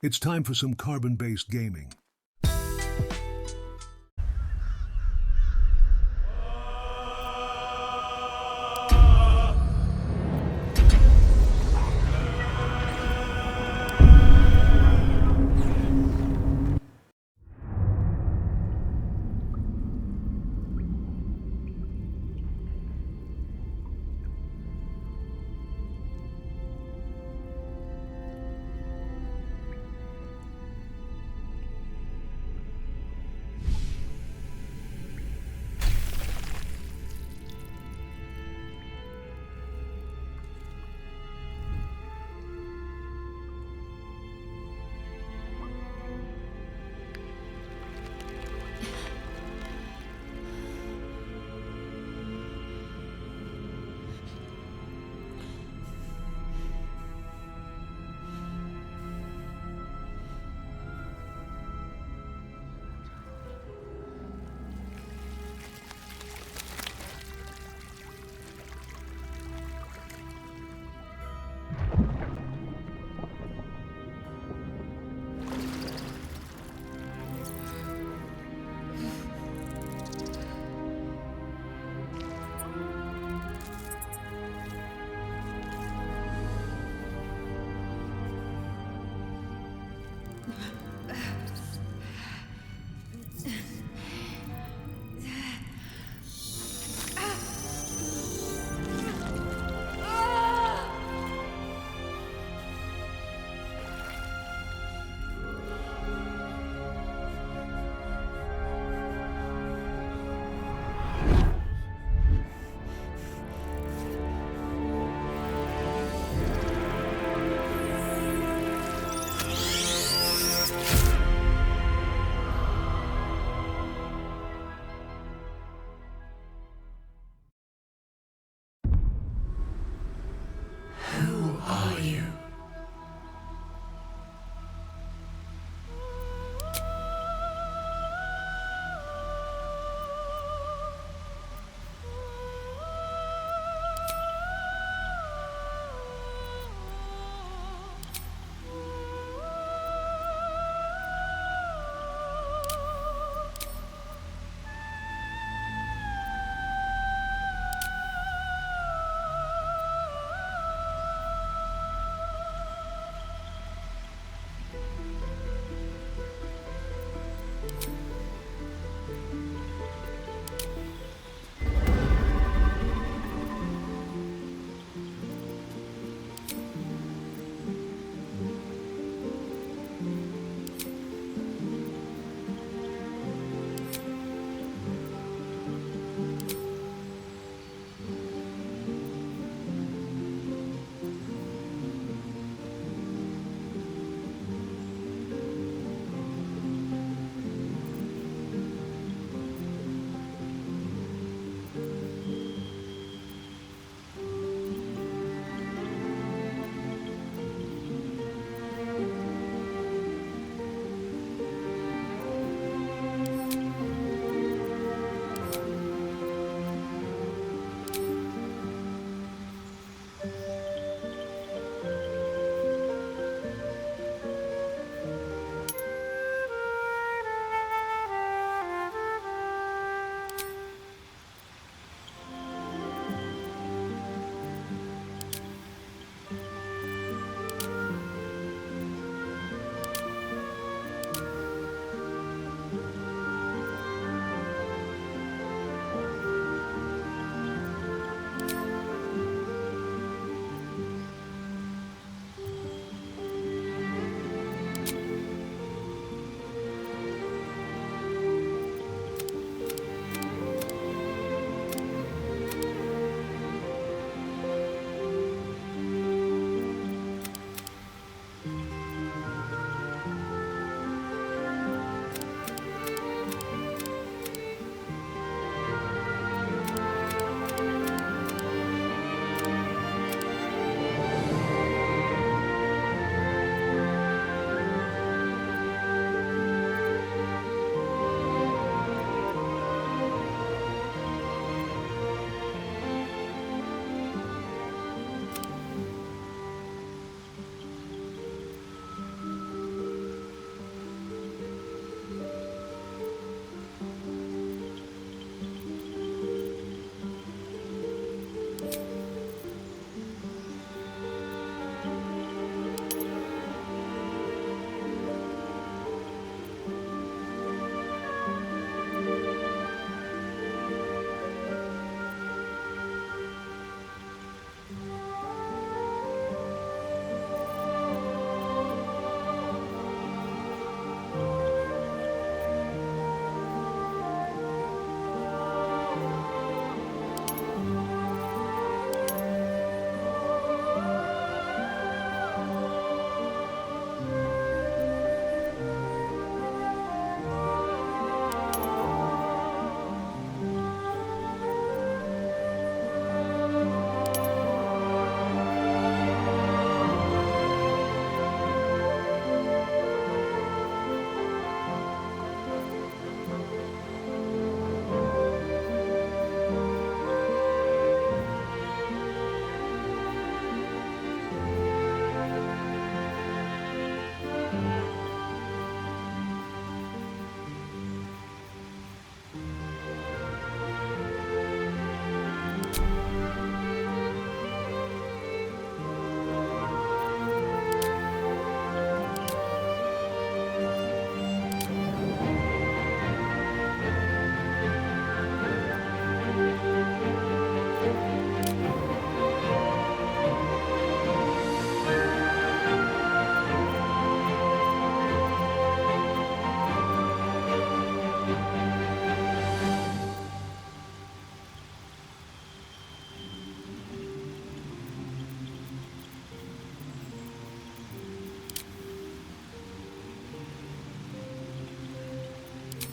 It's time for some carbon-based gaming.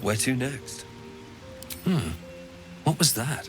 Where to next? What was that?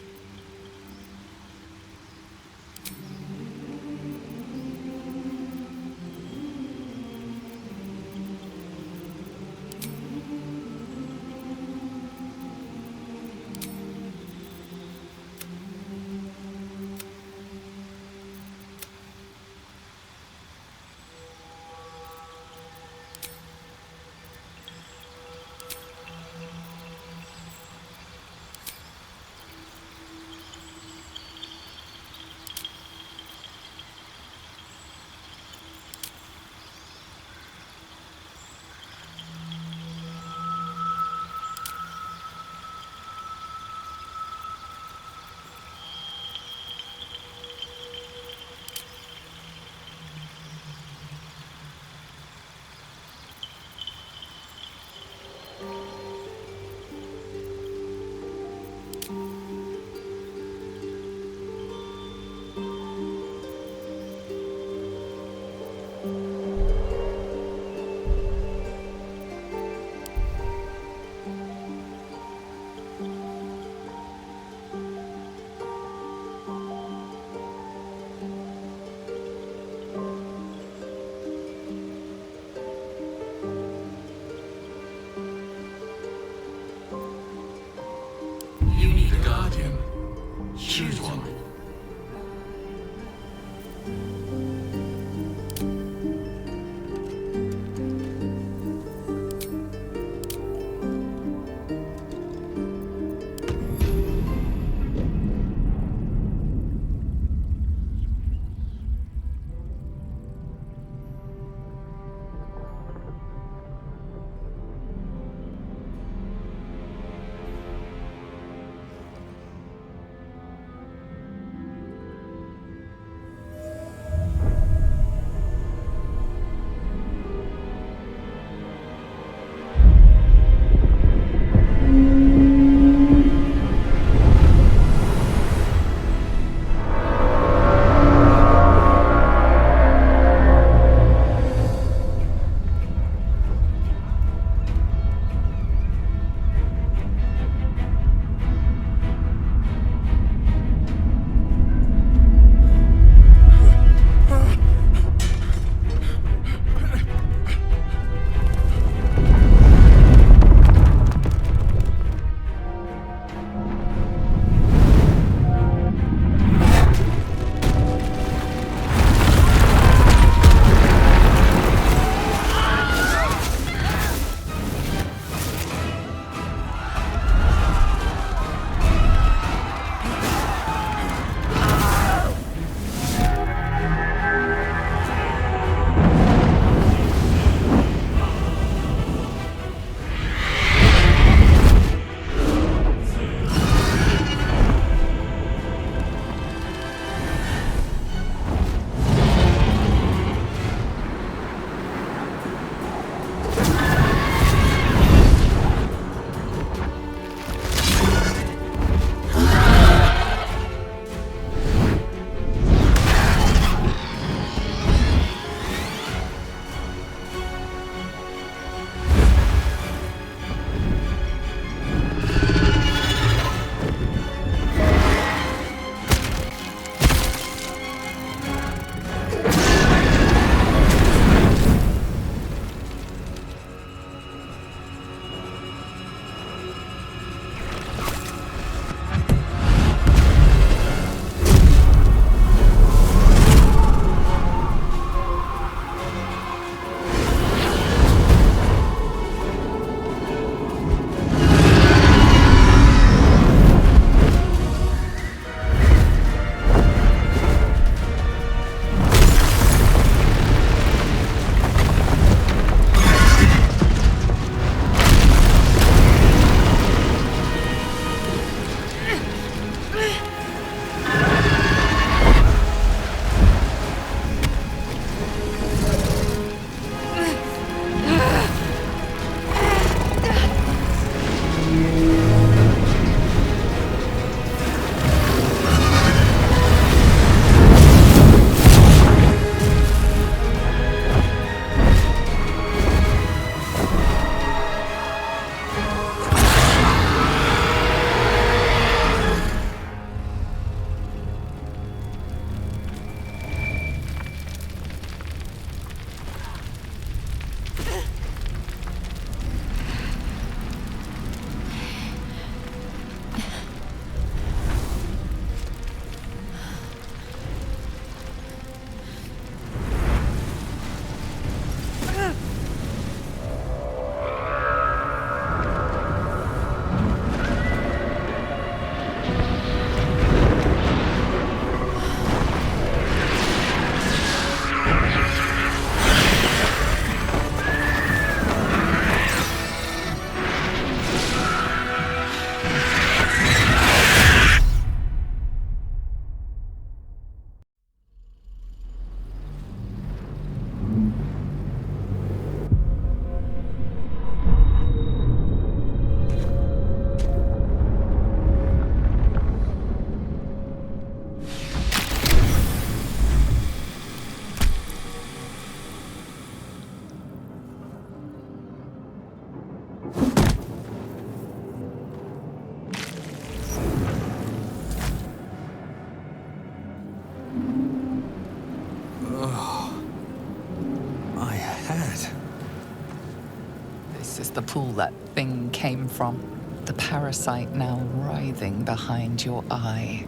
This is the pool that thing came from. The parasite now writhing behind your eye.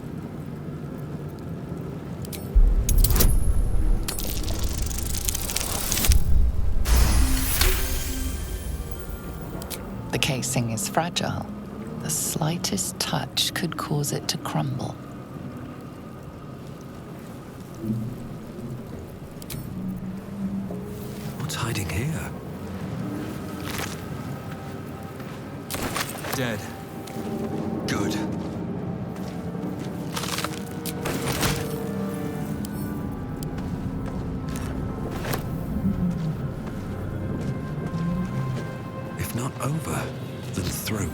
The casing is fragile. The slightest touch could cause it to crumble. What's hiding here? Dead. Good. If not over, then through.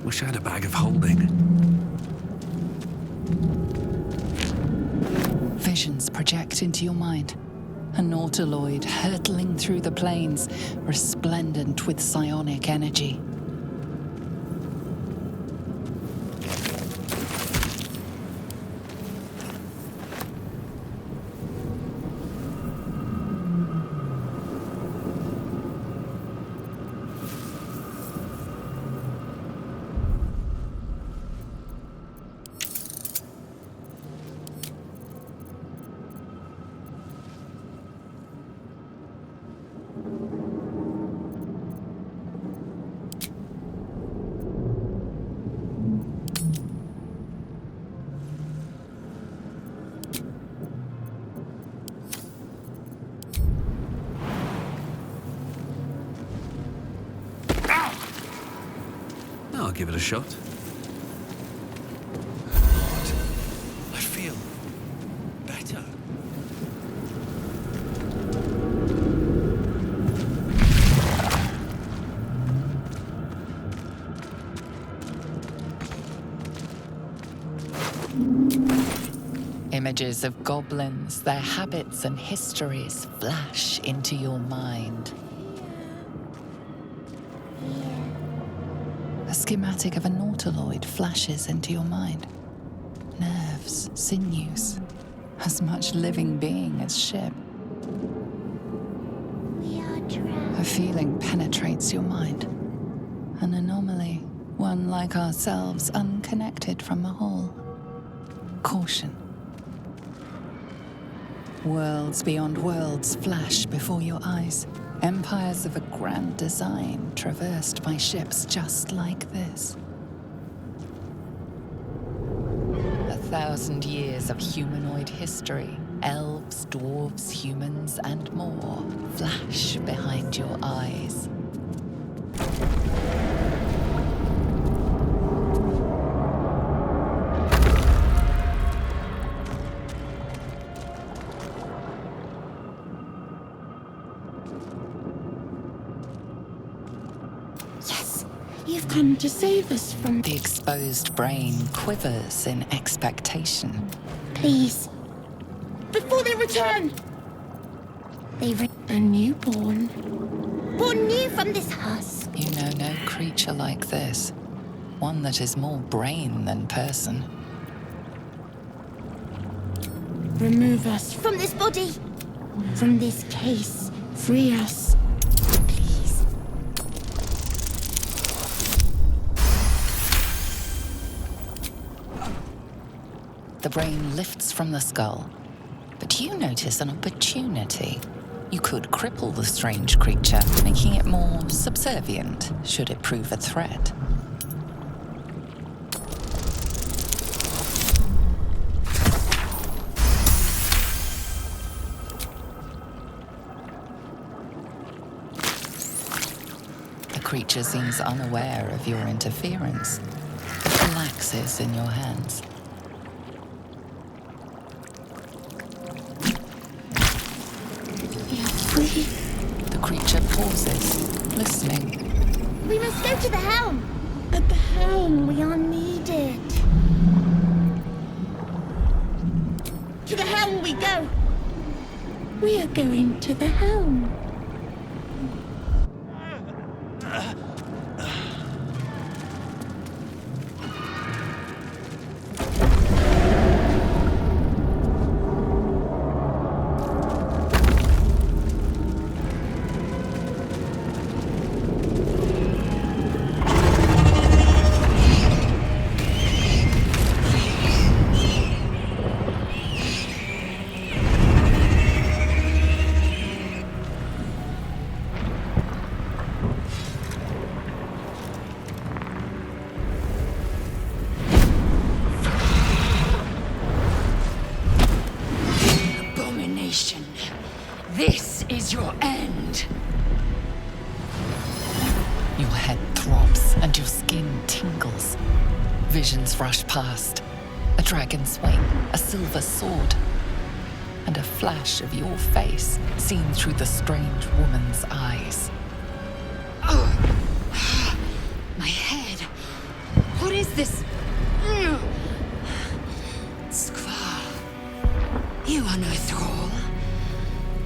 Wish I had a bag of holding. Visions project into your mind. A Nautiloid hurtling through the plains, resplendent with psionic energy. I'll give it a shot. What? I feel better. Images of goblins, their habits and histories flash into your mind. A schematic of a Nautiloid flashes into your mind. Nerves, sinews, as much living being as ship. A feeling penetrates your mind. An anomaly, one like ourselves, unconnected from the whole. Caution. Worlds beyond worlds flash before your eyes. Empires of a grand design traversed by ships just like this. 1,000 years of humanoid history, elves, dwarves, humans, and more flash behind your eyes. You've come to save us from... The exposed brain quivers in expectation. Please. Before they return! A newborn. Born new from this husk. You know no creature like this. One that is more brain than person. Remove us from this body. From this case. Free us. The brain lifts from the skull, But you notice an opportunity. You could cripple the strange creature, making it more subservient, should it prove a threat. The creature seems unaware of your interference. It relaxes in your hands. We are free. The creature pauses, listening. We must go to the helm. At the helm, we are needed. To the helm we go. We are going to the helm. This is your end. Your head throbs and your skin tingles. Visions rush past. A dragon's wing, a silver sword, and a flash of your face seen through the strange woman's eyes. My head. What is this? Skvar. You are no thrall.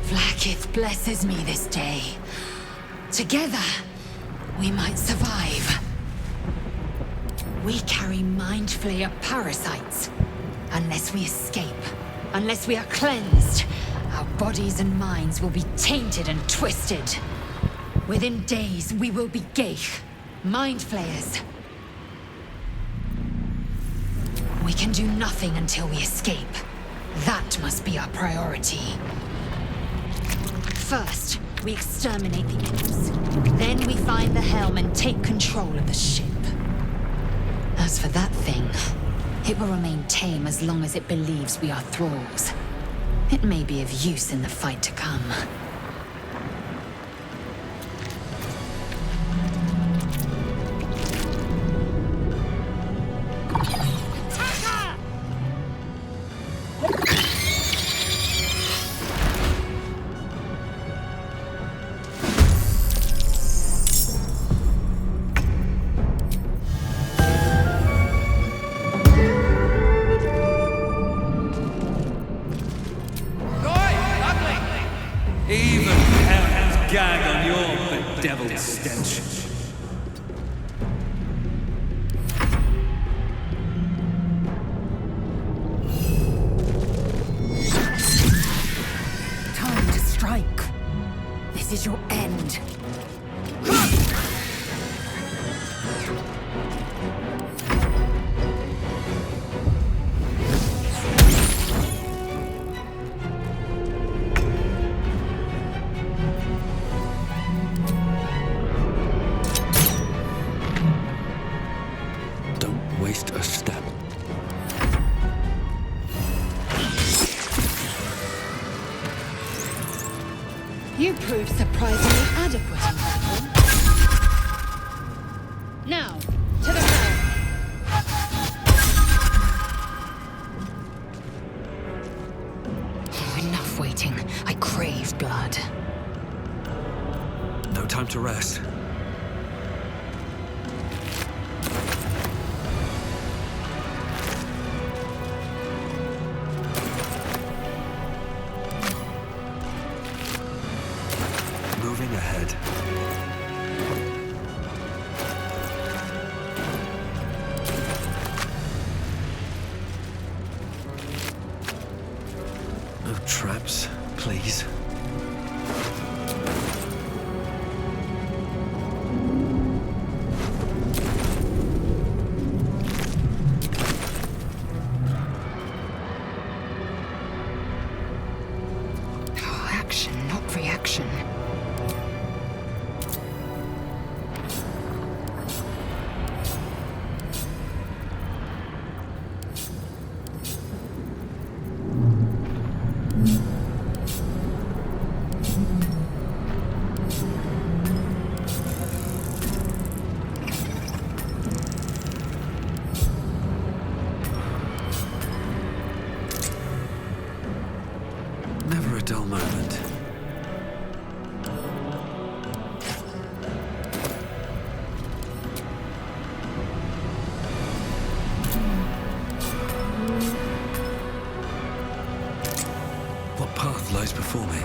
Vlaakith blesses me this day. Together, we might survive. We carry mind flayer parasites. Unless we escape, unless we are cleansed, our bodies and minds will be tainted and twisted. Within days, we will be Gale, mind flayers. We can do nothing until we escape. That must be our priority. First, we exterminate the imps. Then we find the helm and take control of the ship. As for that thing, it will remain tame as long as it believes we are thralls. It may be of use in the fight to come. Even hell's gag on your bedeviled stench. Time to strike. This is your end. Waste a step. You proved surprisingly adequate in battle. Now, to the helm. Enough waiting. I crave blood. No time to rest. Moving ahead. No traps, please. dull moment. What path lies before me?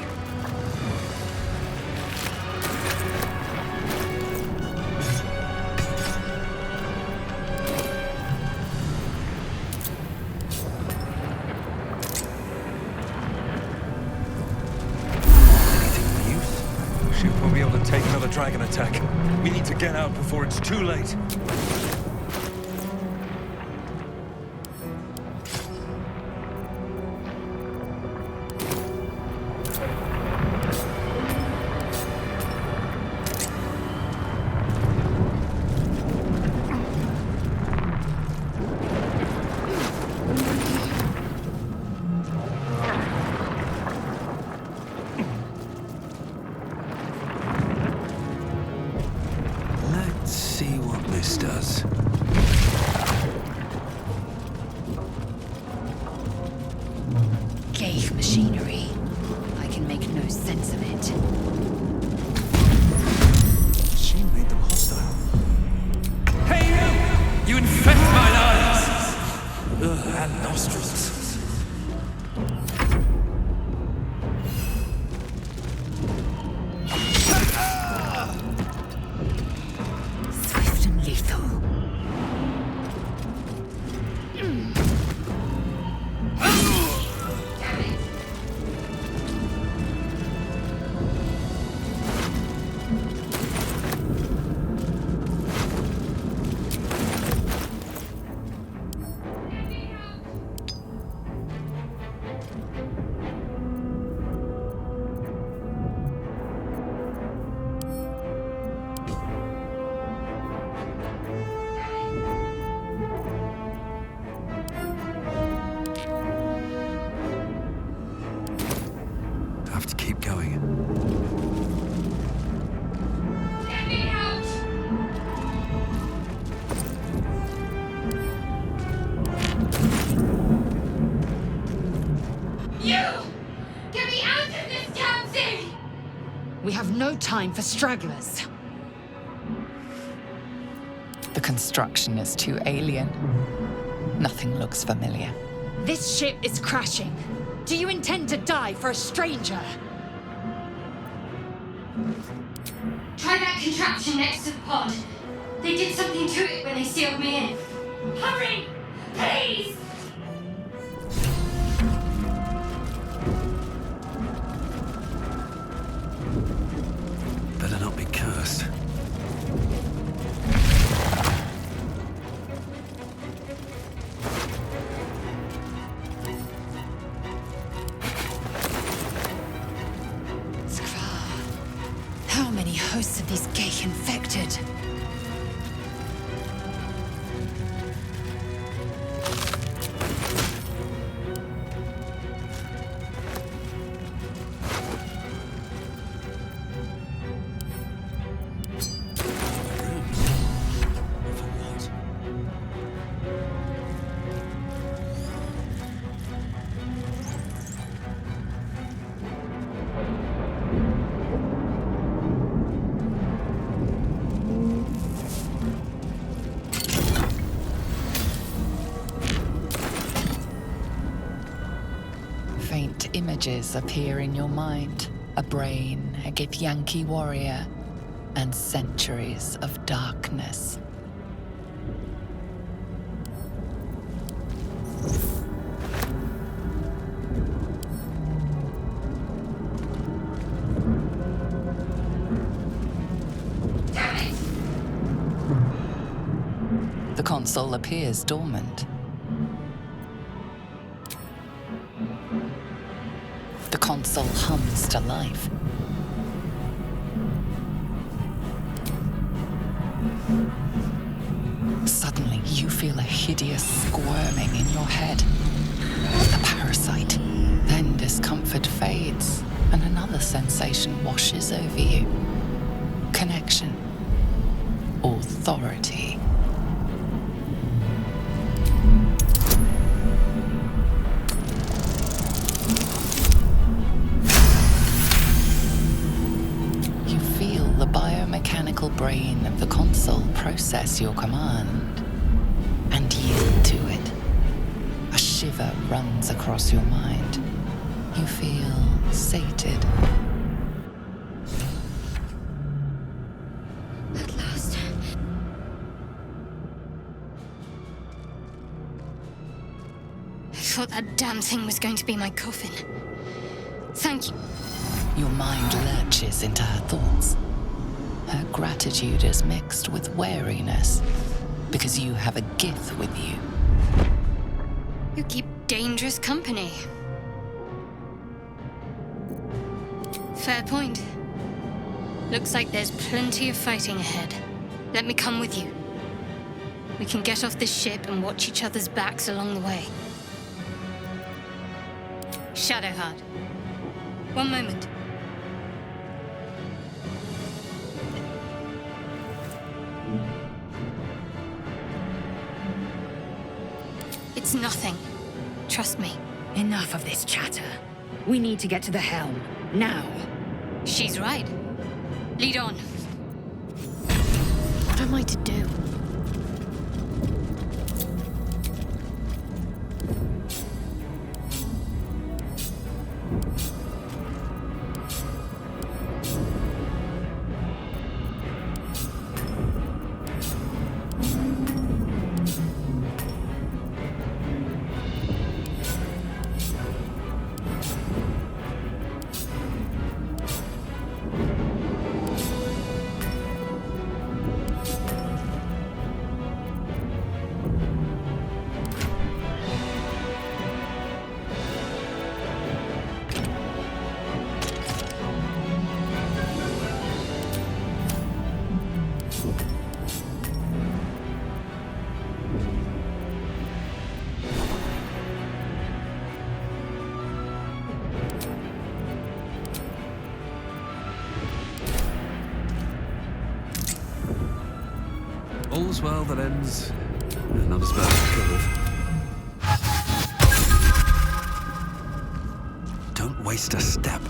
Take another dragon attack. We need to get out before it's too late. Gale machinery. I can make no sense of it. She made them hostile. Hey you! You infect mine eyes! And nostrils. Swift and lethal. Have to keep going. Let me out! You! Get me out of this damn thing! We have no time for stragglers. The construction is too alien. Nothing looks familiar. This ship is crashing. Do you intend to die for a stranger? Try that contraption next to the pod. They did something to it when they sealed me in. Hurry! Please! Better not be cursed. How many hosts of these Gale infected? Faint images appear in your mind. A brain, a Githyanki warrior, and centuries of darkness. The console appears dormant. The console hums to life. Suddenly, you feel a hideous squirming in your head. The parasite. Then discomfort fades, and another sensation washes over you. Connection. Authority. process your command and yield to it. A shiver runs across your mind. You feel sated. At last. I thought that damn thing was going to be my coffin. Thank you. Your mind lurches into her thoughts. Her gratitude is mixed with wariness, because you have a Gith with you. You keep dangerous company. Fair point. Looks like there's plenty of fighting ahead. Let me come with you. We can get off this ship and watch each other's backs along the way. Shadowheart. One moment. It's nothing. Trust me. Enough of this chatter. We need to get to the helm. Now. She's right. Lead on. What am I to do? All's well that ends, and not as bad as it could have. Don't waste a step.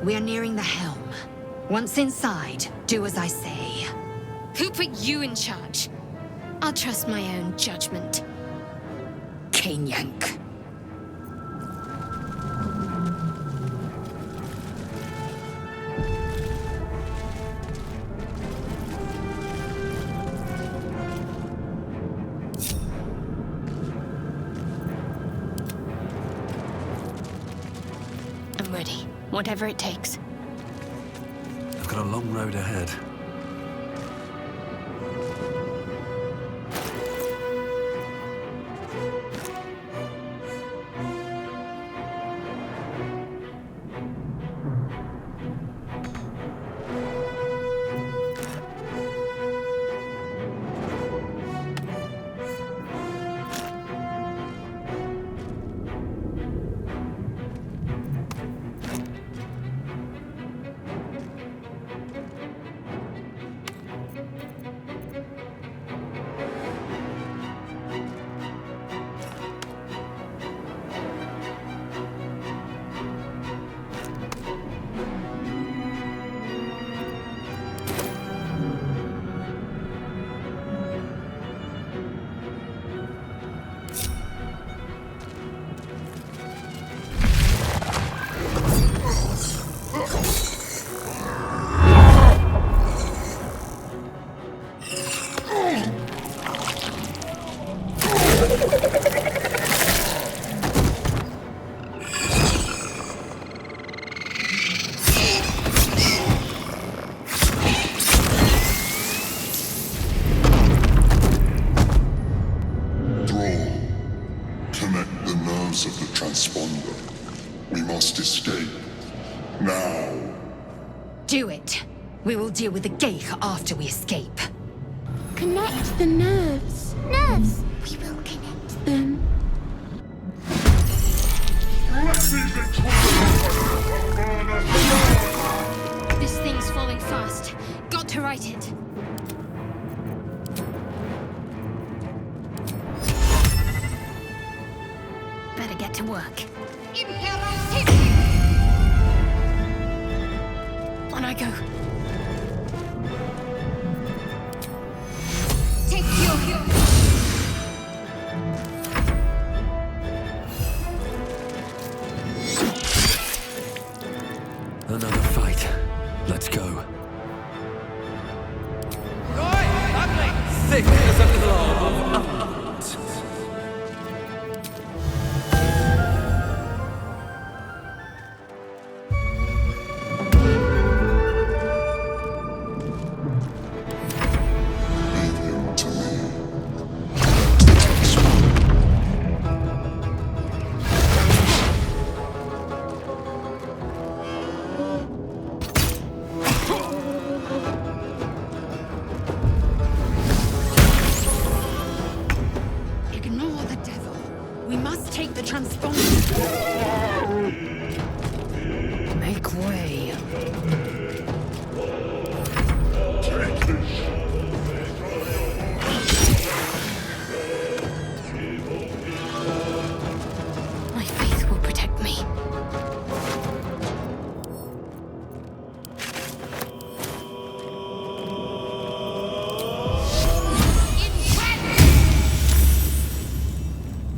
We are nearing the helm. Once inside, do as I say. Who put you in charge? I'll trust my own judgment. Kanyank. I'm ready. Whatever it takes. I've got a long road ahead. Of the transponder. We must escape. Now. Do it. We will deal with the Gale after we escape. Connect the nerves. Nerves! We will connect them. fight it. Better get to work. On I go. Take your... Another fight. Let's go. Thick as a glove of art. Ignore the devil. We must take the transponder. Make way. My faith will protect me.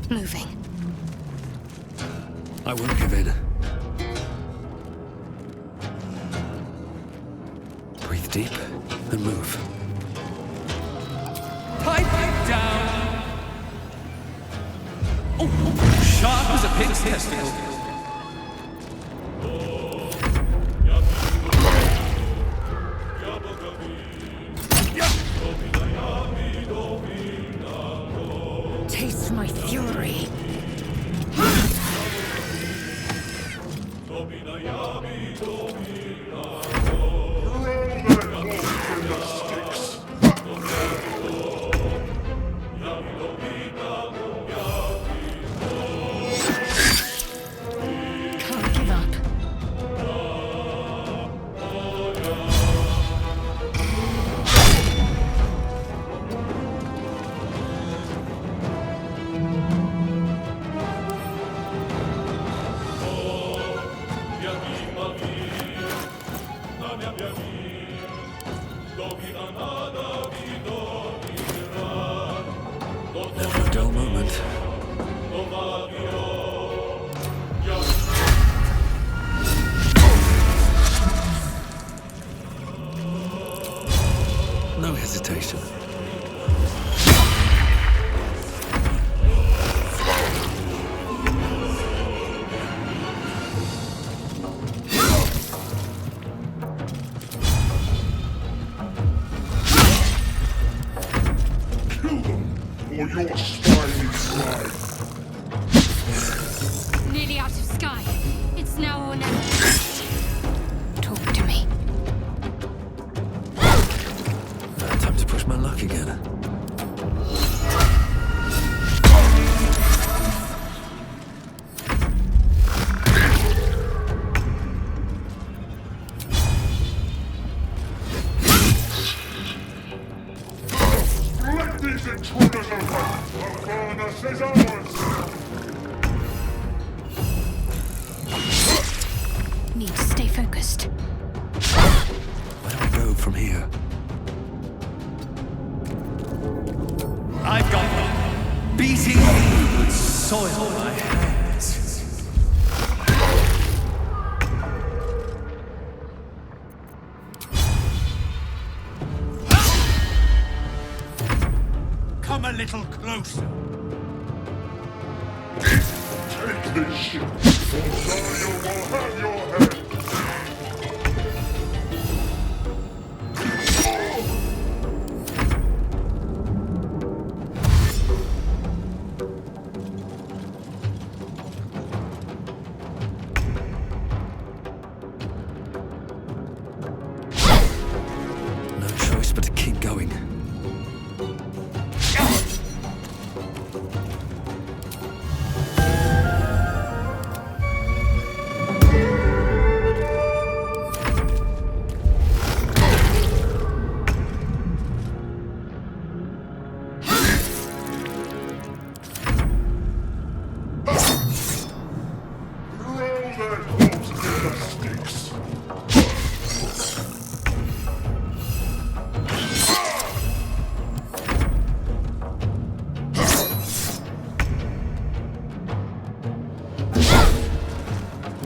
Moving. I won't give in. Breathe deep and move. Pipe down. Oh, sharp as a pig's testicle. Taste my fury. Can't give up. Never a dull moment. No hesitation. Kill them, or your spine is slime. Nearly out of sky. It's now or never. Talk to me. Time to push my luck again. Let these intruders away! The furnace is ours! Need to stay focused. Where do we go from here? I've got them. Beating you would soil my hands. Come a little closer. Take this ship, or Astarion will have your head! No choice but to keep going. their corpse in the sticks.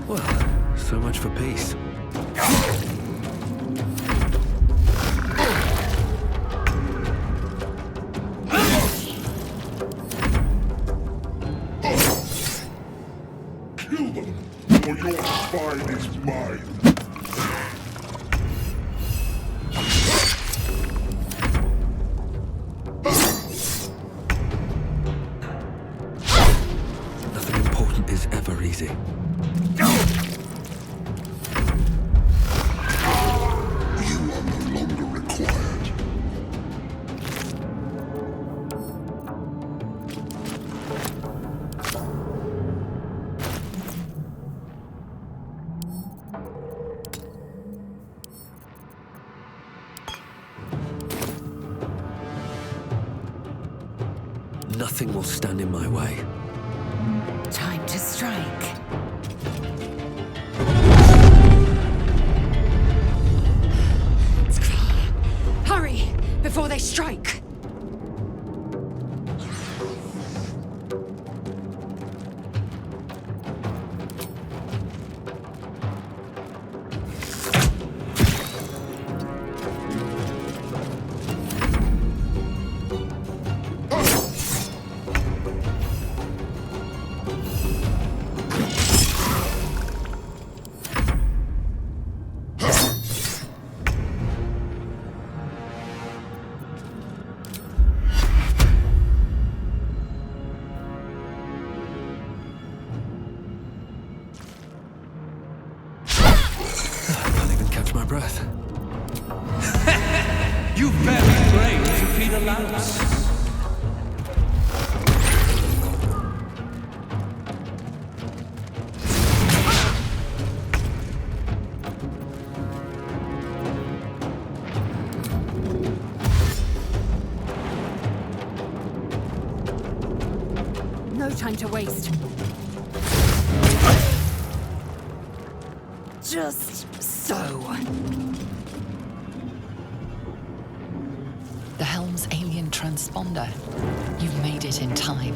Well, so much for peace. Kill them, or your spine is mine. Nothing important is ever easy. You are no longer required. Nothing will stand in my way. Time to strike. Hurry, before they strike. Can't even catch my breath. You very brave to feed a lambs. No time to waste. Just so. The helm's alien transponder. You made it in time.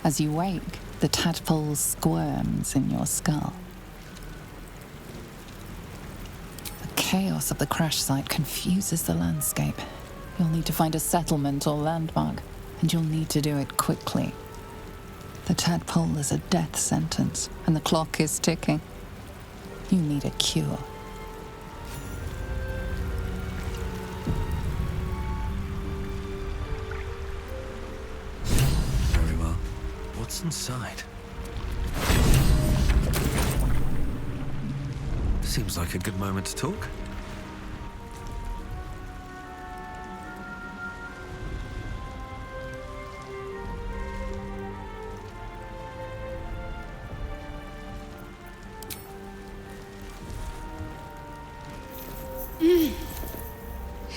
As you wake, the tadpole squirms in your skull. The chaos of the crash site confuses the landscape. You'll need to find a settlement or landmark, and you'll need to do it quickly. The tadpole is a death sentence, and the clock is ticking. You need a cure. Very well. What's inside? Seems like a good moment to talk.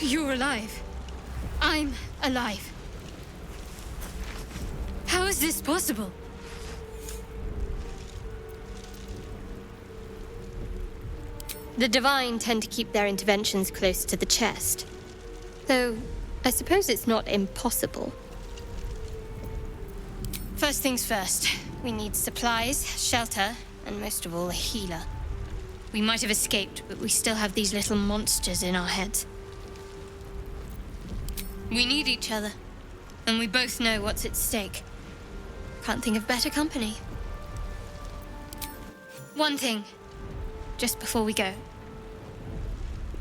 You're alive. I'm alive. How is this possible? The Divine tend to keep their interventions close to the chest. Though, I suppose it's not impossible. First things first. We need supplies, shelter, and most of all, a healer. We might have escaped, but we still have these little monsters in our heads. We need each other, and we both know what's at stake. Can't think of better company. One thing, just before we go.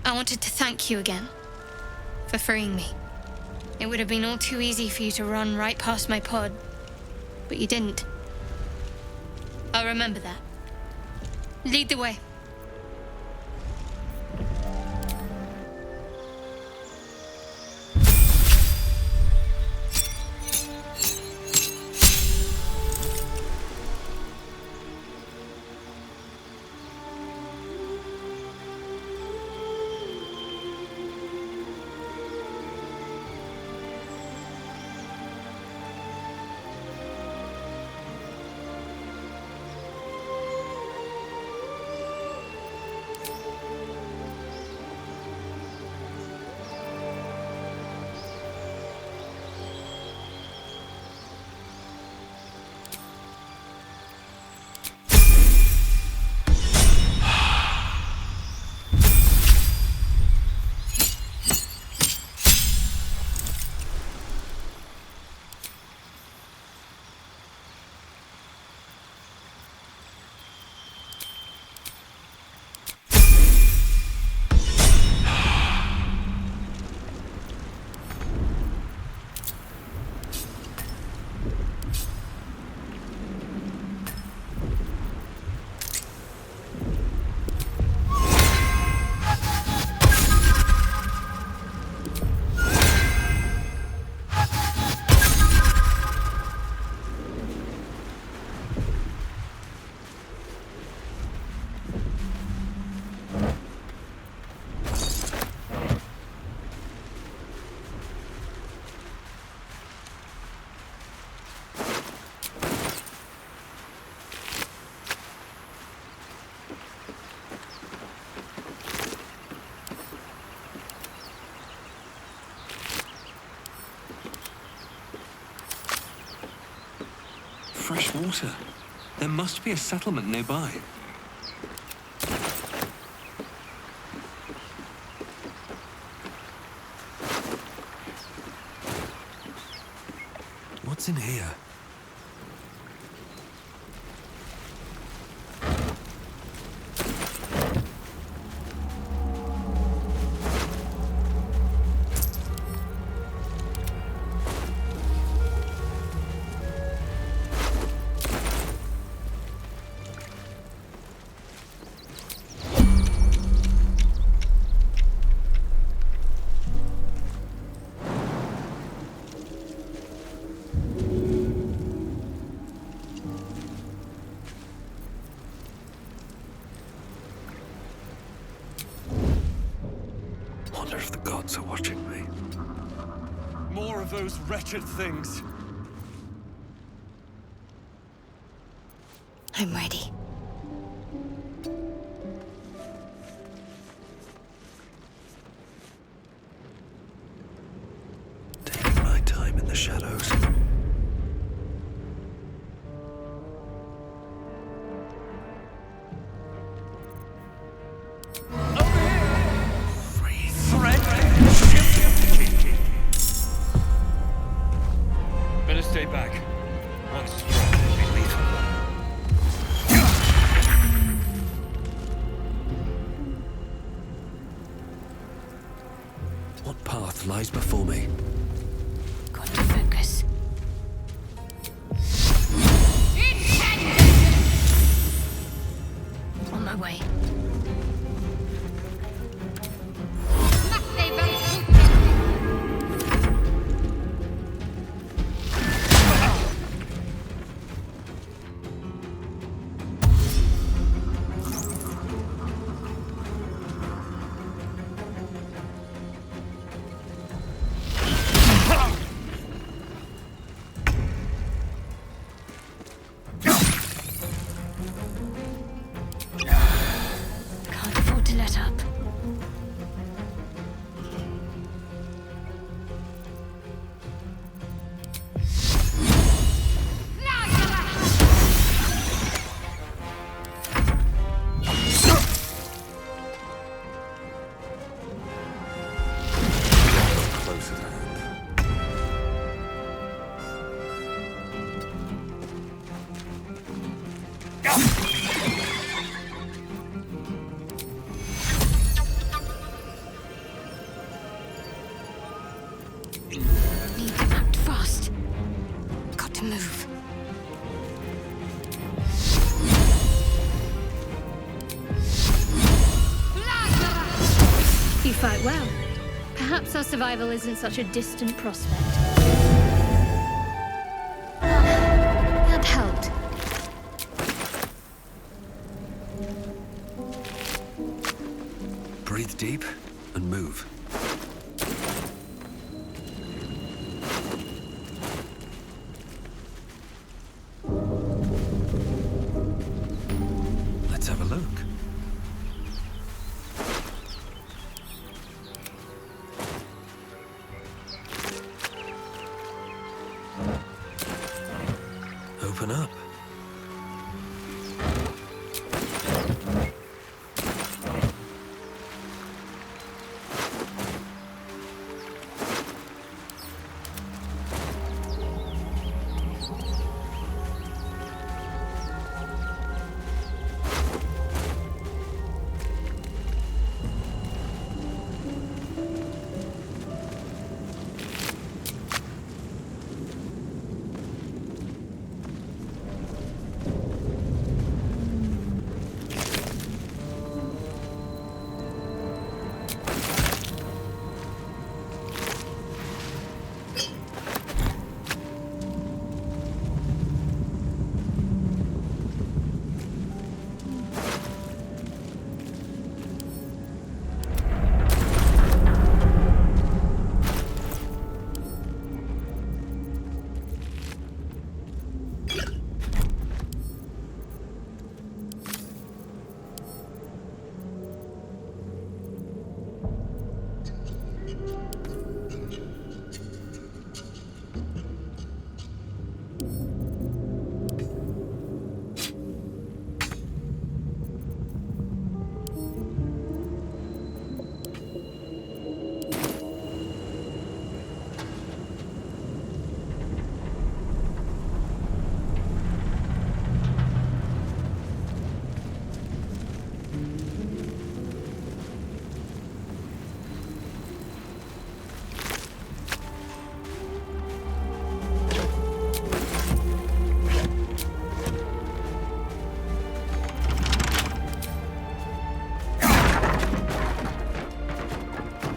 I wanted to thank you again for freeing me. It would have been all too easy for you to run right past my pod, but you didn't. I'll remember that. Lead the way. Fresh water. There must be a settlement nearby. What's in here? If the gods are watching me. More of those wretched things. I'm ready. Taking my time in the shadows. quite well. Perhaps our survival isn't such a distant prospect. That helped. Breathe deep and move. Let's have a look. Open up.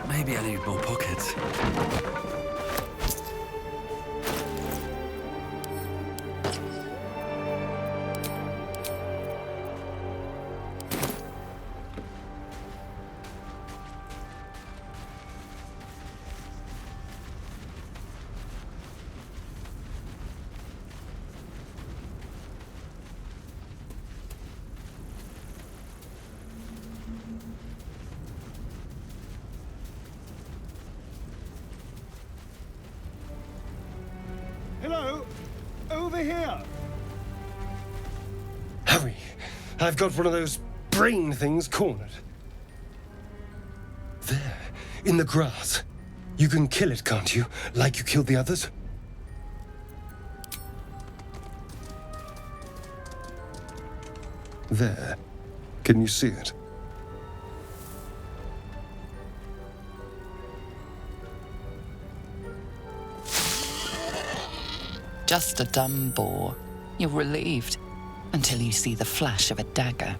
Maybe I need more pockets. Hello? Over here! Hurry! I've got one of those brain things cornered. There, in the grass. You can kill it, can't you? Like you killed the others? There. Can you see it? Just a dumb boar. You're relieved until you see the flash of a dagger.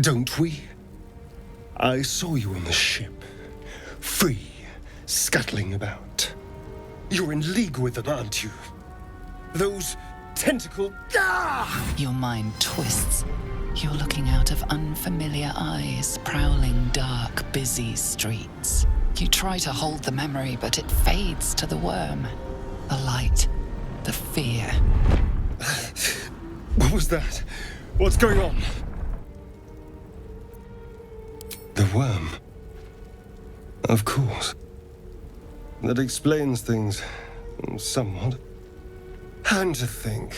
Don't we? I saw you on the ship. Free, scuttling about. You're in league with them, aren't you? Those tentacle... Ah! Your mind twists. You're looking out of unfamiliar eyes, prowling dark, busy streets. You try to hold the memory, but it fades to the worm. The light, the fear. What was that? What's going on? The worm. Of course. That explains things, somewhat. And to think,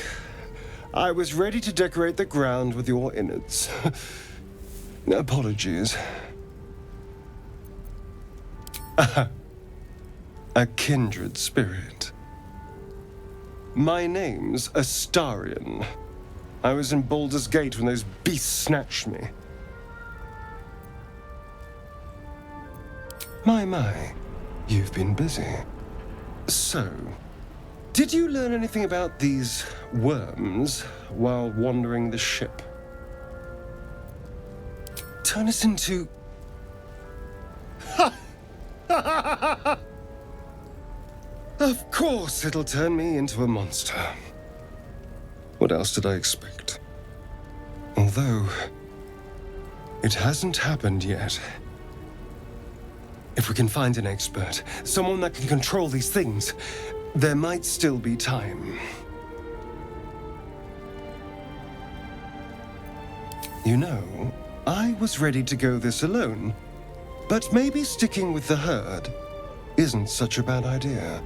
I was ready to decorate the ground with your innards. Apologies. A kindred spirit. My name's Astarion. I was in Baldur's Gate when those beasts snatched me. My, you've been busy. So, did you learn anything about these worms while wandering the ship? Turn us into course it'll turn me into a monster. What else did I expect? Although, it hasn't happened yet. If we can find an expert, someone that can control these things, there might still be time. You know, I was ready to go this alone, but maybe sticking with the herd isn't such a bad idea.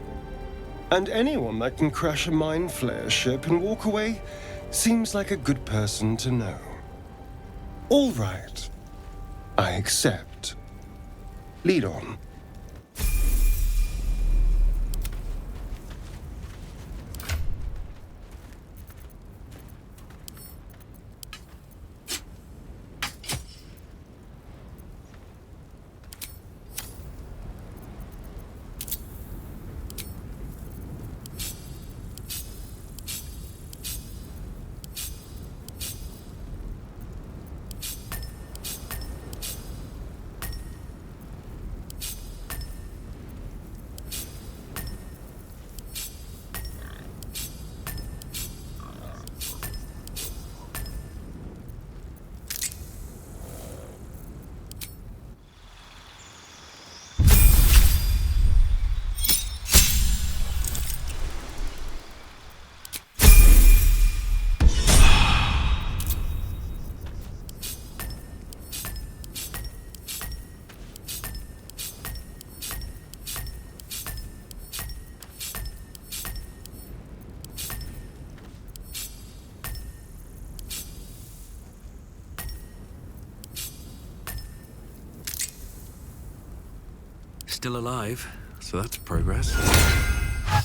And anyone that can crash a mind flare ship and walk away seems like a good person to know. All right, I accept. Lead on. Still alive, so that's progress. I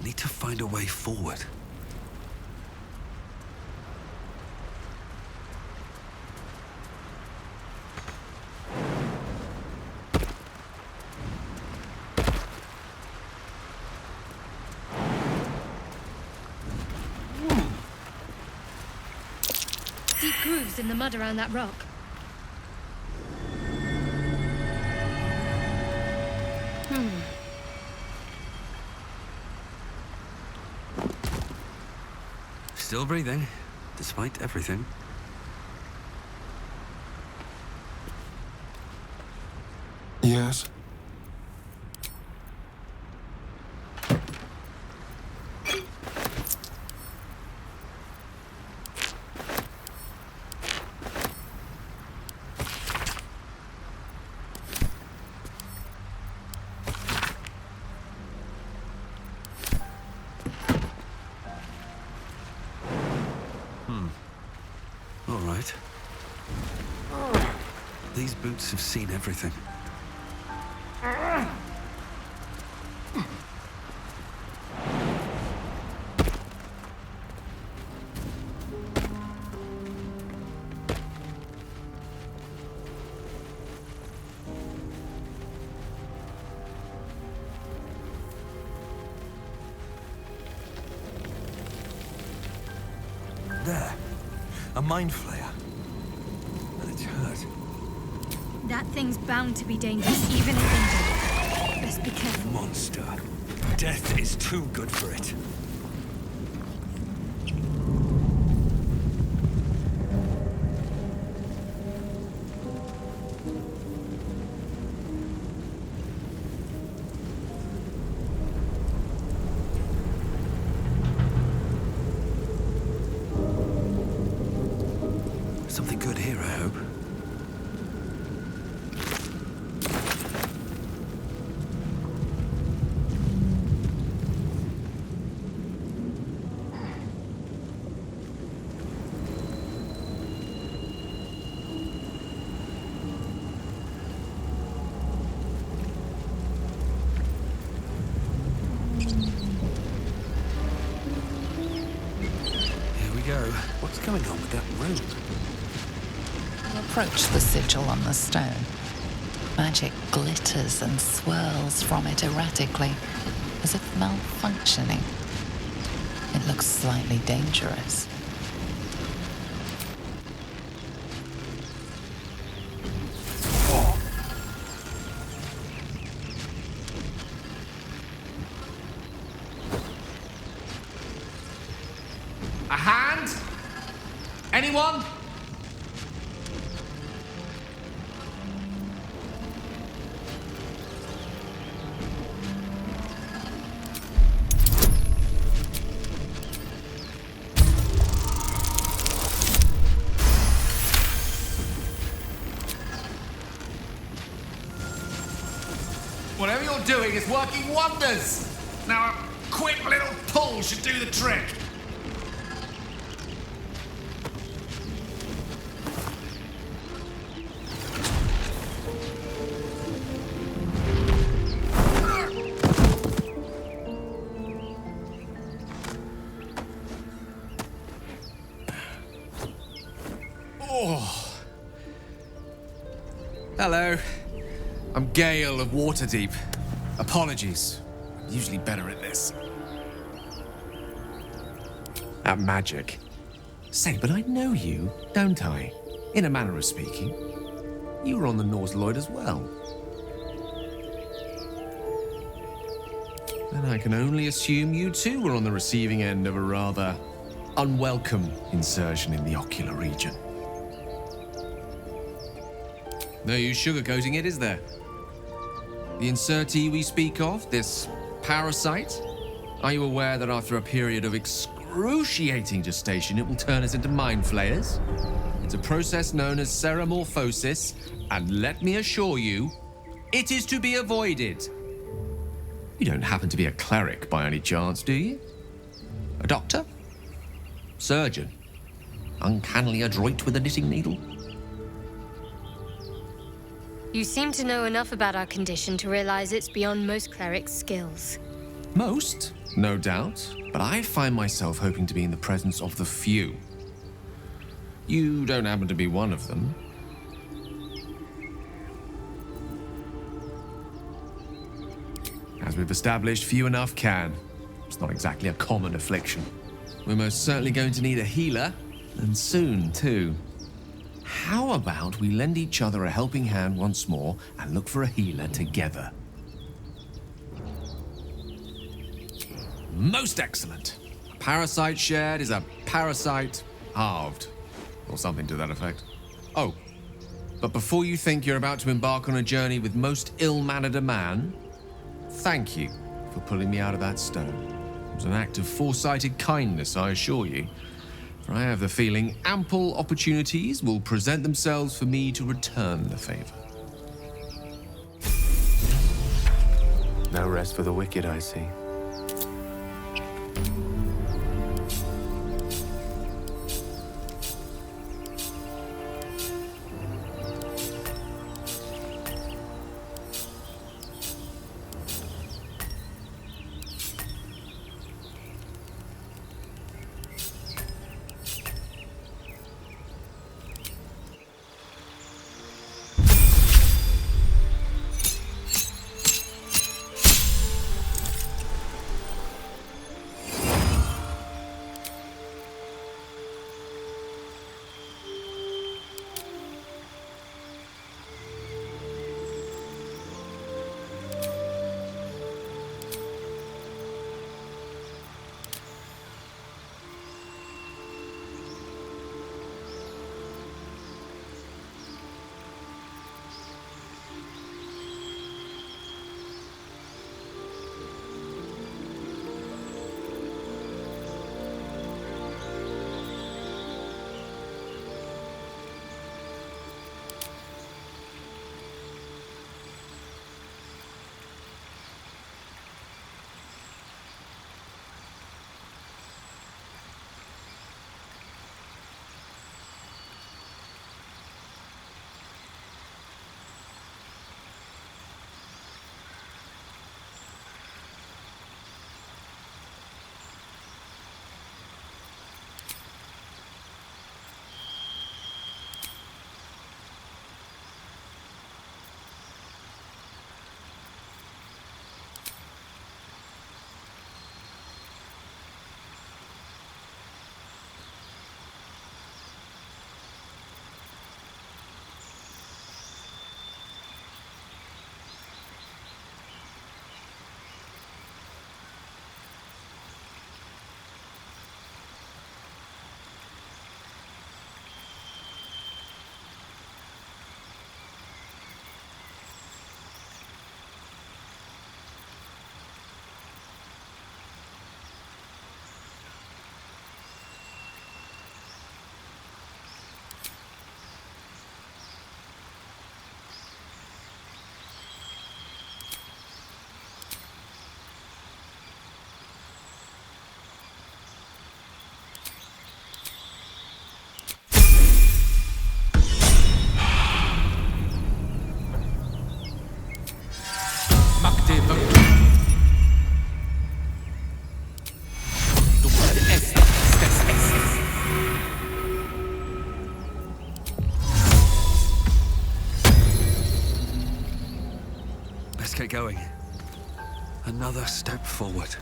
need to find a way forward. Deep grooves in the mud around that rock. Still breathing, despite everything. Yes? All right. These boots have seen everything. There. A mind flayer. And it's hurt. That thing's bound to be dangerous, even if injured. Best be careful. Monster. Death is too good for it. Something good here, I hope. Here we go. What's going on with that road? Approach the sigil on the stone. Magic glitters and swirls from it erratically, as if malfunctioning. It looks slightly dangerous. A hand? Anyone? Whatever you're doing is working wonders! Now a quick little pull should do the trick. Oh. Hello. I'm Gale of Waterdeep. Apologies. I'm usually better at this. At magic. Say, but I know you, don't I? In a manner of speaking. You were on the Nautiloid as well. Then I can only assume you too were on the receiving end of a rather unwelcome insertion in the ocular region. No use sugarcoating it, is there? The insertee we speak of, this parasite, are you aware that after a period of excruciating gestation, it will turn us into mind flayers? It's a process known as ceramorphosis, and let me assure you, it is to be avoided. You don't happen to be a cleric by any chance, do you? A doctor? Surgeon? Uncannily adroit with a knitting needle? You seem to know enough about our condition to realize it's beyond most clerics' skills. Most, no doubt, but I find myself hoping to be in the presence of the few. You don't happen to be one of them. As we've established, few enough can. It's not exactly a common affliction. We're most certainly going to need a healer, and soon, too. How about we lend each other a helping hand once more and look for a healer together? Most excellent. A parasite shared is a parasite halved, or something to that effect. Oh, but before you think you're about to embark on a journey with most ill-mannered a man, thank you for pulling me out of that stone. It was an act of foresighted kindness, I assure you. For I have the feeling ample opportunities will present themselves for me to return the favor. No rest for the wicked, I see. another step forward.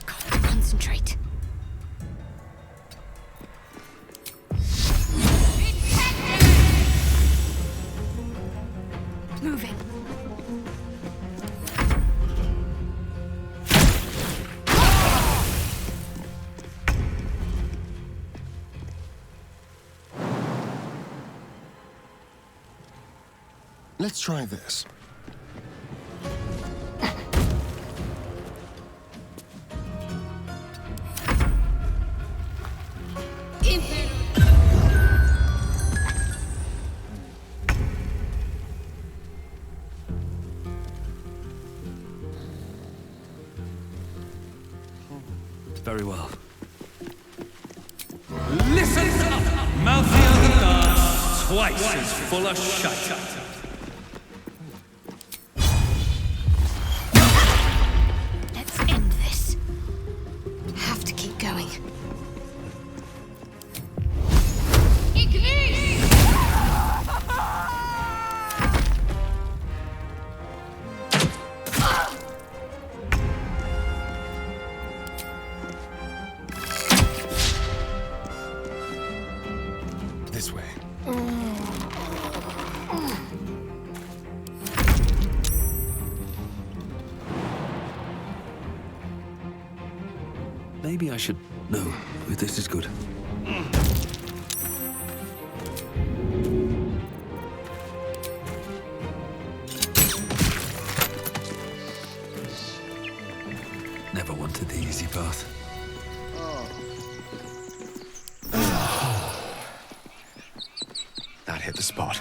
Concentrate. Moving. Let's try this. Very well. Listen up! Mouthy of the dark, twice as full of shite. Let's end this. Have to keep going. This way. Maybe I should... No, this is good. Never wanted the easy path. That hit the spot.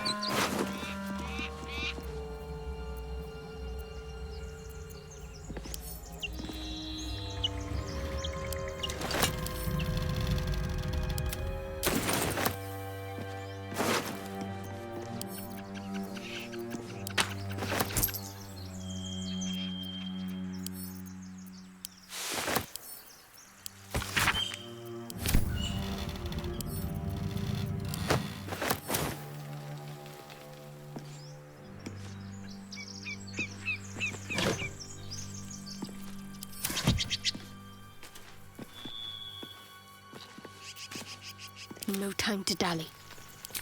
No time to dally.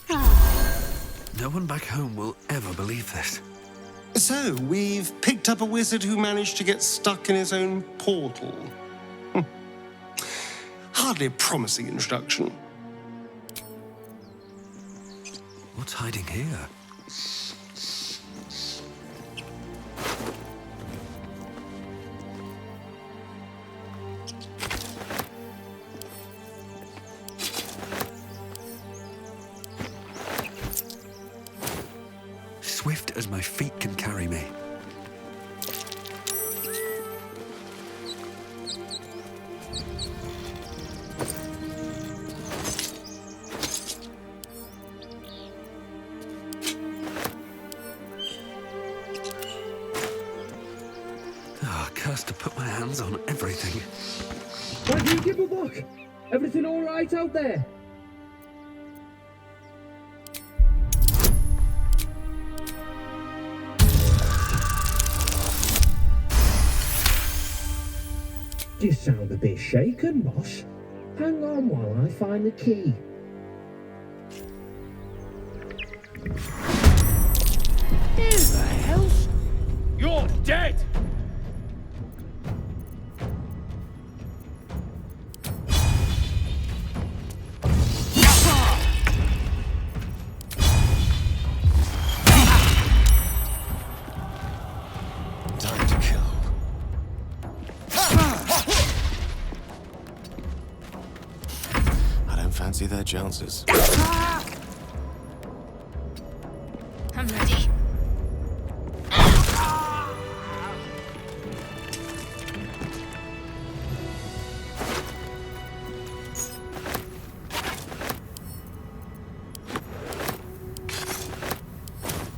No one back home will ever believe this. So, we've picked up a wizard who managed to get stuck in his own portal. Hardly a promising introduction. What's hiding here? Swift as my feet can carry me. hands on everything. Why do you give a look? Everything all right out there? You sound a bit shaken, boss. Hang on while I find the key. Who the hell? You're dead! Time to kill. I don't fancy their chances. I'm ready.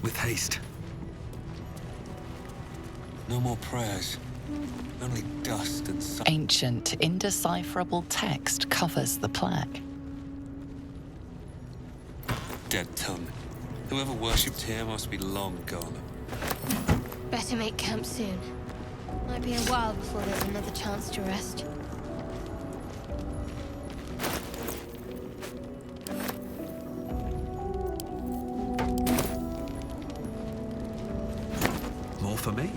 With haste. No more prayers. Only dust and sun. Ancient, indecipherable text covers the plaque. Dead tongue. Whoever worshipped here must be long gone. Better make camp soon. Might be a while before there's another chance to rest. More for me.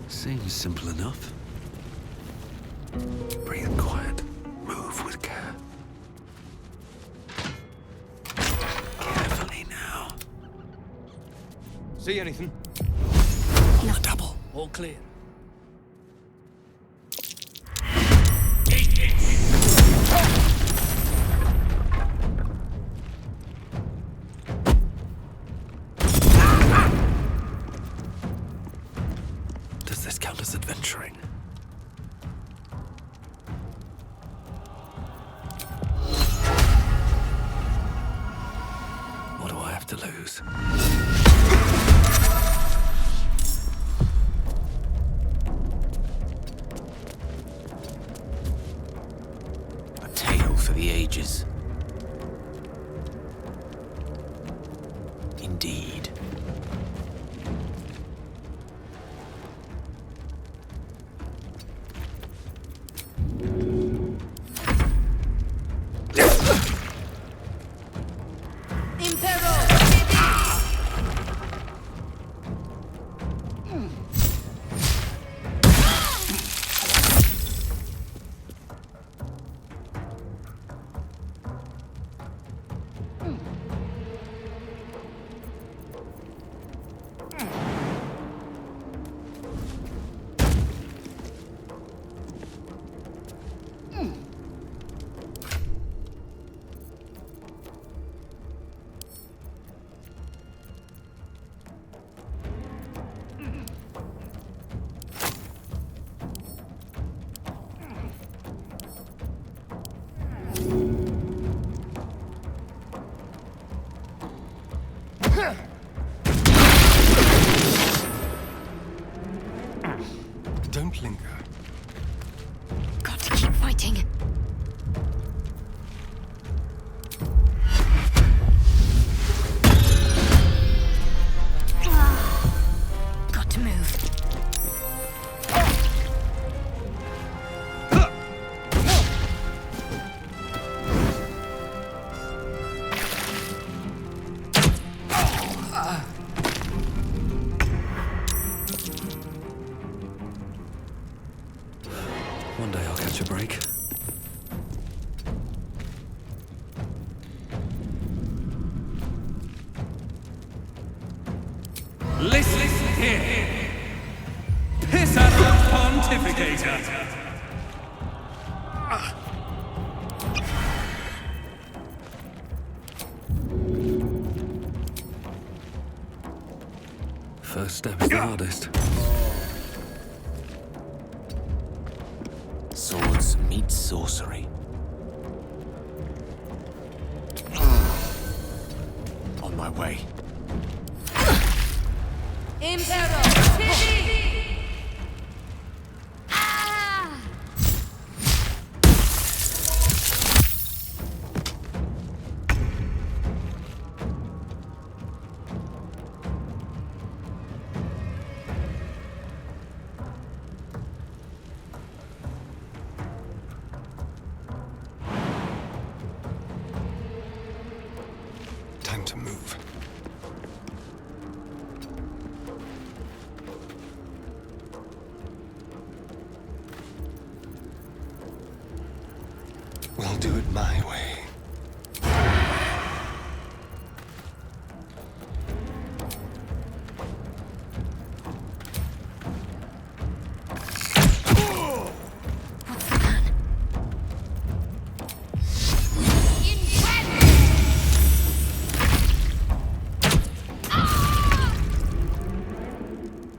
Seems simple enough. Breathe quiet. Move with care. Carefully now. See anything? A double. All clear. Does this count as adventuring? What do I have to lose? A tale for the ages. Indeed. Don't linger. Got to keep fighting. Got to move. One day I'll catch a break. Listen here! Piss out of pontificator! First step is the hardest. Swords meet sorcery. On my way. Time to move. We'll do it my way.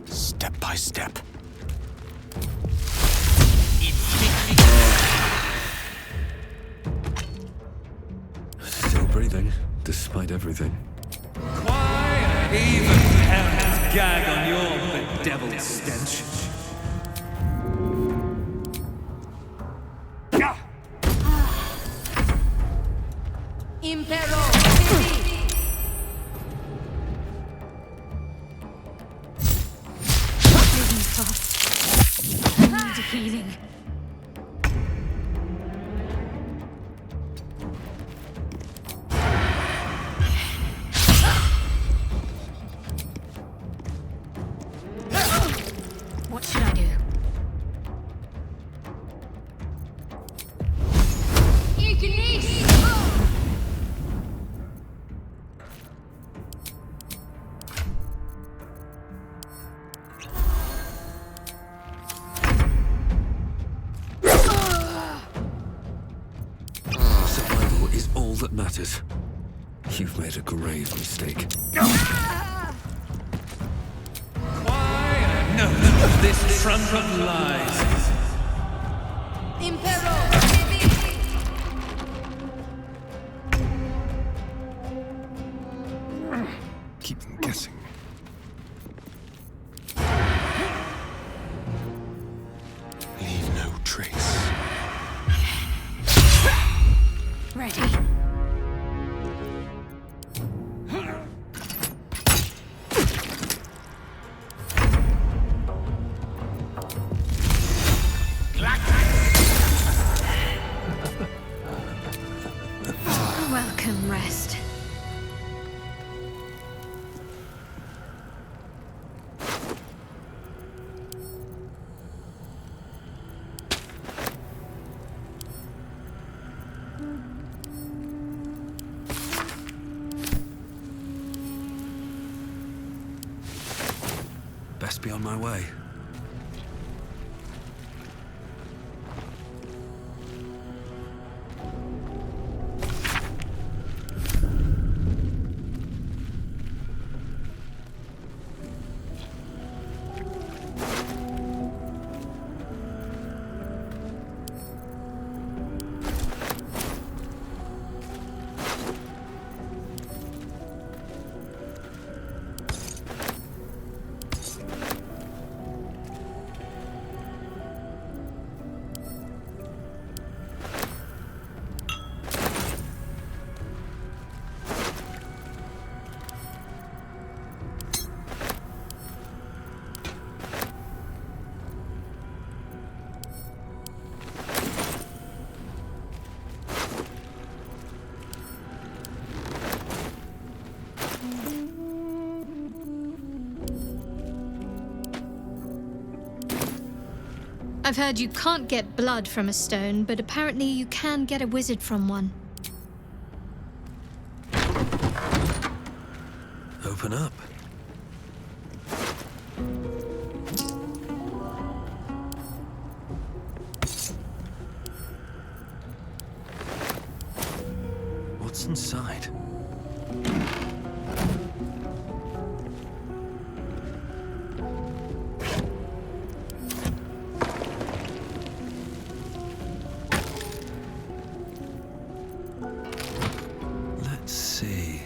Step by step. Still breathing, despite everything. Quiet! Even hell's gag on your bedeviled stench. Healing. What should I do? You can eat. Survival is all that matters. You've made a grave mistake. Quiet! No, this trunk of lies. Keep them guessing. Leave no trace. Ready. Welcome, rest. Best be on my way. I've heard you can't get blood from a stone, but apparently you can get a wizard from one. Open up. What's inside? Let's see.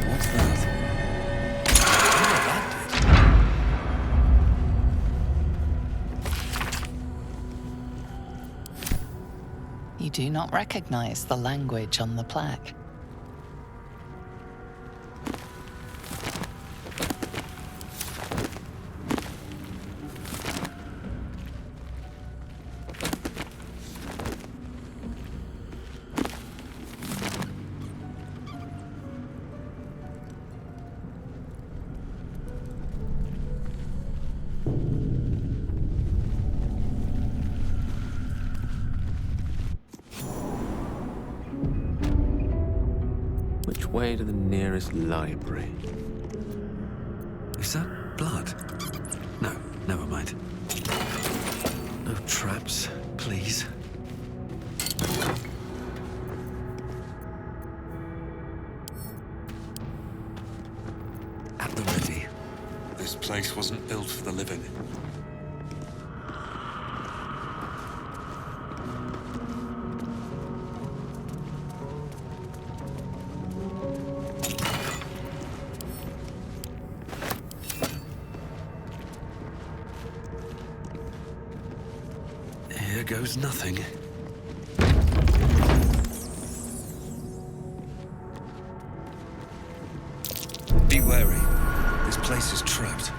What's that? You do not recognize the language on the plaque. Which way to the nearest library? Is that blood? No, never mind. No traps, please. At the ready. This place wasn't built for the living. Here goes nothing. Be wary. This place is trapped.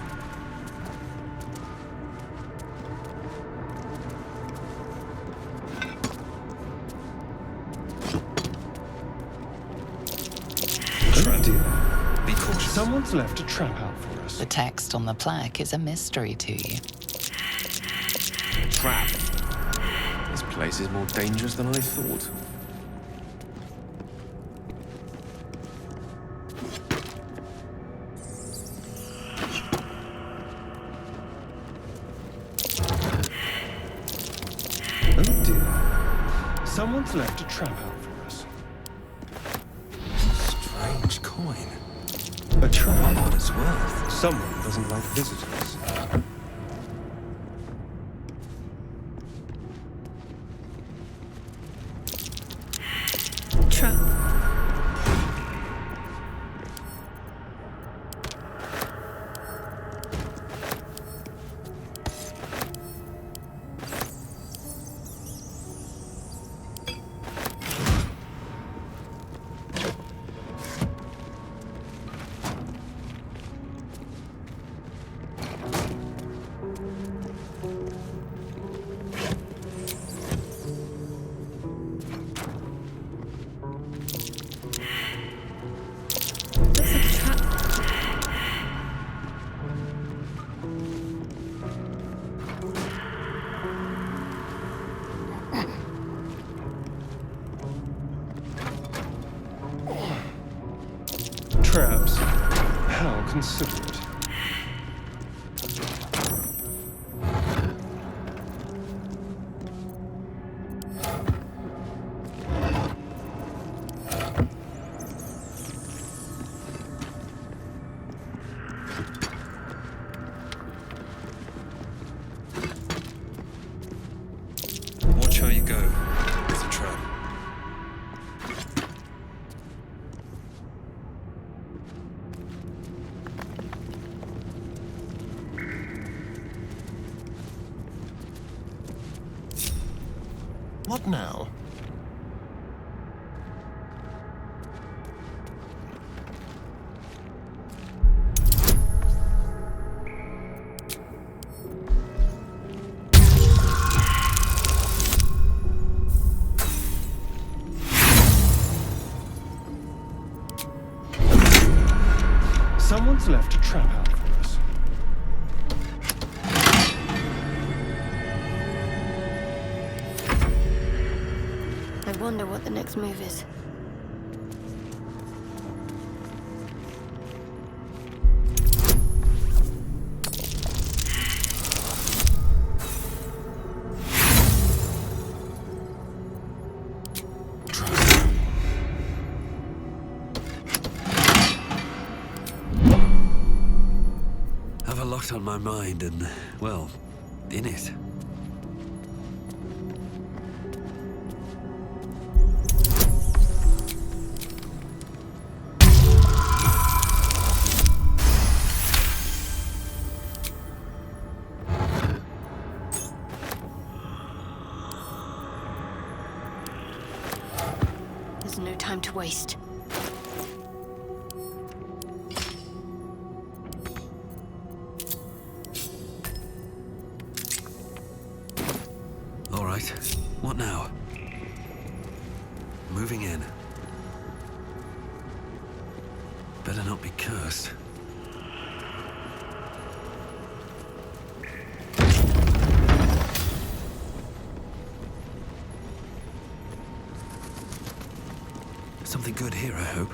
Oh dear. Be cautious. Someone's left a trap out for us. The text on the plaque is a mystery to you. Trap. This place is more dangerous than I thought. Oh dear. Someone's left a trap out for us. Strange coin. A trap? What it's worth. Someone doesn't like visitors. Trap. Looks like a trap. Traps. How considerate. Watch how you go. It's a trap. What now? Someone's left a trap out for us. I wonder what the next move is. Have a lot on my mind and, well, in it. There's no time to waste. All right. What now? Moving in. Better not be cursed. Something good here, I hope.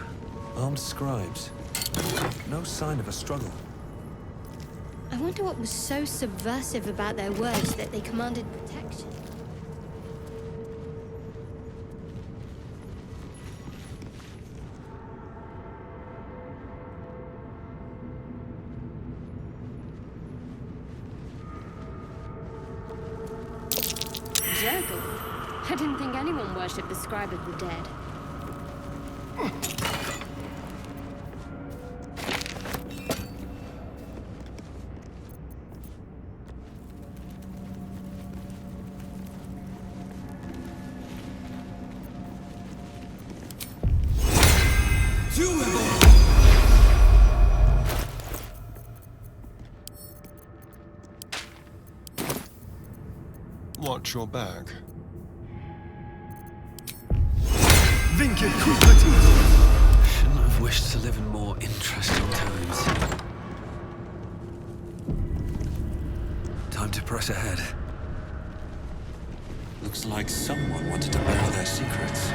Armed scribes. No sign of a struggle. I wonder what was so subversive about their words that they commanded protection. Jurgle? I didn't think anyone worshipped the scribe of the dead. Watch your back. Shouldn't have wished to live in more interesting times. Time to press ahead. Looks like someone wanted to bury their secrets.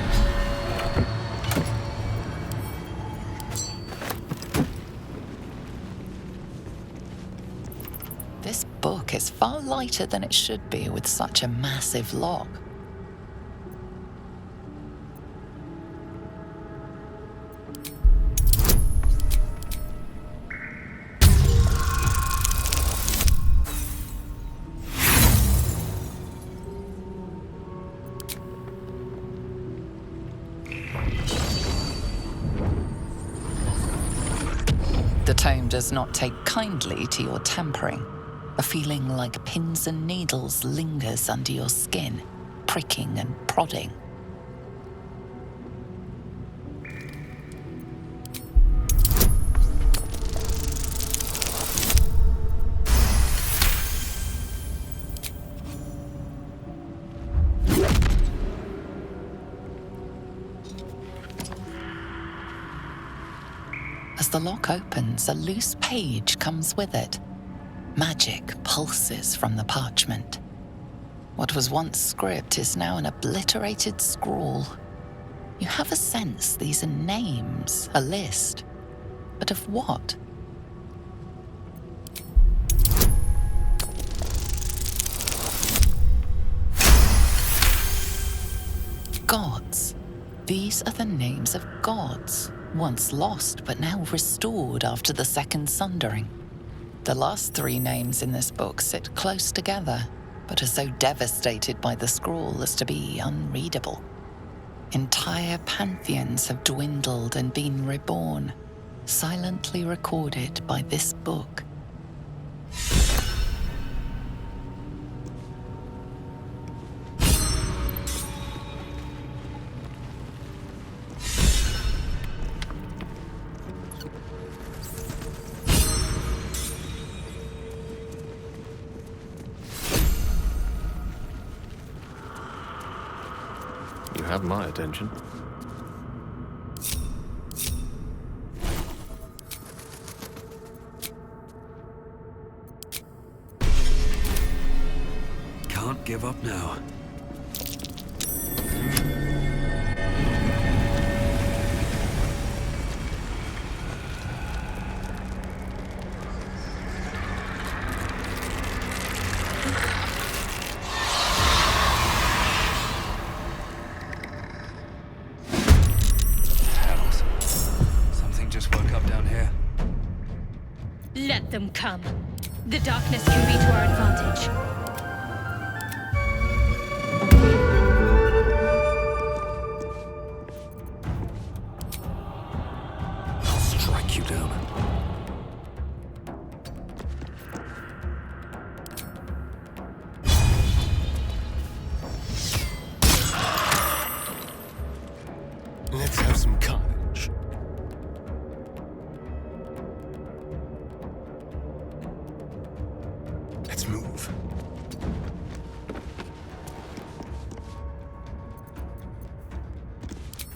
This book is far lighter than it should be with such a massive lock. The tome does not take kindly to your tampering. A feeling like pins and needles lingers under your skin, pricking and prodding. As the lock opens, a loose page comes with it. Magic pulses from the parchment. What was once script is now an obliterated scrawl. You have a sense these are names, a list. But of what? Gods. These are the names of gods, once lost but now restored after the Second Sundering. The last three names in this book sit close together, but are so devastated by the scrawl as to be unreadable. Entire pantheons have dwindled and been reborn, silently recorded by this book. You have my attention. give up now. Hells. Something just woke up down here. Let them come. The darkness can be to our advantage. I'll strike you down. Let's have some carnage. Let's move.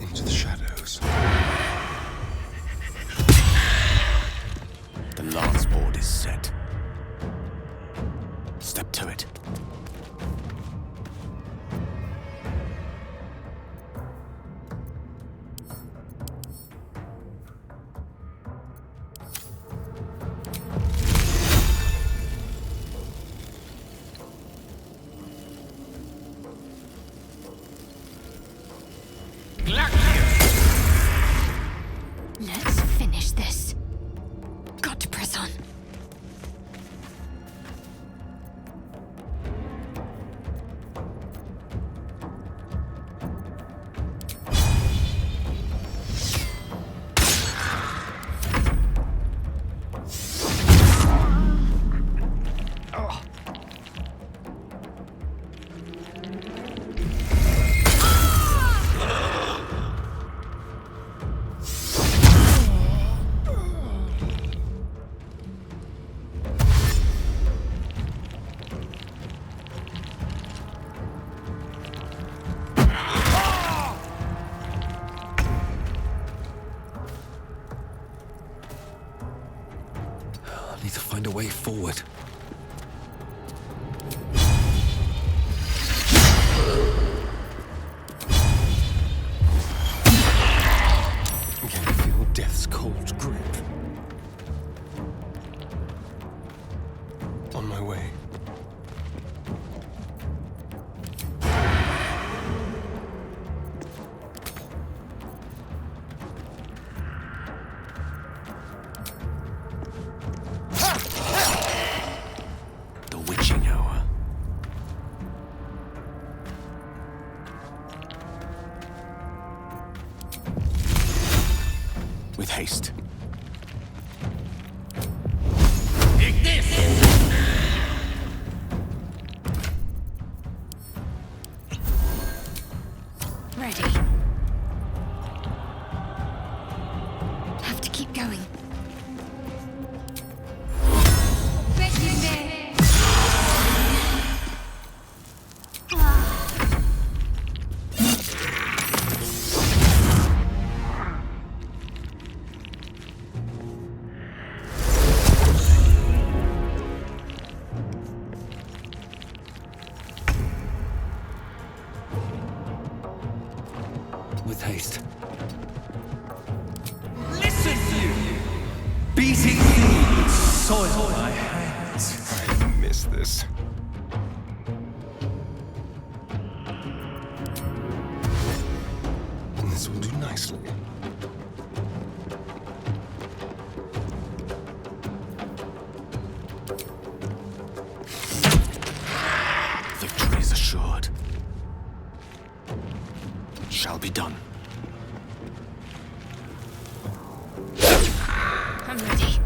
Into the shadows. The lance board is set. Step to it. Let's finish this. Got to press on. I need to find a way forward. Can you feel death's cold grip? On my way. The witching hour. With haste. Ready. Have to keep going. With haste. Listen, you! Beating me would soil my hands. I miss this. And this will do nicely. Victory is assured. Shall be done. I'm ready.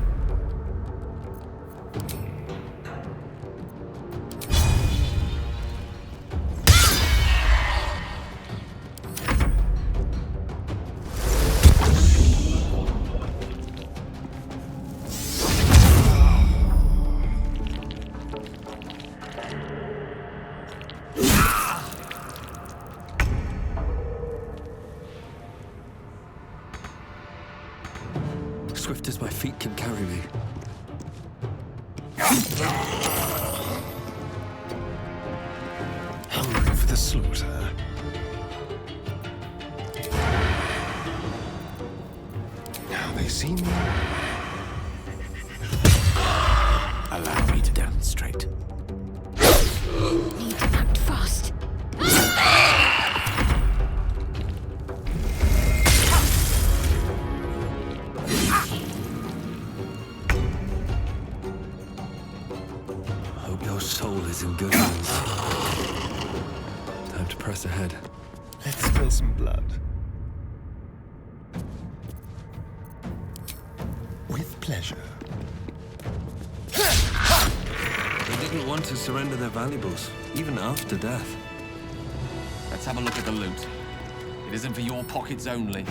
Swift as my feet can carry me. the slaughter. Now they see me. Allow me to demonstrate. Need to act fast. Hope your soul is in good hands. Time to press ahead. Let's spill some blood. With pleasure. They didn't want to surrender their valuables, even after death. Let's have a look at the loot. It isn't for your pockets only.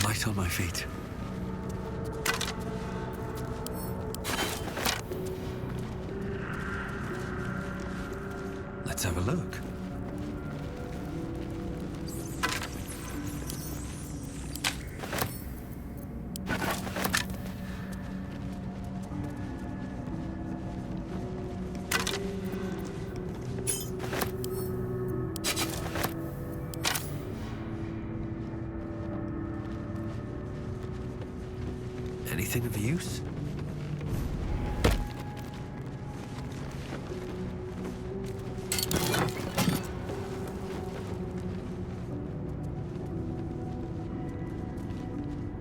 Light on my feet. Let's have a look. Anything of use?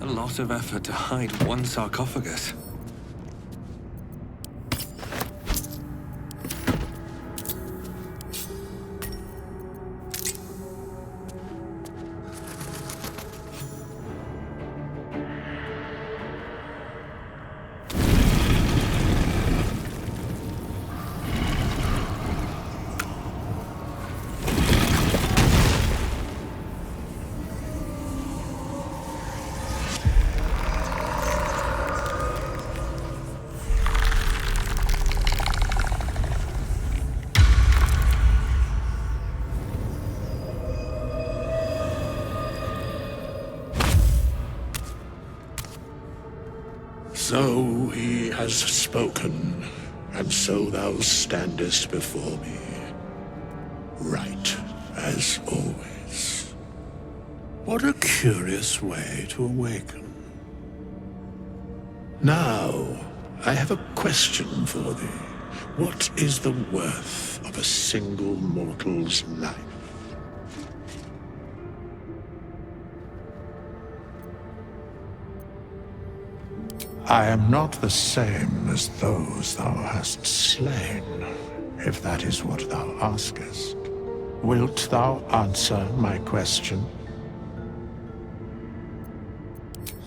A lot of effort to hide one sarcophagus. So he has spoken, and so thou standest before me, right as always. What a curious way to awaken. Now, I have a question for thee. What is the worth of a single mortal's life? I am not the same as those thou hast slain, if that is what thou askest. Wilt thou answer my question?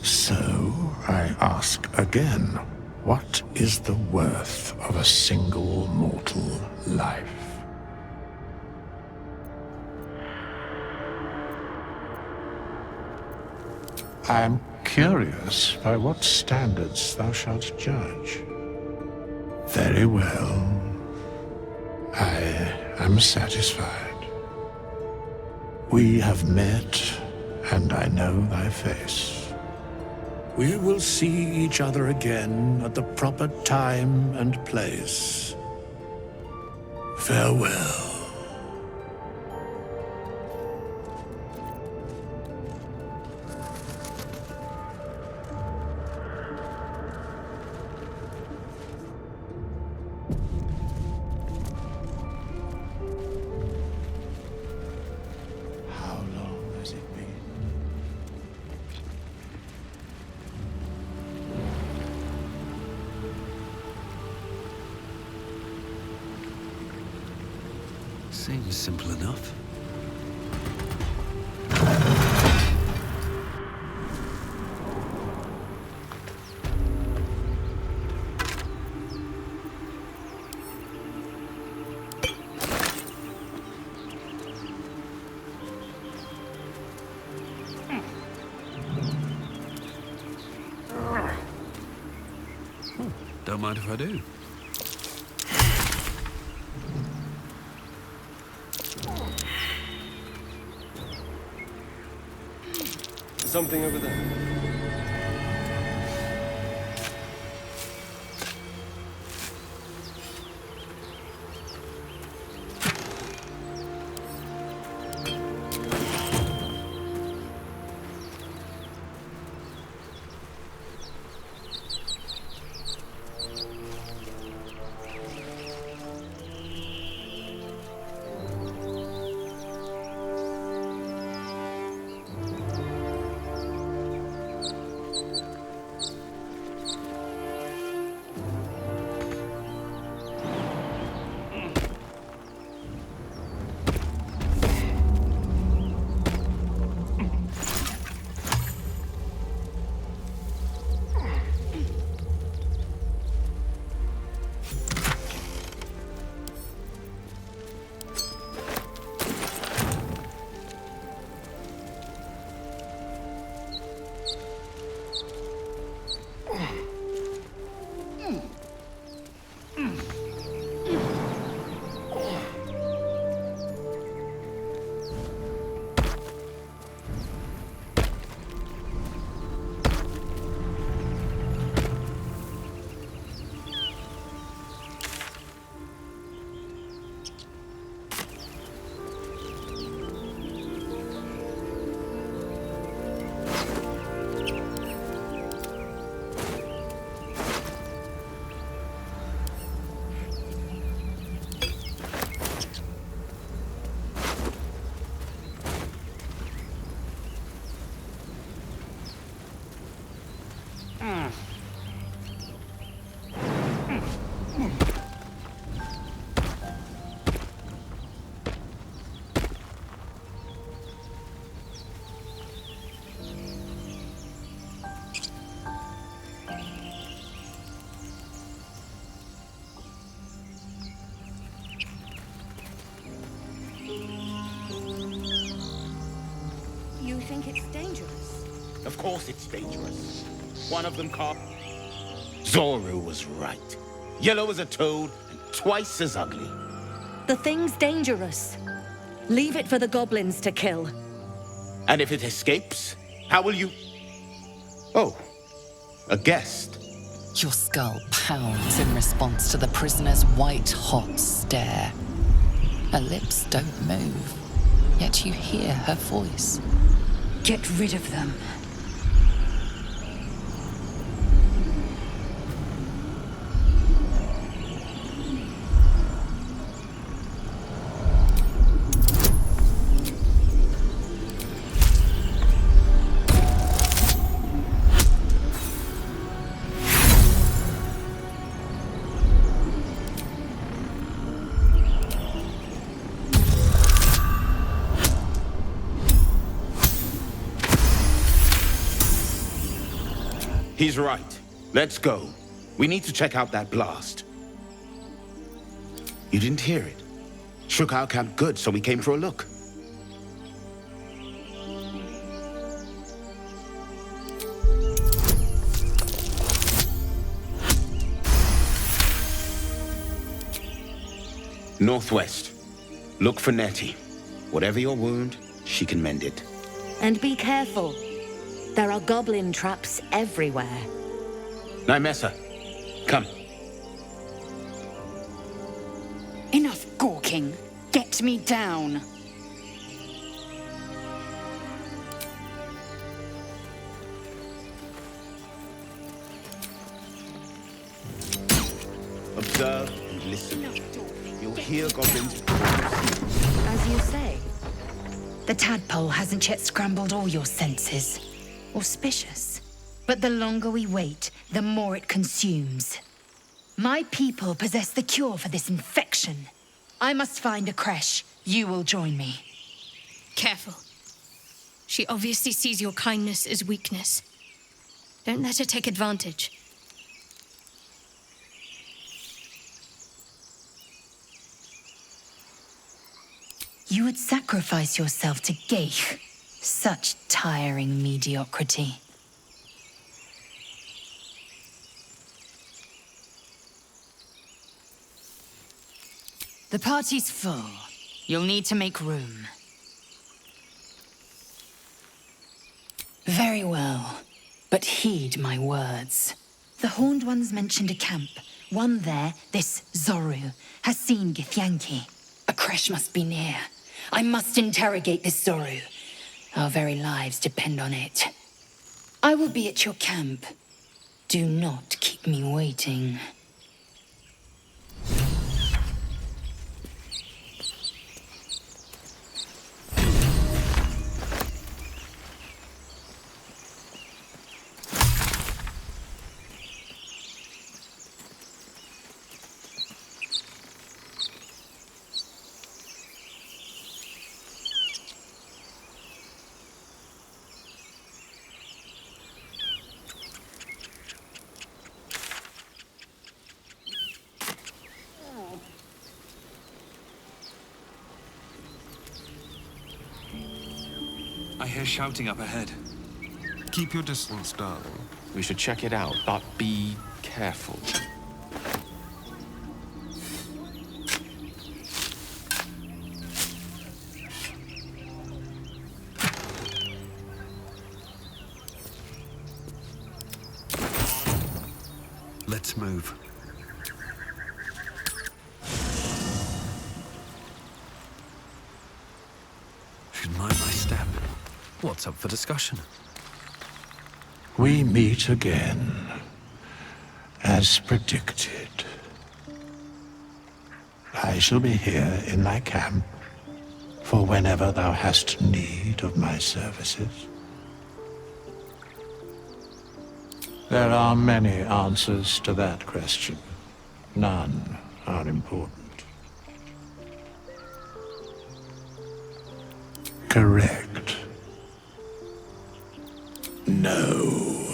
So, I ask again, what is the worth of a single mortal life? I am curious by what standards thou shalt judge. Very well. I am satisfied. We have met, and I know thy face. We will see each other again at the proper time and place. Farewell. Seems simple enough. Don't mind if I do. Something over there. You think it's dangerous? Of course it's dangerous. One of them caught. Zoru was right. Yellow as a toad and twice as ugly. The thing's dangerous. Leave it for the goblins to kill. And if it escapes, how will you... Oh, a guest. Your skull pounds in response to the prisoner's white-hot stare. Her lips don't move, yet you hear her voice. Get rid of them. He's right. Let's go. We need to check out that blast. You didn't hear it? Shook our camp good, so we came for a look. Northwest. Look for Nettie. Whatever your wound, she can mend it. And be careful. There are goblin traps everywhere. Nymessa, come. Enough gawking. Get me down. Observe and listen. You'll hear goblins. As you say. The tadpole hasn't yet scrambled all your senses. Auspicious. But the longer we wait, the more it consumes. My people possess the cure for this infection. I must find a creche. You will join me. Careful. She obviously sees your kindness as weakness. Don't let her take advantage. You would sacrifice yourself to Gale. Such tiring mediocrity. The party's full. You'll need to make room. Very well, but heed my words. The Horned Ones mentioned a camp. One there, this Zoru, has seen Githyanki. A creche must be near. I must interrogate this Zoru. Our very lives depend on it. I will be at your camp. Do not keep me waiting. I hear shouting up ahead. Keep your distance, darling. We should check it out, but be careful. Let's move. Should mind my step. What's up for discussion? We meet again, as predicted. I shall be here in thy camp for whenever thou hast need of my services. There are many answers to that question. None are important. Correct. No.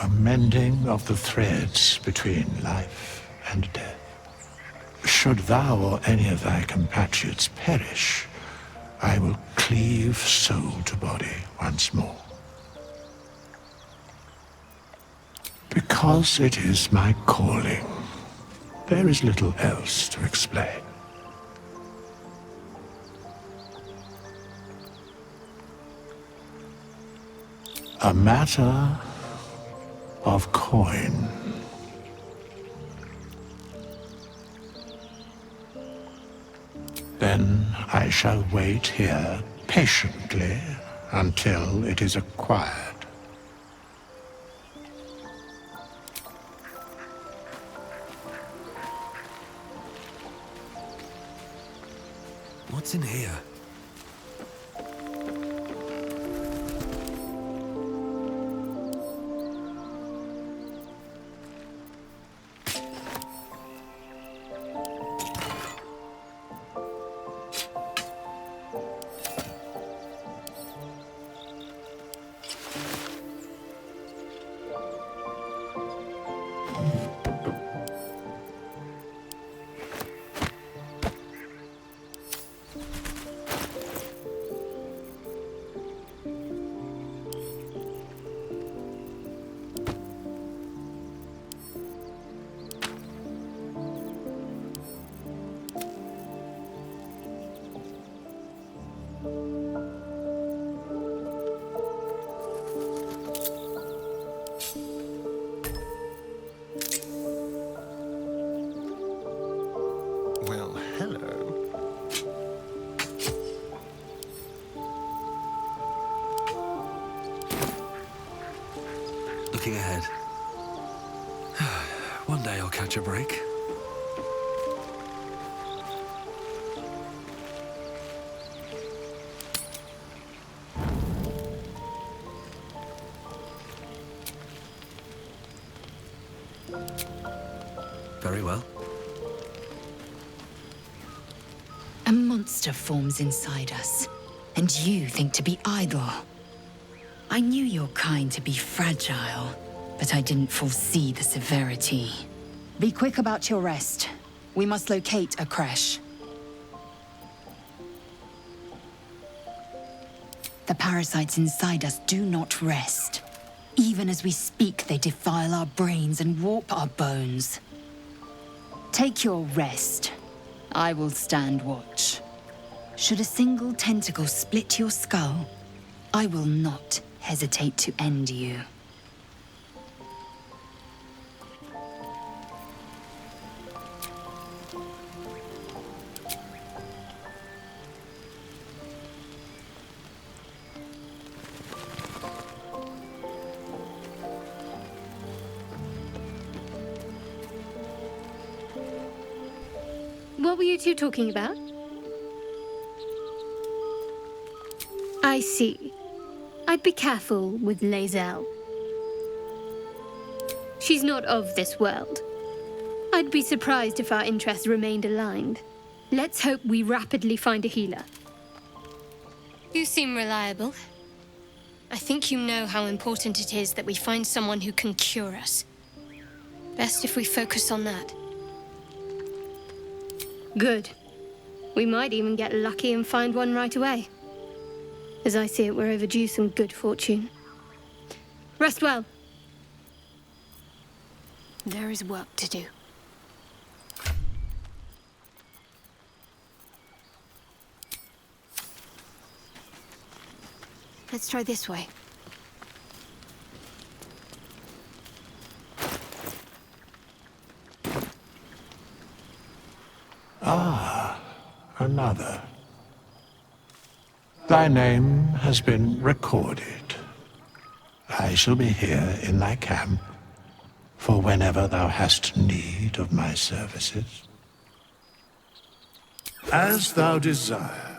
A mending of the threads between life and death. Should thou or any of thy compatriots perish, I will cleave soul to body once more. Because it is my calling. There is little else to explain. A matter of coin. Then I shall wait here patiently until it is acquired. What's in here? Well, hello. Looking ahead. One day I'll catch a break. Very well. A monster forms inside us, and you think to be idle. I knew your kind to be fragile, but I didn't foresee the severity. Be quick about your rest. We must locate a crash. The parasites inside us do not rest. Even as we speak, they defile our brains and warp our bones. Take your rest. I will stand watch. Should a single tentacle split your skull, I will not hesitate to end you. What were you two talking about? I see. I'd be careful with Lae'zel. She's not of this world. I'd be surprised if our interests remained aligned. Let's hope we rapidly find a healer. You seem reliable. I think you know how important it is that we find someone who can cure us. Best if we focus on that. Good. We might even get lucky and find one right away. As I see it, we're overdue some good fortune. Rest well. There is work to do. Let's try this way. Ah, another. Thy name has been recorded. I shall be here in thy camp for whenever thou hast need of my services. As thou desire.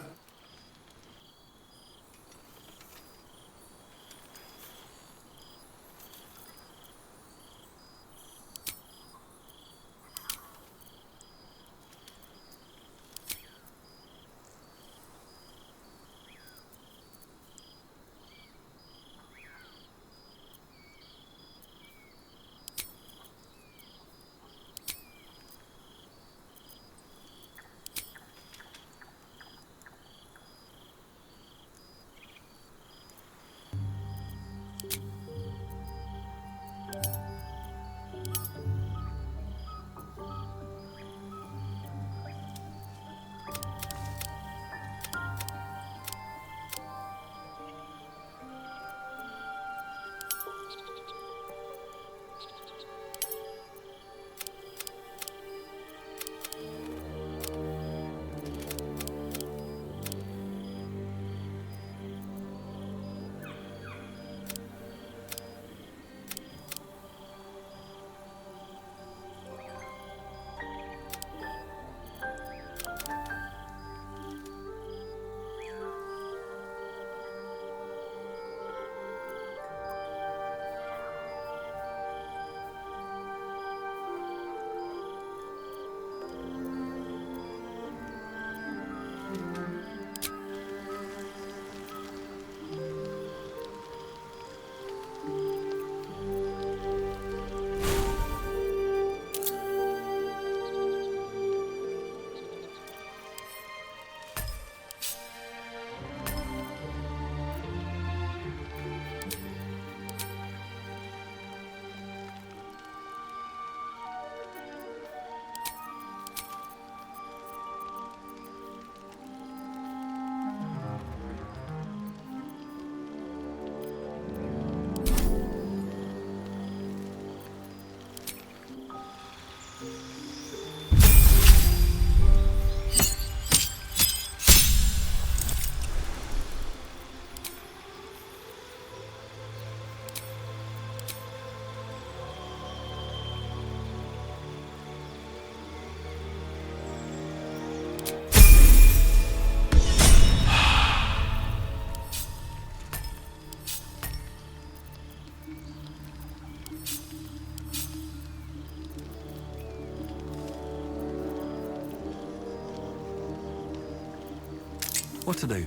What to do?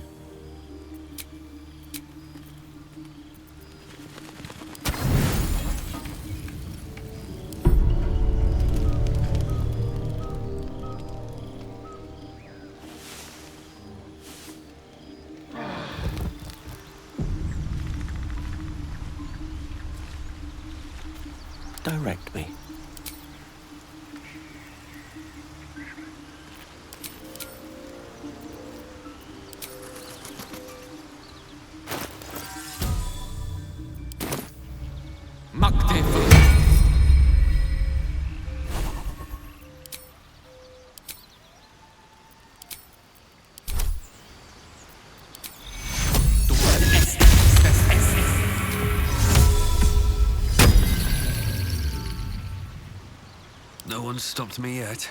Direct me. No one's stopped me yet.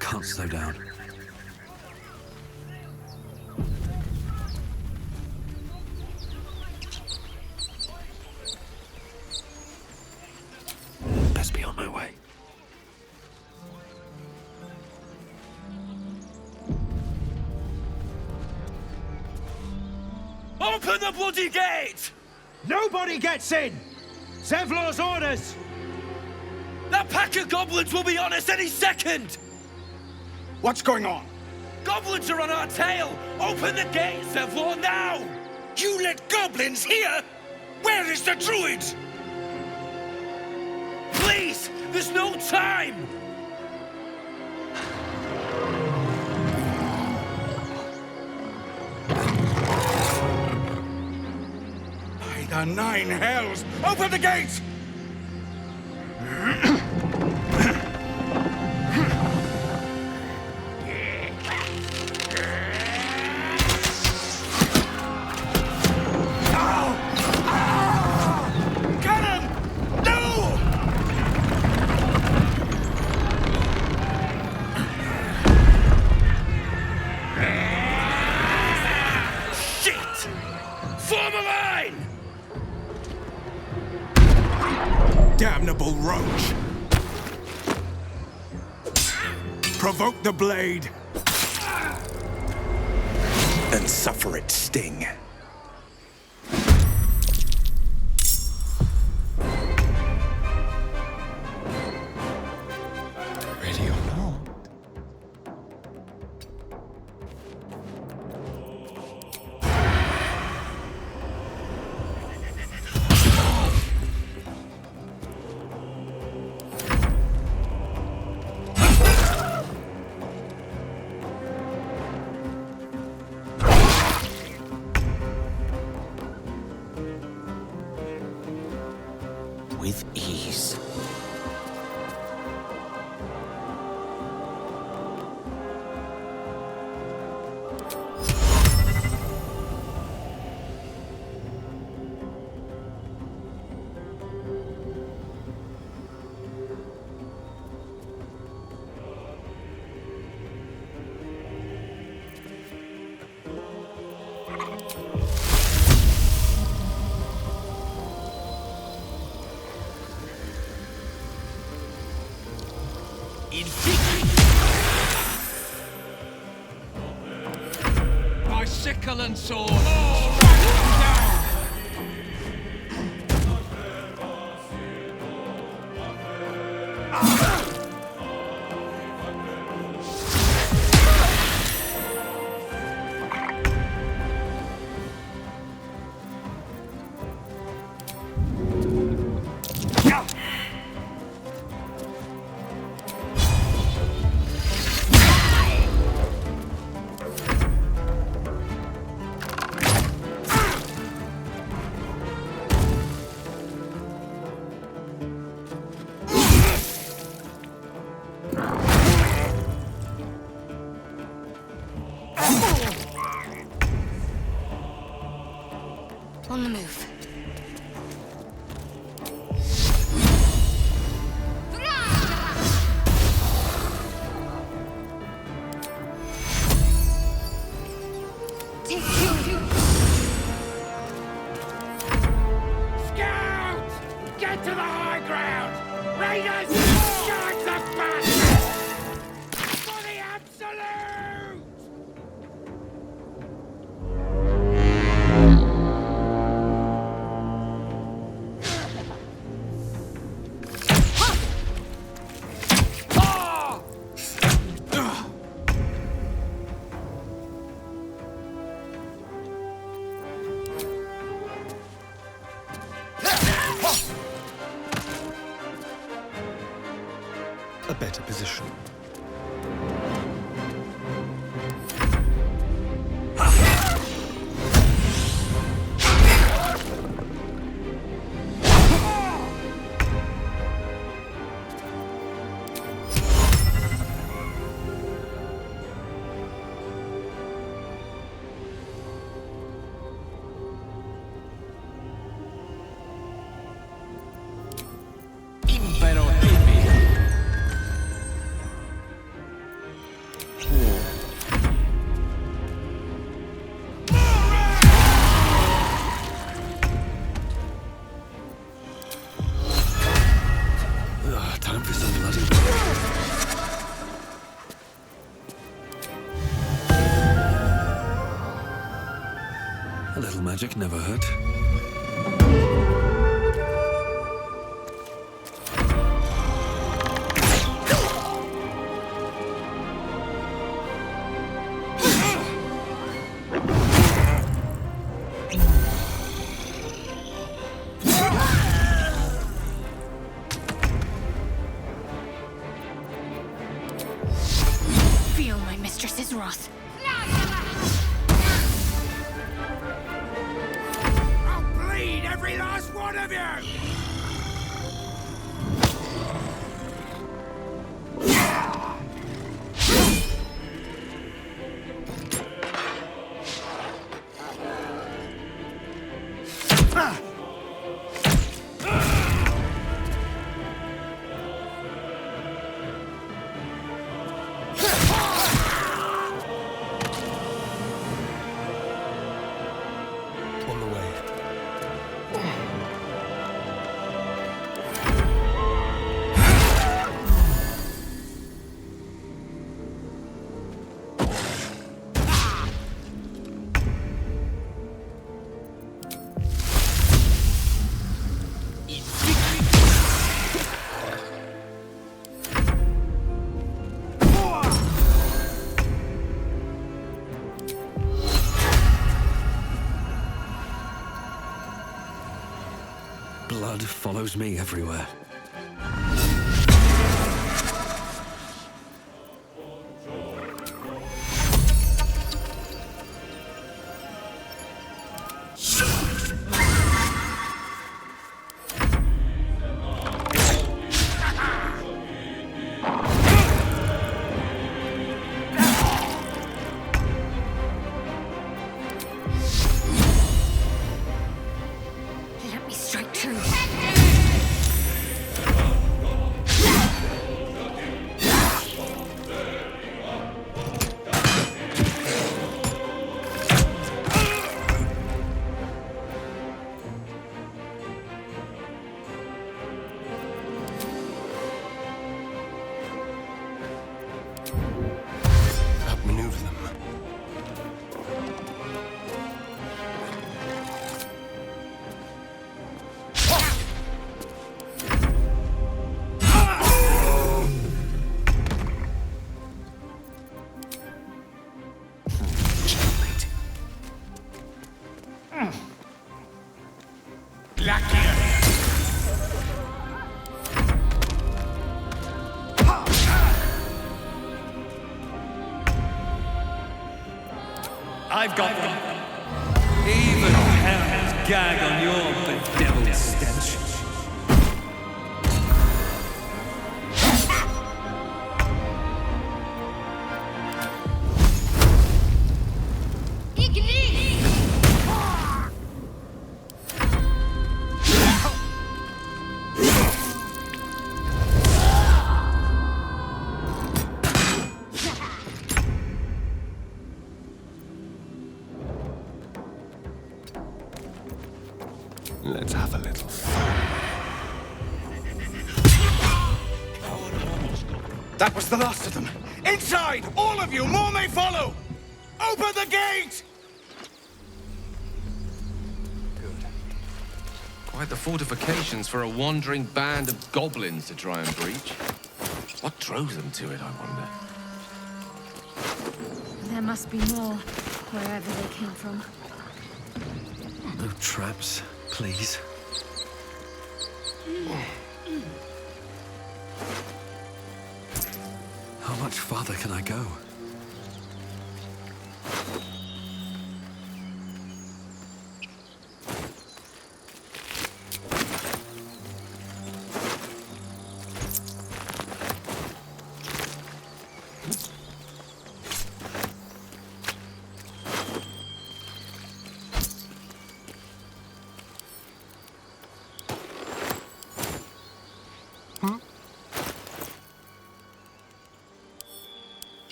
Can't slow down. Best be on my way. Open the bloody gate! Nobody gets in! Zevlor's orders! That pack of goblins will be on us any second! What's going on? Goblins are on our tail! Open the gate, Zevlor, now! You let goblins here? Where is the druid? Please! There's no time! By the nine hells! Open the gate! Damnable roach! Provoke the blade! And suffer its sting. Ready or not? With ease. My sickle and sword! better position. Time for some bloody a little magic never hurt. Feel my mistress's wrath. I'll bleed every last one of you! On the way. Blood follows me everywhere. Let me strike true. Outmaneuver them. I've got them. Even hell's gag on your bedeviled stench. Let's have a little fun. That was the last of them. Inside! All of you! More may follow! Open the gate! Quite the fortifications for a wandering band of goblins to try and breach. What drove them to it, I wonder? There must be more, wherever they came from. No traps, please. much farther can I go?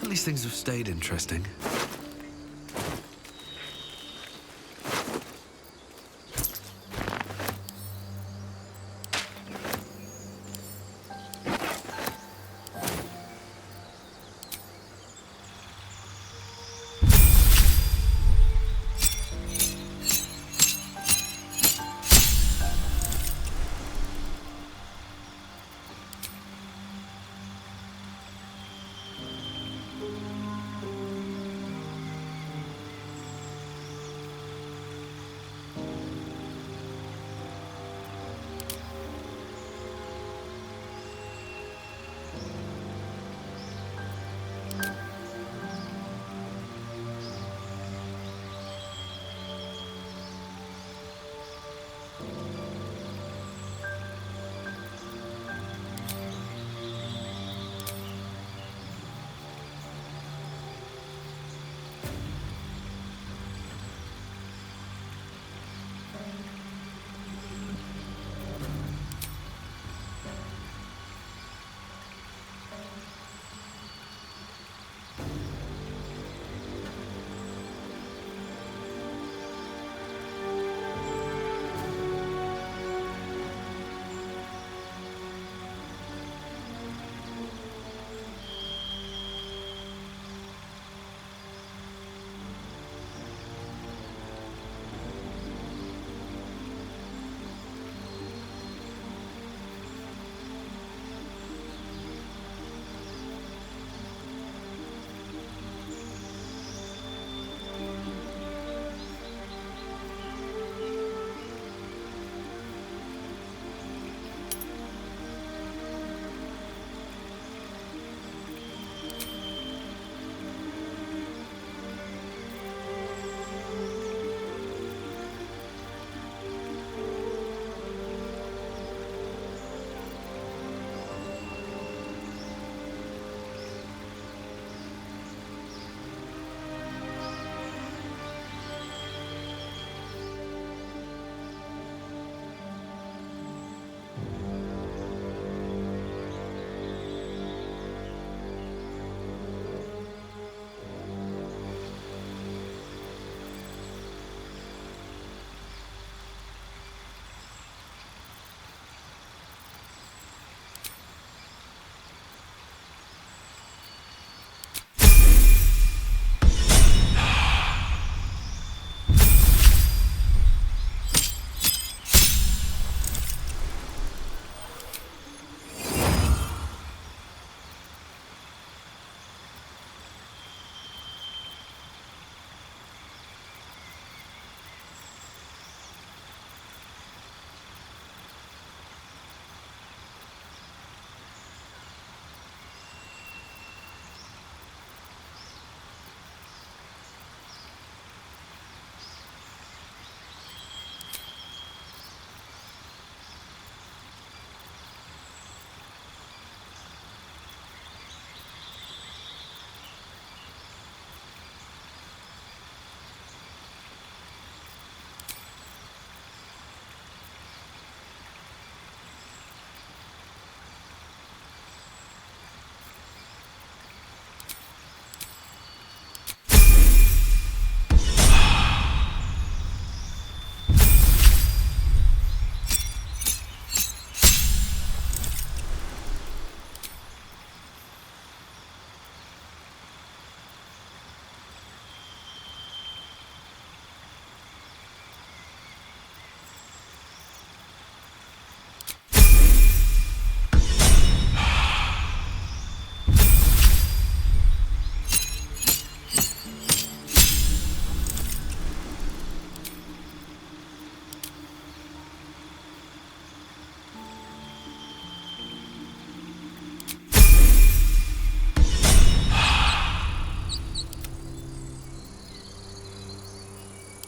At least things have stayed interesting.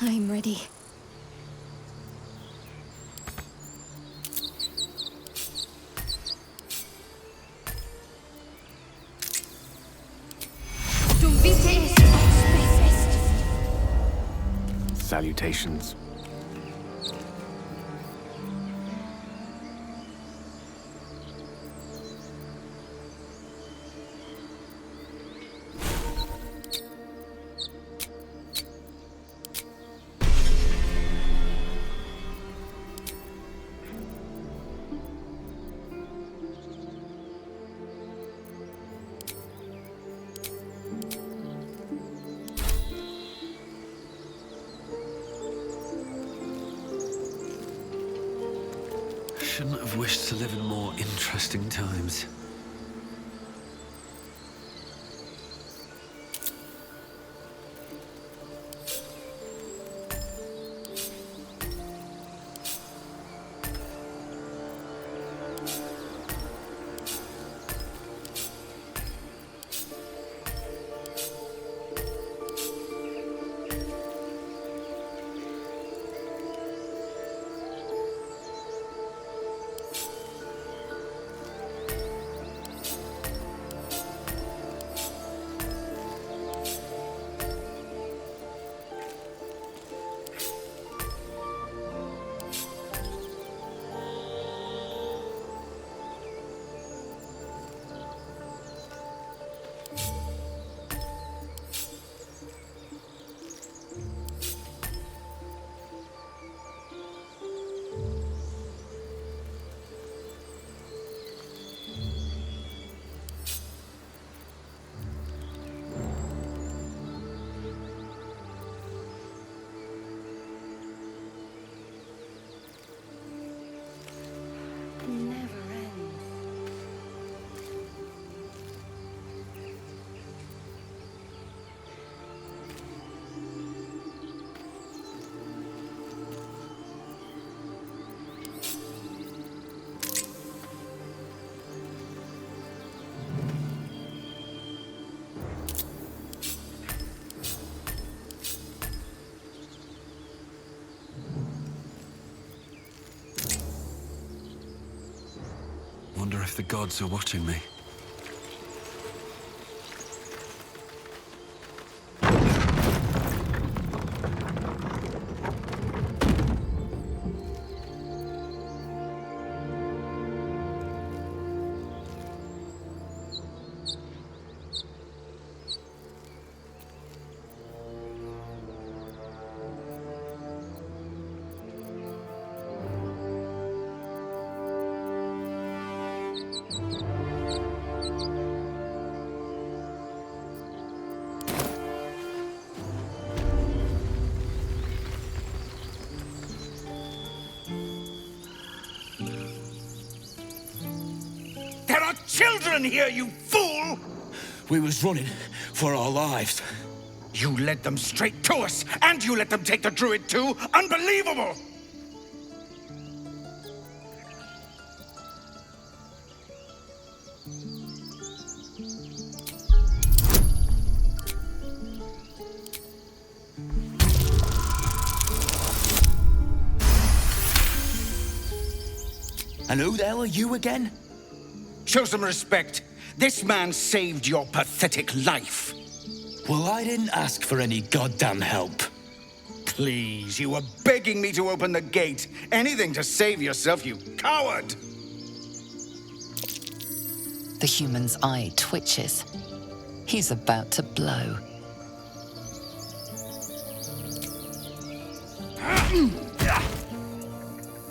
I'm ready. Salutations. Shouldn't have wished to live in more interesting times. Wonder if the gods are watching me. Children here, you fool! We was running for our lives. You led them straight to us, and you let them take the druid too? Unbelievable! And who the hell are you again? Show some respect. This man saved your pathetic life. Well, I didn't ask for any goddamn help. Please, you were begging me to open the gate. Anything to save yourself, you coward! The human's eye twitches. He's about to blow.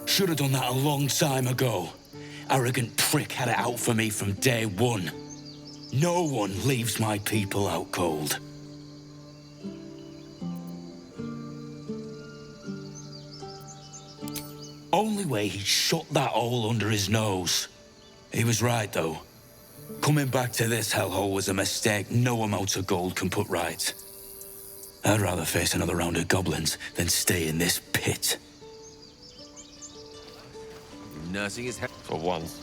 Should have done that a long time ago. Arrogant prick had it out for me from day one. No one leaves my people out cold. Only way he'd shut that hole under his nose. He was right, though. Coming back to this hellhole was a mistake no amount of gold can put right. I'd rather face another round of goblins than stay in this pit. Nursing his head for once.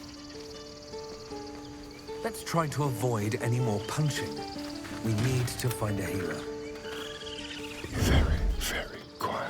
Let's try to avoid any more punching. We need to find a healer. Be very, very quiet.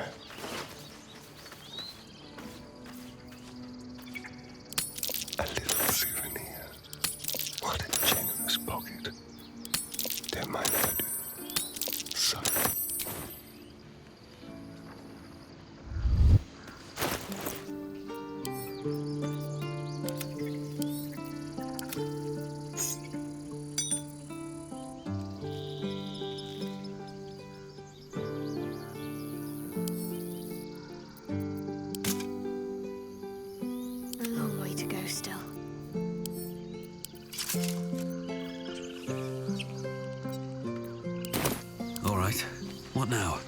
right. What now?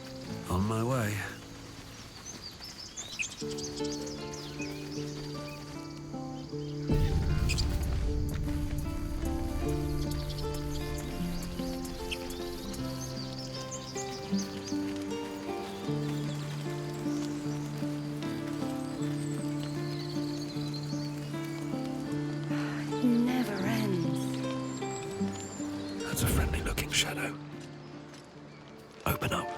On my way. Never ends. That's a friendly-looking shadow. Open up.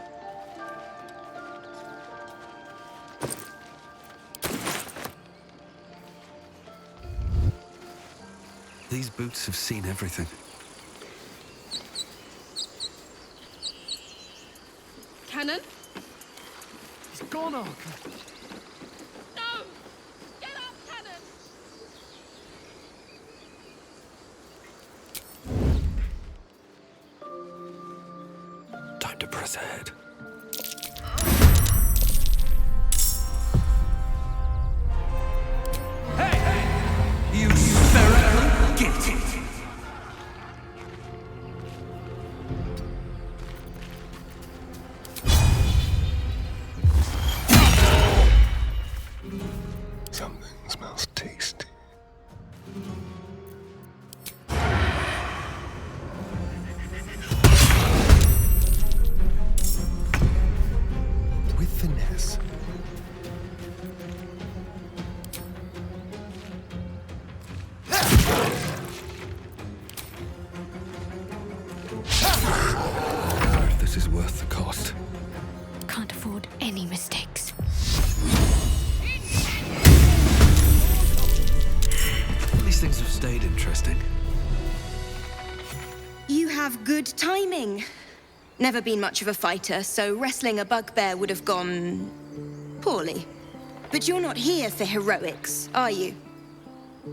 These boots have seen everything. Cannon? He's gone, Ark. No! Get up, Cannon! Time to press ahead. You ferret! Get it! Something smells tasty. With finesse. This is worth the cost. Can't afford any mistakes. These things have stayed interesting. You have good timing. Never been much of a fighter, so wrestling a bugbear would have gone poorly. But you're not here for heroics, are you?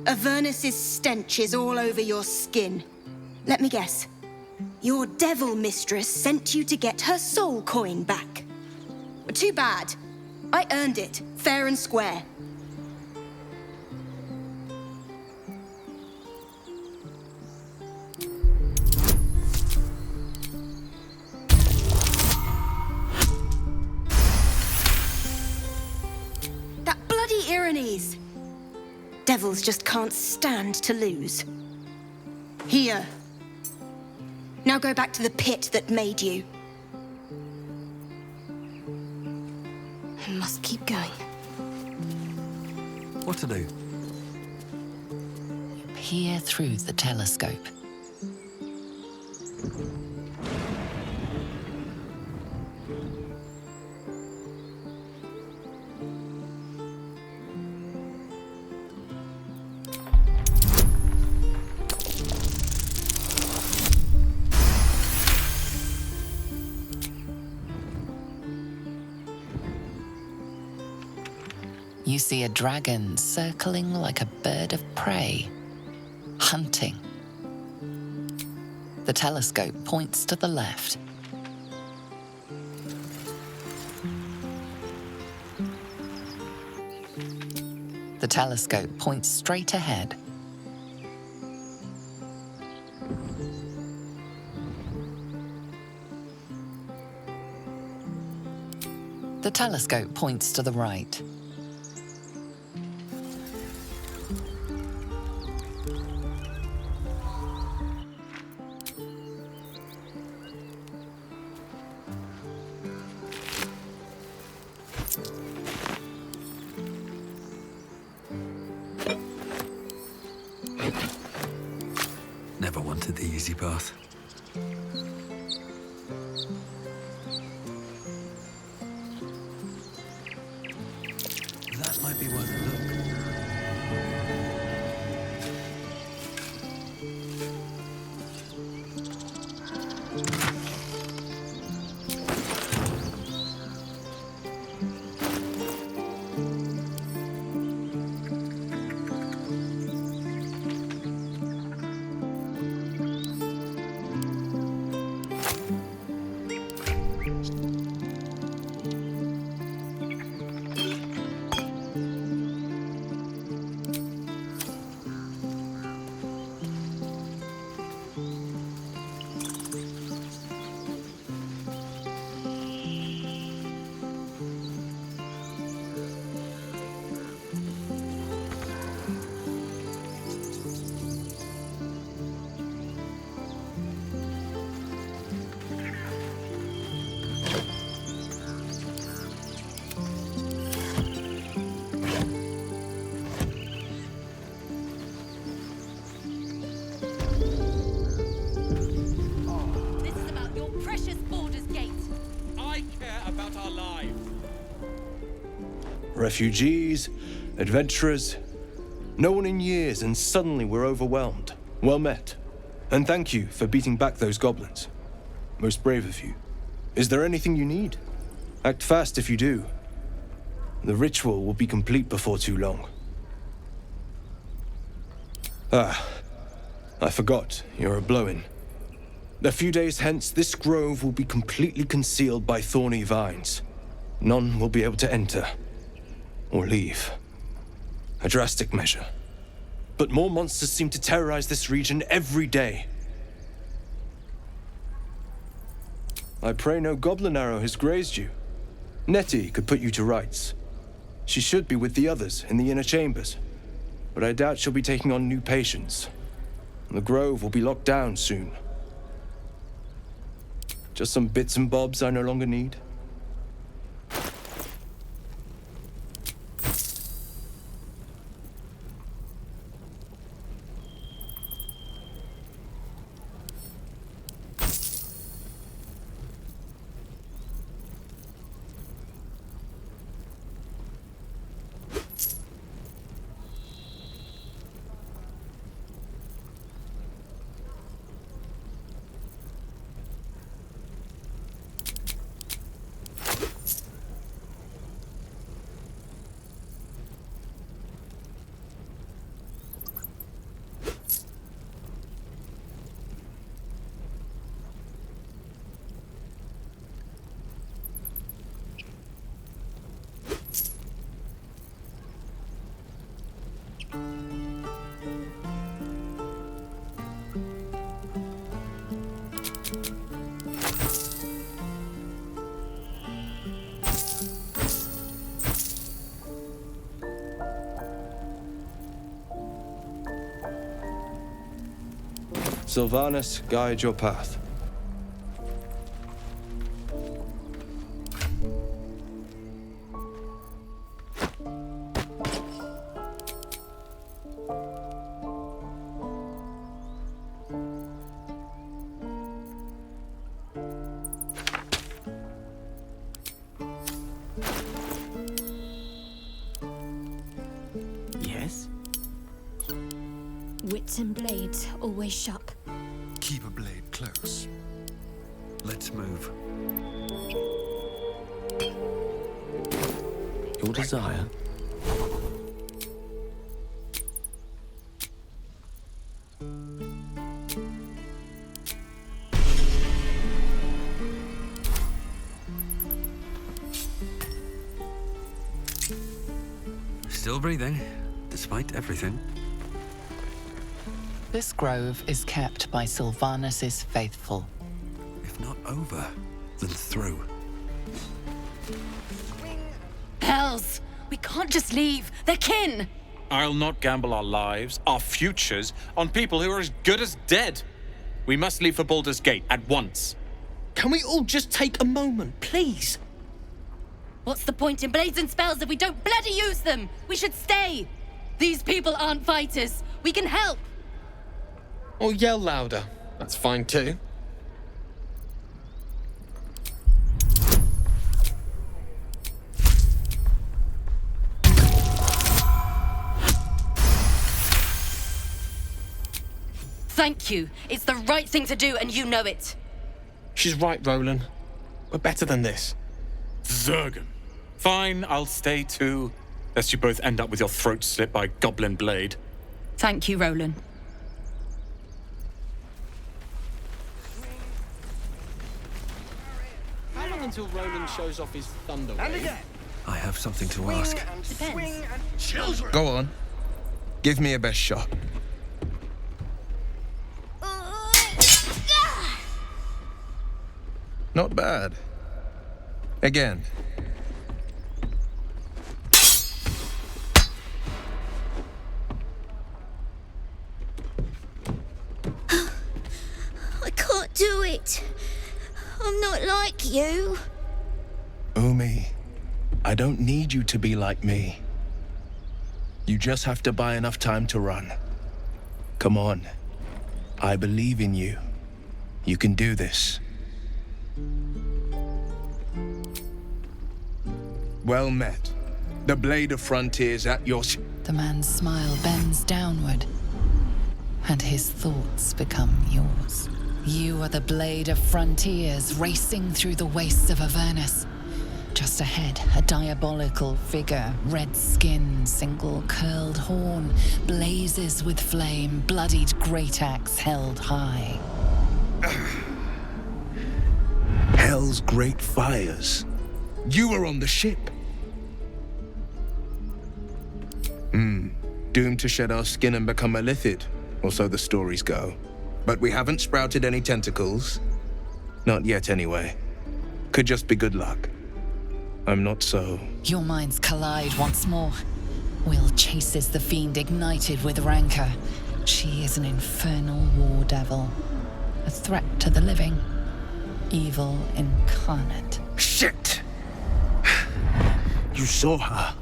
Avernus's stench is all over your skin. Let me guess. Your devil mistress sent you to get her soul coin back. Too bad. I earned it, fair and square. That bloody Irenes! Devils just can't stand to lose. Here. Now go back to the pit that made you. I must keep going. What to do? Peer through the telescope. You see a dragon circling like a bird of prey, hunting. The telescope points to the left. The telescope points straight ahead. The telescope points to the right. Never wanted the easy path. That might be worth a look. Baldur's Gate. I care about our lives. Refugees, adventurers, no one in years, and suddenly we're overwhelmed. Well met. And thank you for beating back those goblins. Most brave of you. Is there anything you need? Act fast if you do. The ritual will be complete before too long. Ah, I forgot, you're a blow-in. A few days hence, this grove will be completely concealed by thorny vines. None will be able to enter or leave. A drastic measure. But more monsters seem to terrorize this region every day. I pray no goblin arrow has grazed you. Nettie could put you to rights. She should be with the others in the inner chambers, but I doubt she'll be taking on new patients. The grove will be locked down soon. Just some bits and bobs I no longer need. Sylvanas, guide your path. Yes? Wits and blades always sharp. Keep a blade close. Let's move. Your desire? Still breathing, despite everything. This grove is kept by Sylvanus' faithful. If not over, then through. Hells! We can't just leave. They're kin! I'll not gamble our lives, our futures, on people who are as good as dead. We must leave for Baldur's Gate at once. Can we all just take a moment, please? What's the point in blades and spells if we don't bloody use them? We should stay! These people aren't fighters. We can help! Or yell louder. That's fine too. Thank you. It's the right thing to do, and you know it. She's right, Roland. We're better than this. Zergan. Fine, I'll stay too. Lest you both end up with your throat slit by a goblin blade. Thank you, Roland. How long until Roland shows off his thunder wave? I have something to ask. Depends. Go on. Give me a best shot. Not bad. Again. I can't do it. I'm not like you. Umi, I don't need you to be like me. You just have to buy enough time to run. Come on. I believe in you. You can do this. Well met. The Blade of Frontiers at your... The man's smile bends downward, and his thoughts become yours. You are the Blade of Frontiers racing through the wastes of Avernus. Just ahead, a diabolical figure, red skin, single curled horn, blazes with flame, bloodied great axe held high. Hell's great fires. You were on the ship. Doomed to shed our skin and become a lithid, or so the stories go. But we haven't sprouted any tentacles. Not yet, anyway. Could just be good luck. I'm not so... Your minds collide once more. Will chases the fiend ignited with rancor. She is an infernal war devil. A threat to the living. Evil incarnate. Shit! You saw her.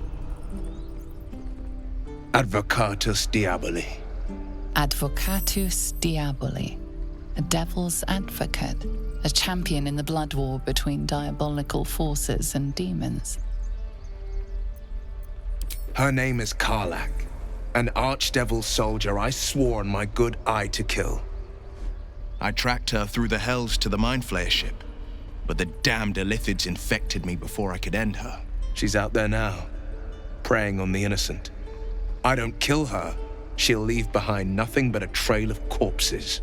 Advocatus Diaboli. Advocatus Diaboli. A devil's advocate. A champion in the blood war between diabolical forces and demons. Her name is Karlach. An archdevil soldier I swore on my good eye to kill. I tracked her through the hells to the Mindflayer ship, but the damned Illithids infected me before I could end her. She's out there now, preying on the innocent. I don't kill her, she'll leave behind nothing but a trail of corpses.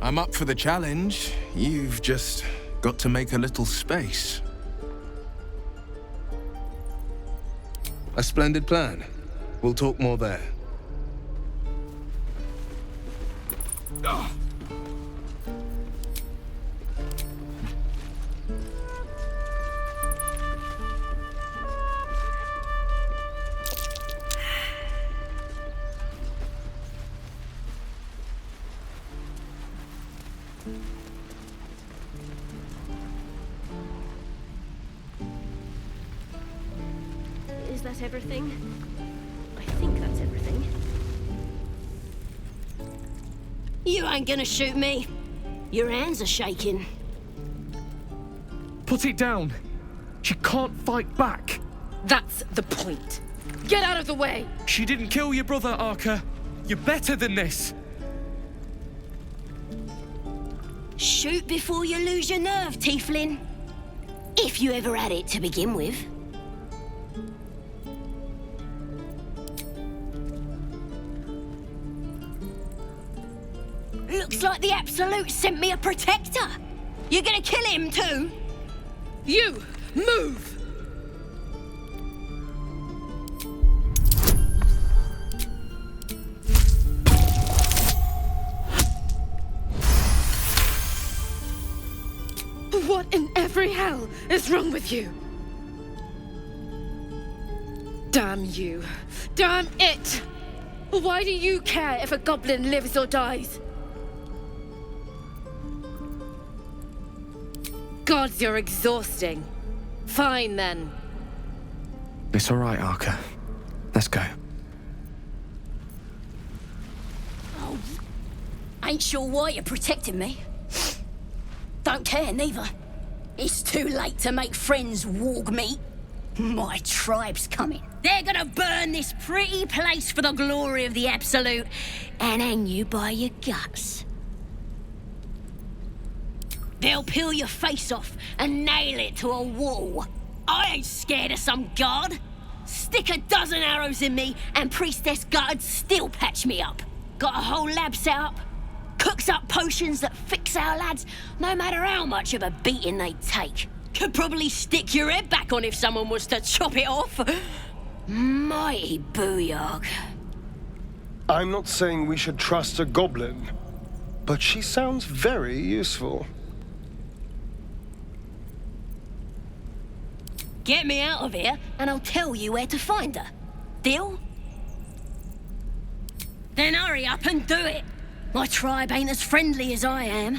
I'm up for the challenge. You've just got to make a little space. A splendid plan. We'll talk more there. Is that everything? I think that's everything. You ain't gonna shoot me. Your hands are shaking. Put it down. She can't fight back. That's the point. Get out of the way! She didn't kill your brother, Arca. You're better than this. Shoot before you lose your nerve, Tiefling. If you ever had it to begin with. Looks like the Absolute sent me a protector. You're gonna kill him too? You! Move! What in every hell is wrong with you? Damn you. Damn it! Why do you care if a goblin lives or dies? Gods, you're exhausting. Fine, then. It's all right, Arca. Let's go. Oh, ain't sure why you're protecting me. Don't care, neither. It's too late to make friends, warg meat. My tribe's coming. They're gonna burn this pretty place for the glory of the Absolute and hang you by your guts. They'll peel your face off and nail it to a wall. I ain't scared of some god. Stick a dozen arrows in me and Priestess Gut'd still patch me up. Got a whole lab set up. Cooks up potions that fix our lads, no matter how much of a beating they take. Could probably stick your head back on if someone was to chop it off. Mighty booyog. I'm not saying we should trust a goblin, but she sounds very useful. Get me out of here, and I'll tell you where to find her. Deal? Then hurry up and do it. My tribe ain't as friendly as I am.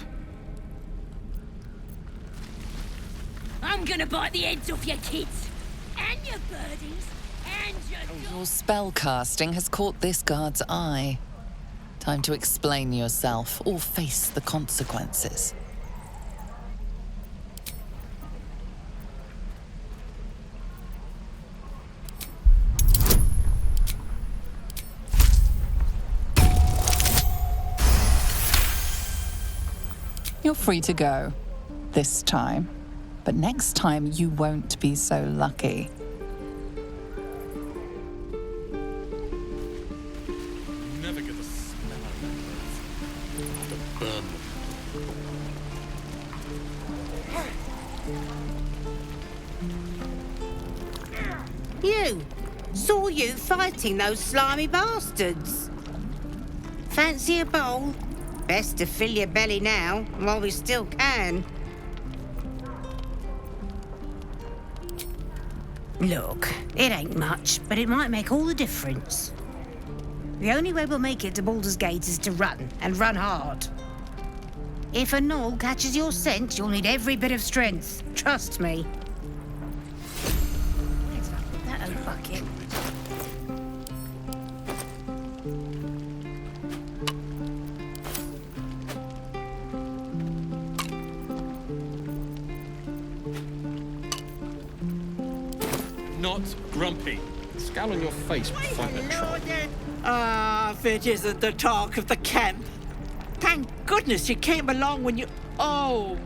I'm gonna bite the heads off your kids, and your birdies, and your... Your spell casting has caught this guard's eye. Time to explain yourself or face the consequences. You're free to go. This time. But next time you won't be so lucky. Never get the smell of that. To burn them. You! Saw you fighting those slimy bastards. Fancy a bowl? Best to fill your belly now, while we still can. Look, it ain't much, but it might make all the difference. The only way we'll make it to Baldur's Gate is to run, and run hard. If a gnoll catches your scent, you'll need every bit of strength. Trust me. Where's that old bucket? Not grumpy. Scowl on your face when fighting a troll. Ah, if it isn't the talk of the camp. Thank goodness you came along when you... Oh.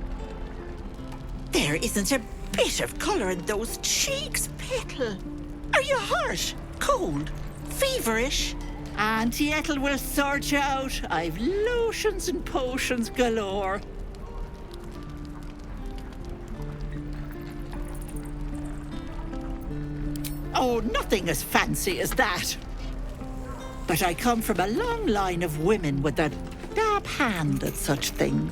There isn't a bit of colour in those cheeks, Petal. Are you hurt? Cold? Feverish? Auntie Ethel will sort you out. I've lotions and potions galore. Oh, nothing as fancy as that. But I come from a long line of women with a dab hand at such things.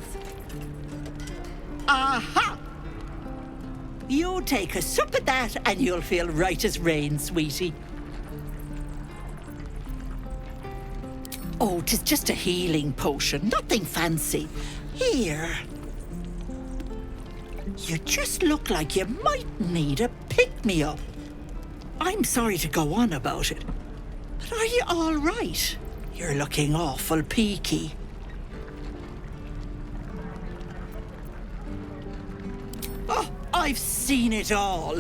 Aha! You take a sup of that and you'll feel right as rain, sweetie. Oh, 'tis just a healing potion, nothing fancy. Here. You just look like you might need a pick-me-up. I'm sorry to go on about it, but are you all right? You're looking awful peaky. Oh, I've seen it all.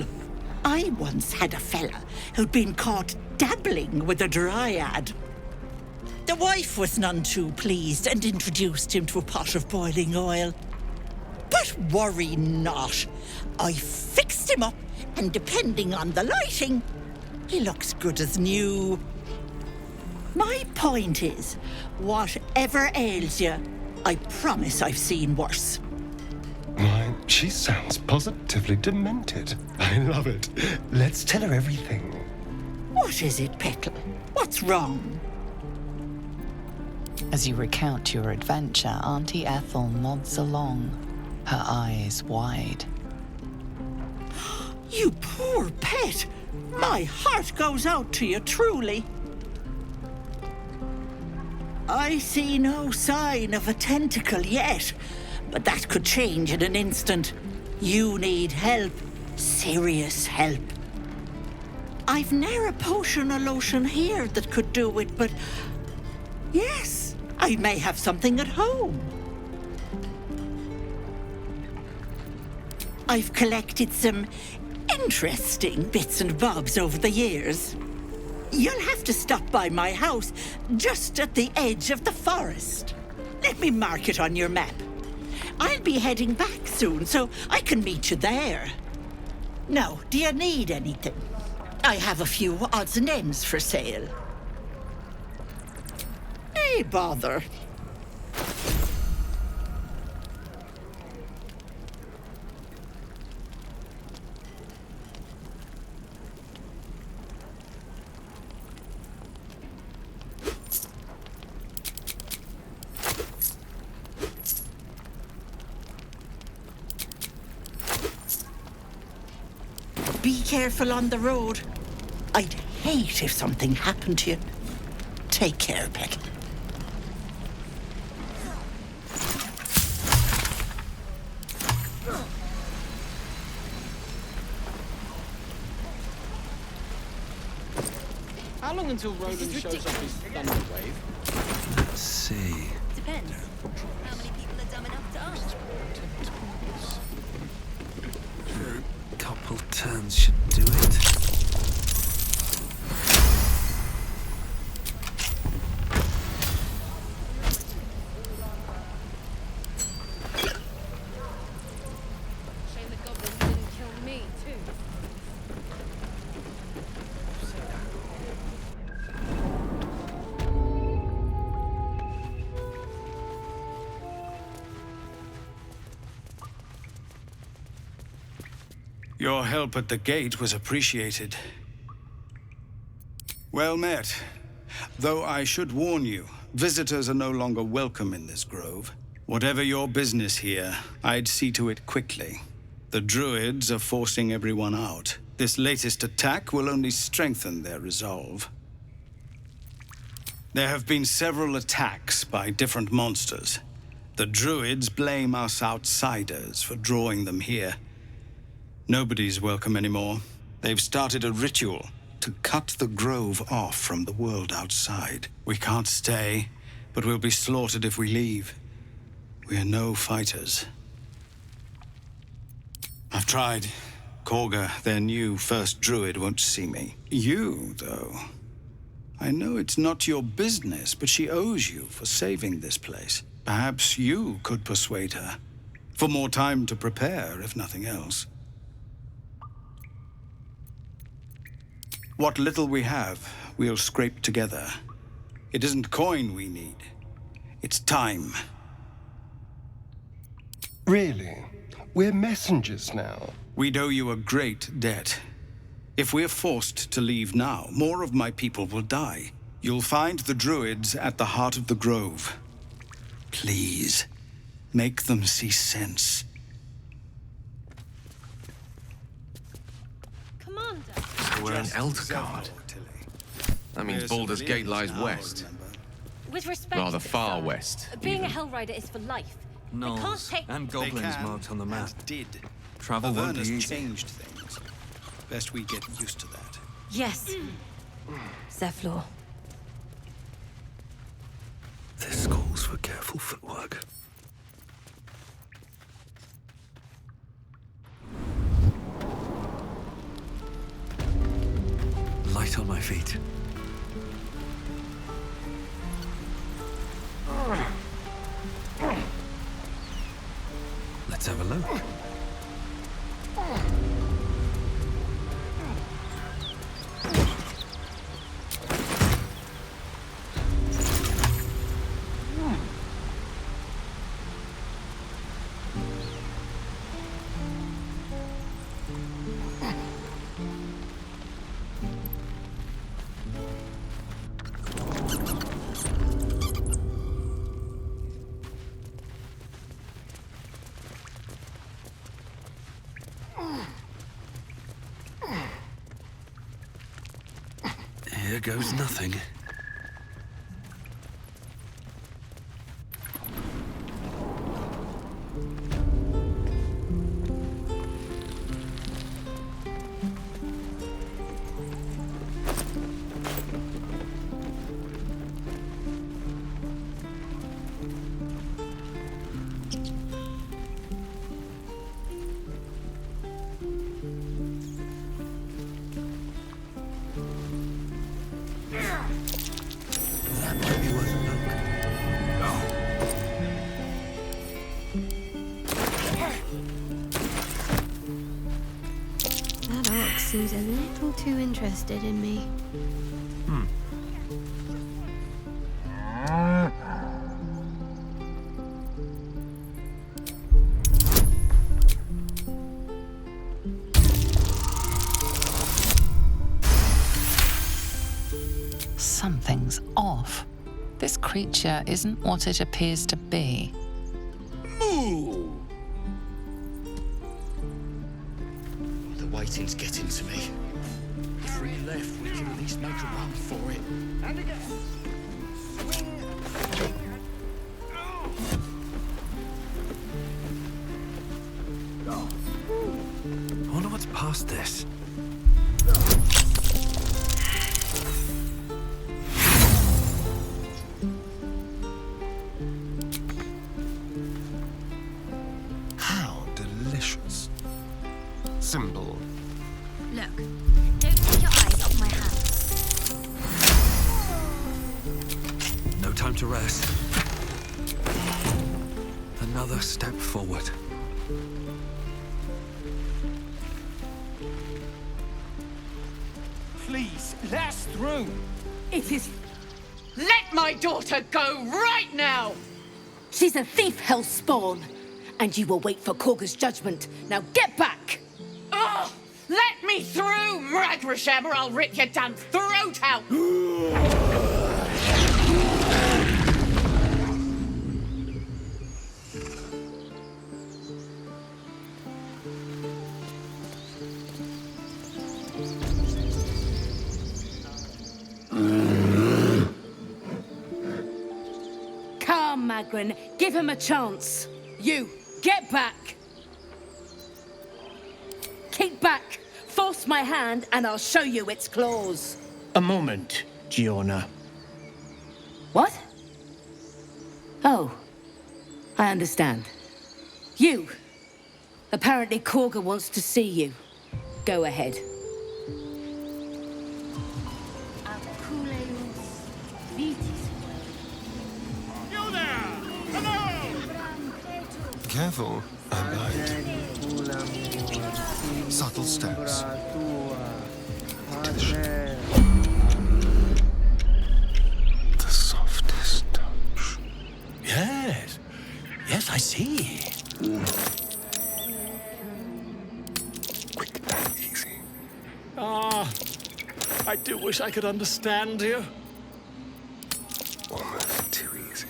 I once had a fella who'd been caught dabbling with a dryad. The wife was none too pleased and introduced him to a pot of boiling oil. But worry not. I fixed him up, and depending on the lighting, he looks good as new. My point is, whatever ails you, I promise I've seen worse. Why, she sounds positively demented. I love it. Let's tell her everything. What is it, Petal? What's wrong? As you recount your adventure, Auntie Ethel nods along, her eyes wide. You poor pet! My heart goes out to you, truly. I see no sign of a tentacle yet, but that could change in an instant. You need help. Serious help. I've ne'er a potion or lotion here that could do it, but... yes, I may have something at home. I've collected some interesting bits and bobs over the years. You'll have to stop by my house, just at the edge of the forest. Let me mark it on your map. I'll be heading back soon, so I can meet you there. Now, do you need anything? I have a few odds and ends for sale. Hey, bother. Be careful on the road. I'd hate if something happened to you. Take care, Petal. How long until Roland shows off his thunder wave? see. Depends. How many people are dumb enough to ask? A couple turns should do it. Shame the goblins didn't kill me, too. Your help at the gate was appreciated. Well met. Though I should warn you, visitors are no longer welcome in this grove. Whatever your business here, I'd see to it quickly. The druids are forcing everyone out. This latest attack will only strengthen their resolve. There have been several attacks by different monsters. The druids blame us outsiders for drawing them here. Nobody's welcome anymore. They've started a ritual to cut the grove off from the world outside. We can't stay, but we'll be slaughtered if we leave. We are no fighters. I've tried. Korga, their new first druid, won't see me. You, though. I know it's not your business, but she owes you for saving this place. Perhaps you could persuade her. For more time to prepare, if nothing else. What little we have, we'll scrape together. It isn't coin we need. It's time. Really? We're messengers now. We'd owe you a great debt. If we're forced to leave now, more of my people will die. You'll find the druids at the heart of the grove. Please, make them see sense. So we're in Eldgard. That means Baldur's Gate lies west. With respect, Rather far sir, west. Being even. a Hellrider is for life. Gnolls and goblins marked on the map. Did. Travel won't be Avernus easy. changed things. Best we get used to that. Yes. Zephlor. This calls for careful footwork. Light on my feet. Let's have a look. Here goes nothing. That orc seems a little too interested in me. Something's off. This creature isn't what it appears to be. Moo! The waiting's getting to me. If we left, we can at least make a run for it. And again. I wonder what's past this. Simple. Look, don't take your eyes off my hands. No time to rest. Another step forward. Please, let us through. It is... Let my daughter go right now! She's a thief, hellspawn, and you will wait for Korga's judgment. Now get back! Oh, let me through, Mragrasham, or I'll rip your damn throat out! Come, Magrin, give him a chance. You, get back! Keep back! Force my hand and I'll show you its claws. A moment, Giona. What? Oh, I understand. You. Apparently Korga wants to see you. Go ahead. Careful, I bite. Subtle steps. The softest touch. Yes. Yes, I see. Quick and easy. Ah, I do wish I could understand you. Almost too easy.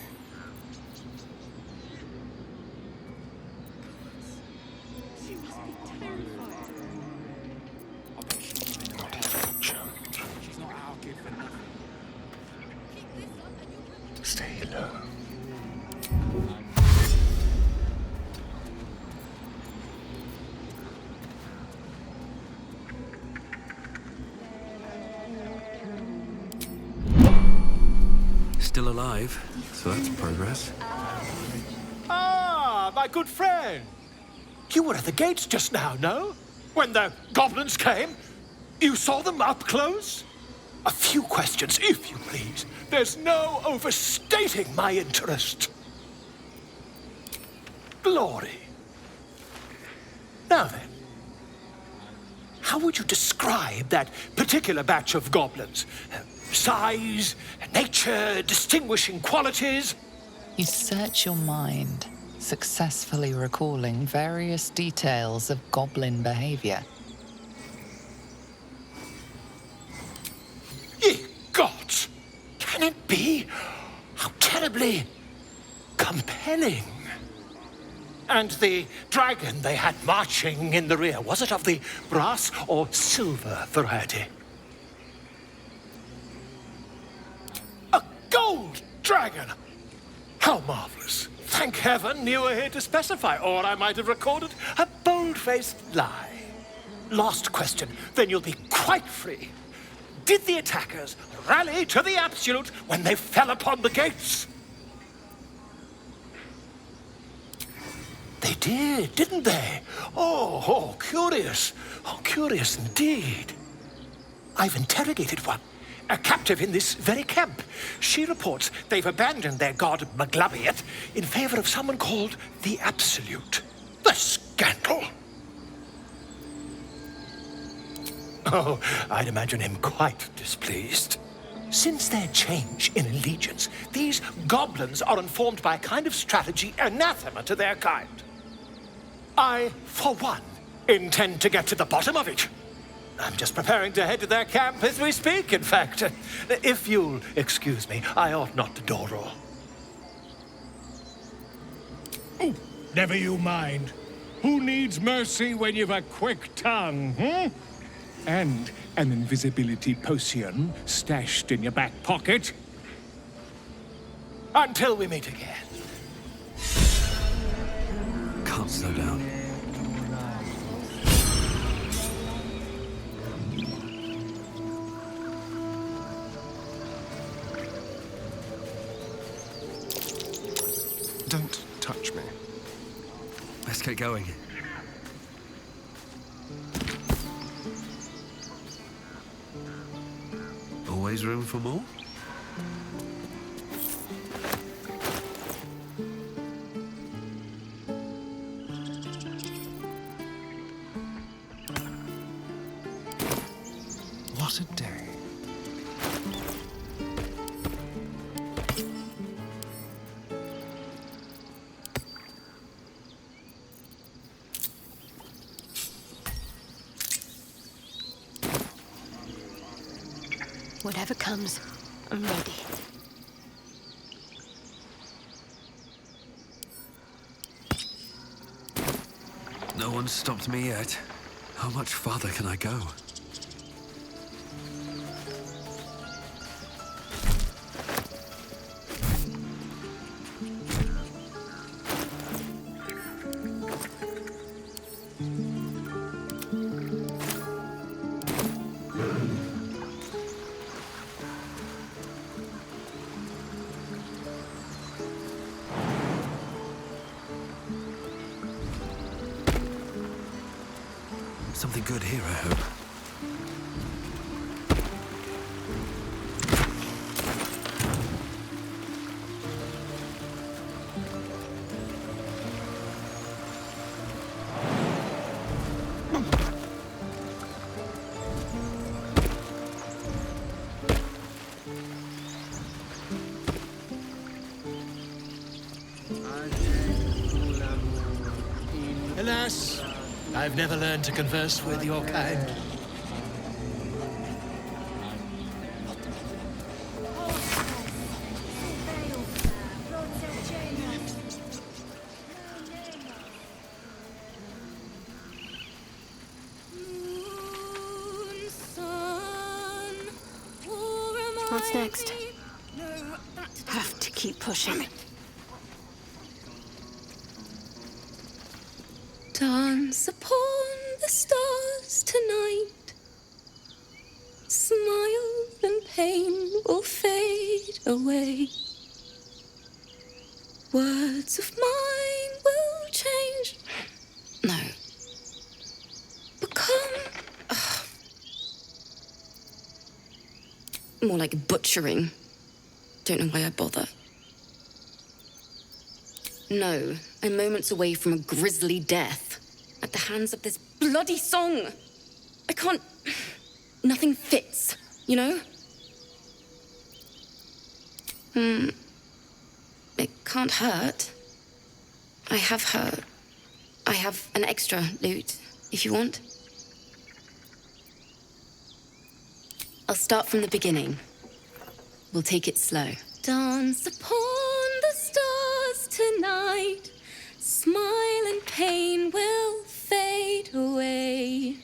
Stay low. Still alive, so that's progress. Ah, my good friend. You were at the gates just now, no? When the goblins came? You saw them up close? A few questions, if you please. There's no overstating my interest. Glory. Now then, how would you describe that particular batch of goblins? Size, nature, distinguishing qualities? You search your mind, successfully recalling various details of goblin behavior. Ye gods! Can it be? How terribly compelling. And the dragon they had marching in the rear, was it of the brass or silver variety? A gold dragon! How marvelous. Thank heaven you were here to specify, or I might have recorded a bold-faced lie. Last question, then you'll be quite free. Did the attackers rally to the absolute when they fell upon the gates? They did, didn't they? Oh, curious. Oh, curious indeed. I've interrogated one, a captive in this very camp. She reports they've abandoned their god Maglabiet in favor of someone called the Absolute. The scandal! Oh, I'd imagine him quite displeased. Since their change in allegiance, these goblins are informed by a kind of strategy anathema to their kind. I, for one, intend to get to the bottom of it. I'm just preparing to head to their camp as we speak, in fact. If you'll excuse me, I ought not to door-roll. Never you mind. Who needs mercy when you've a quick tongue, hmm? And an invisibility potion stashed in your back pocket? Until we meet again. Can't slow down. Don't touch me. Let's get going. always room for more. What a day. Whatever comes, I'm ready. No one's stopped me yet. How much farther can I go? Something good here, I hope. Alas, I've never learned to converse with your kind. What's next? Have to keep pushing. Dance upon the stars tonight. Smile and pain will fade away. Words of mine will change. No. Become. More like butchering. Don't know why I bother. No, I'm moments away from a grisly death at the hands of this bloody song. I can't. Nothing fits, you know? It can't hurt. I have an extra loot, if you want. I'll start from the beginning. We'll take it slow. Dance upon the stars tonight. Smile and pain will fade away.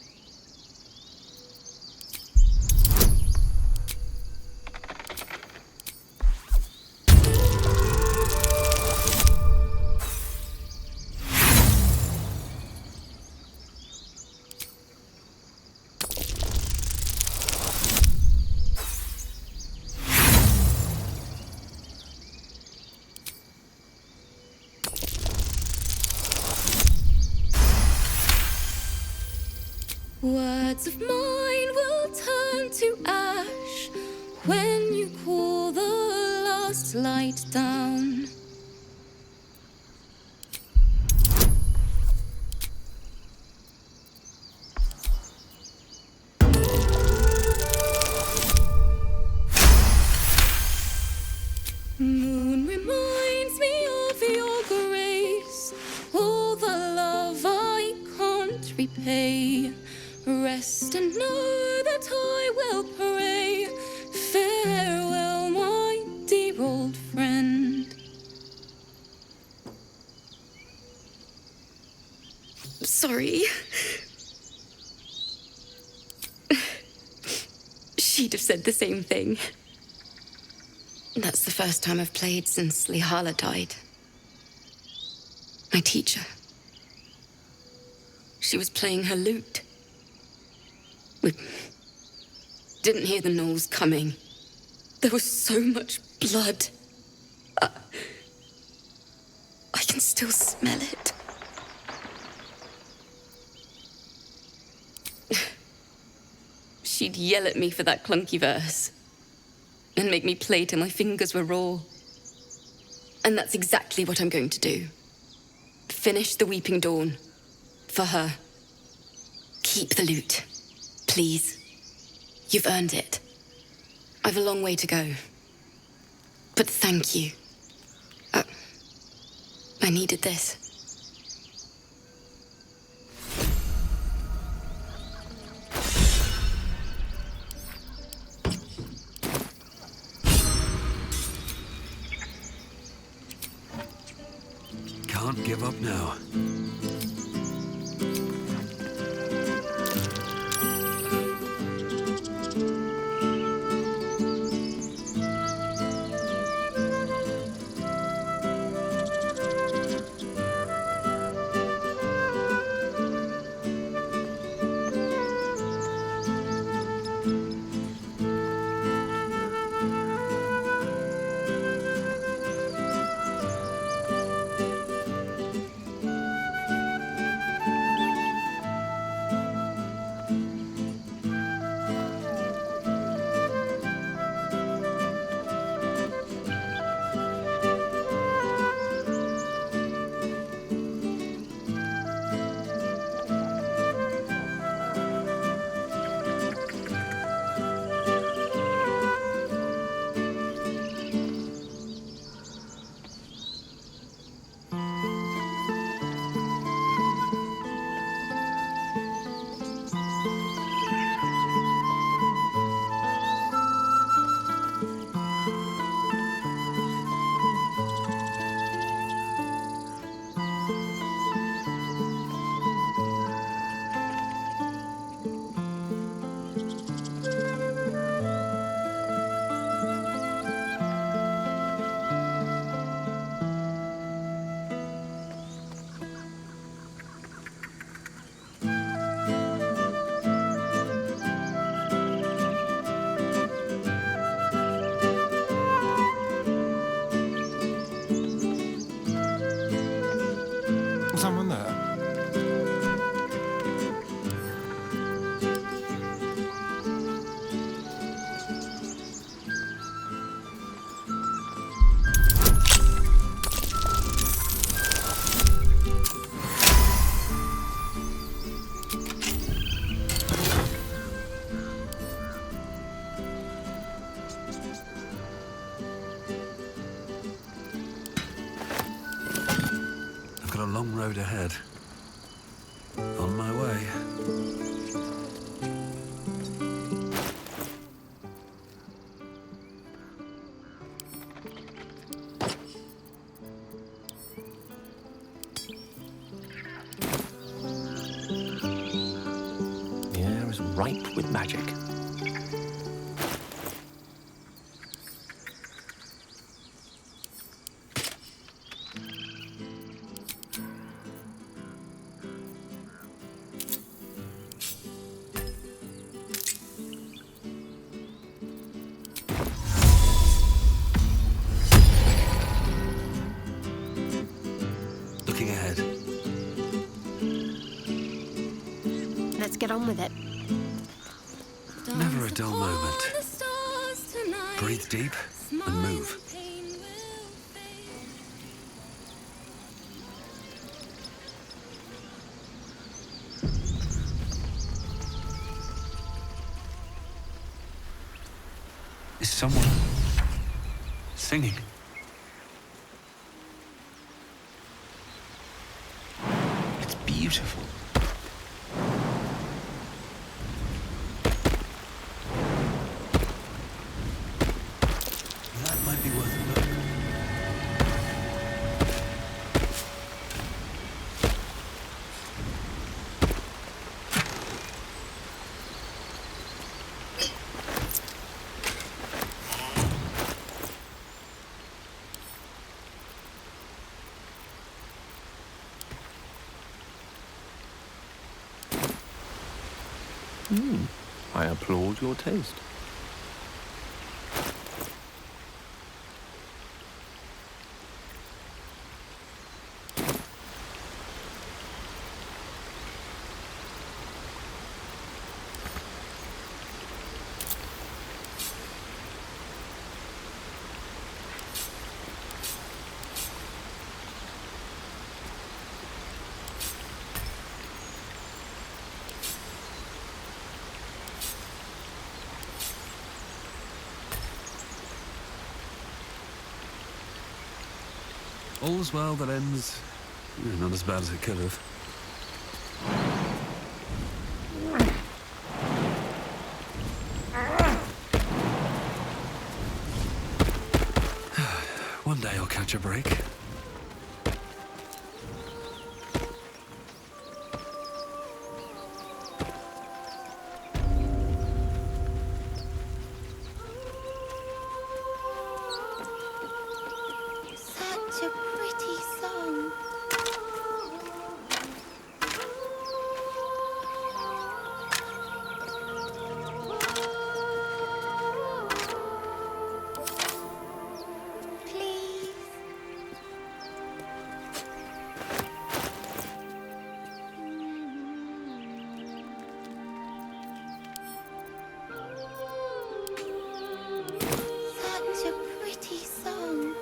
Words of mine will turn to ash when you cool the last light down. Moon reminds me of your grace, all the love I can't repay. Rest and know that I will pray. Farewell, my dear old friend. Sorry. She'd have said the same thing. That's the first time I've played since Lihala died. My teacher. She was playing her lute. We didn't hear the gnolls coming. There was so much blood. I can still smell it. She'd yell at me for that clunky verse. and make me play till my fingers were raw. And that's exactly what I'm going to do. Finish the Weeping Dawn. For her. Keep the loot. Please. You've earned it. I've a long way to go. But thank you. I needed this. Can't give up now. Someone there? I've got a long road ahead. On my way. The air is ripe with magic. Looking ahead. Let's get on with it. Never a dull moment. Breathe deep and move. Is someone singing? It's beautiful. That might be worth a look. I applaud your taste. All's well that ends... not as bad as it could have. One day I'll catch a break. Such a pretty song. Such a pretty song.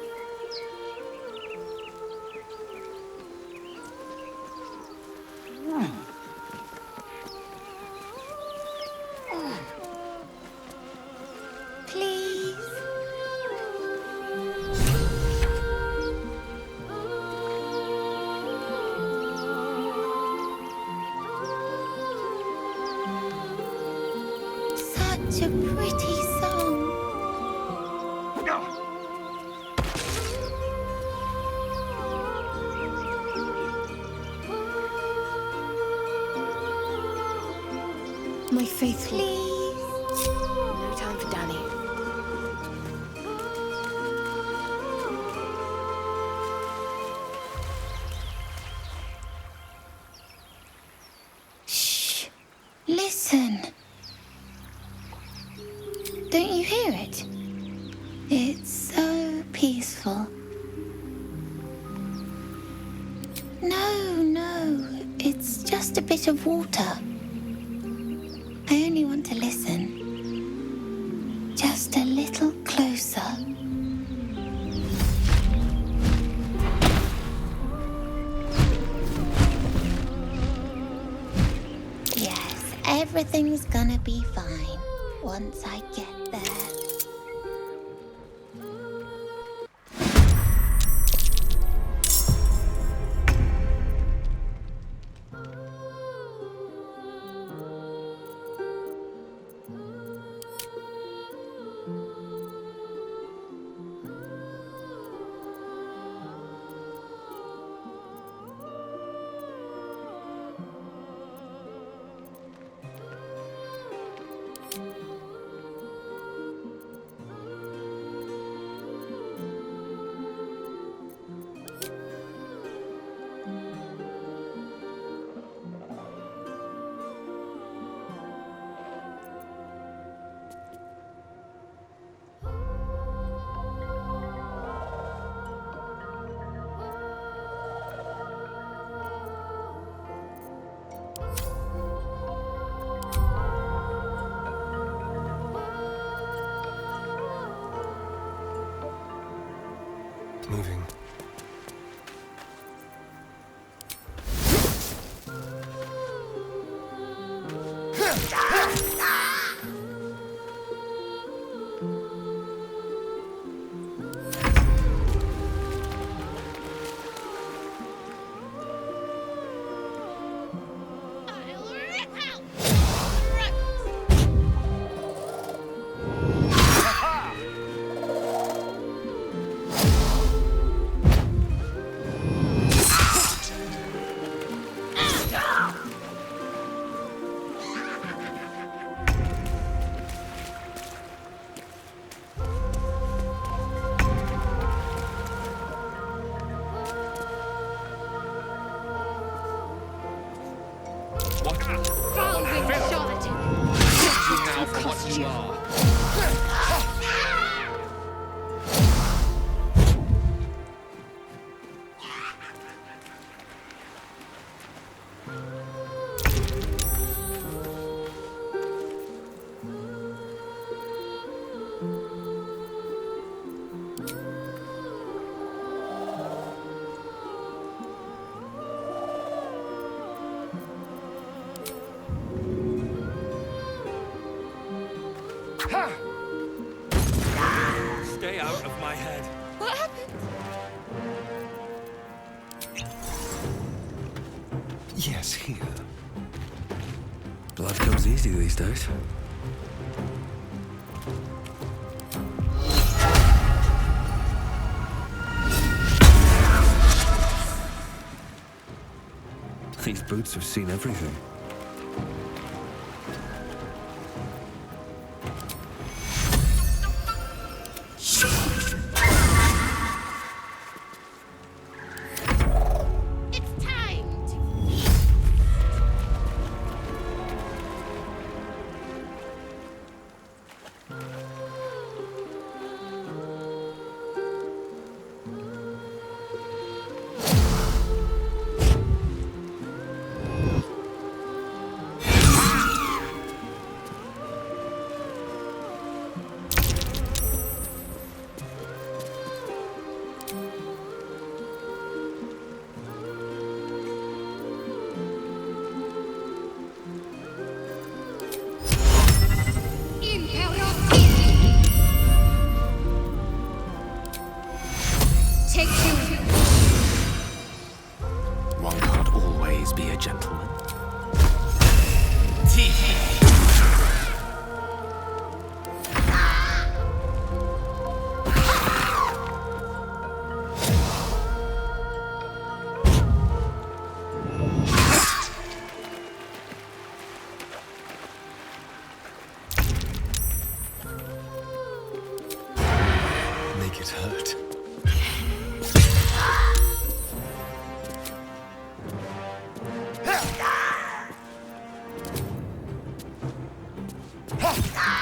Please. Such a pretty song. My faithful. Please. No time for Danny. Shh. Listen. Don't you hear it? It's so peaceful. No. It's just a bit of water. I only want to listen. Just a little closer. Yes, everything's gonna be fine once I get there. Moving. Stay out of my head. What happened? Yes, here. Blood comes easy these days. These boots have seen everything. One can't always be a gentleman. Make it hurt. What now?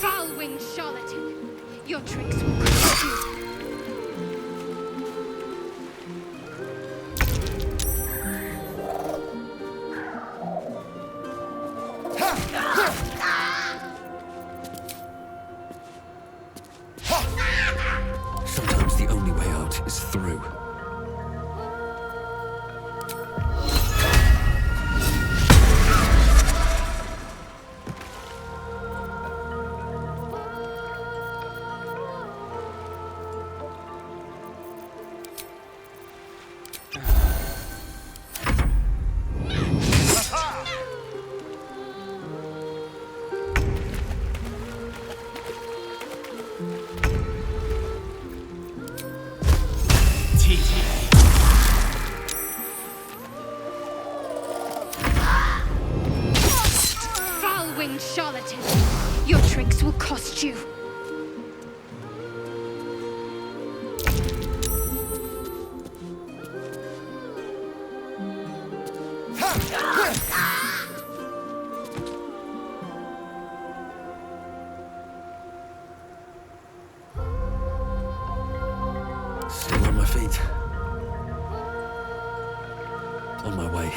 Foul-winged charlatan, your tricks will cost you. Sometimes the only way out is through. Foul-winged charlatan, your tricks will cost you. Still on my feet. On my way.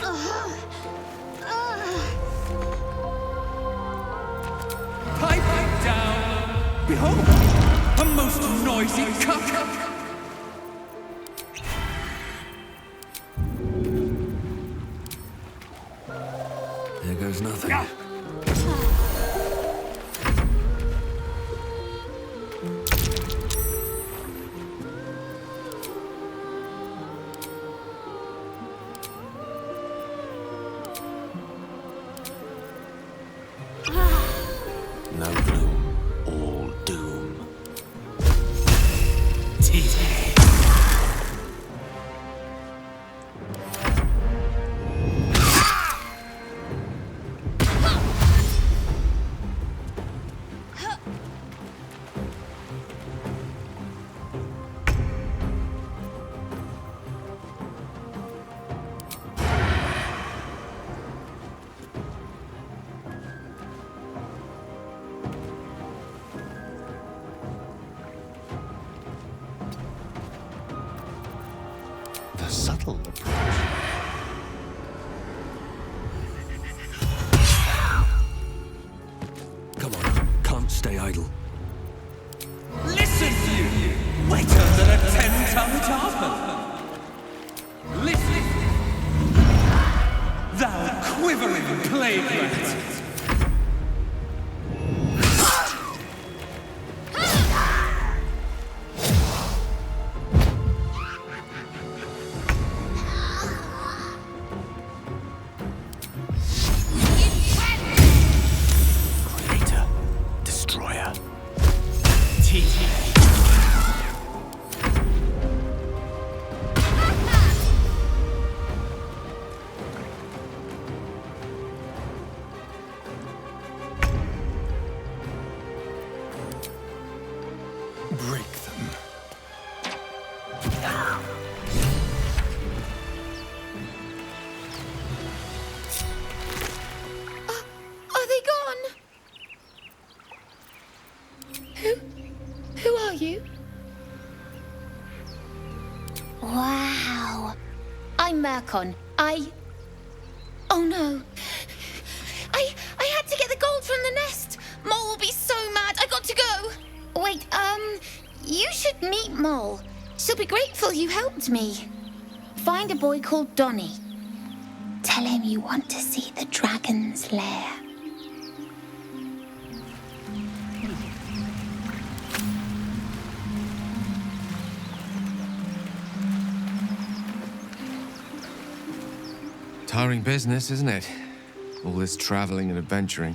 Pipe down! Behold, a most noisy cuck! There goes nothing. No gloom, all doom. idle. Listen, you! Wetter than a 10-ton tarpon! Listen! Thou quivering plague rat! Creator, destroyer. Break them. Are they gone? Who are you? Wow. I'm Mercon. Oh no. I had to get the gold from the nest. Mole will be so mad. I got to go. Wait, you should meet Mole. She'll be grateful you helped me. Find a boy called Donny. Tell him you want to see the dragon's lair. Tiring business, isn't it? All this traveling and adventuring.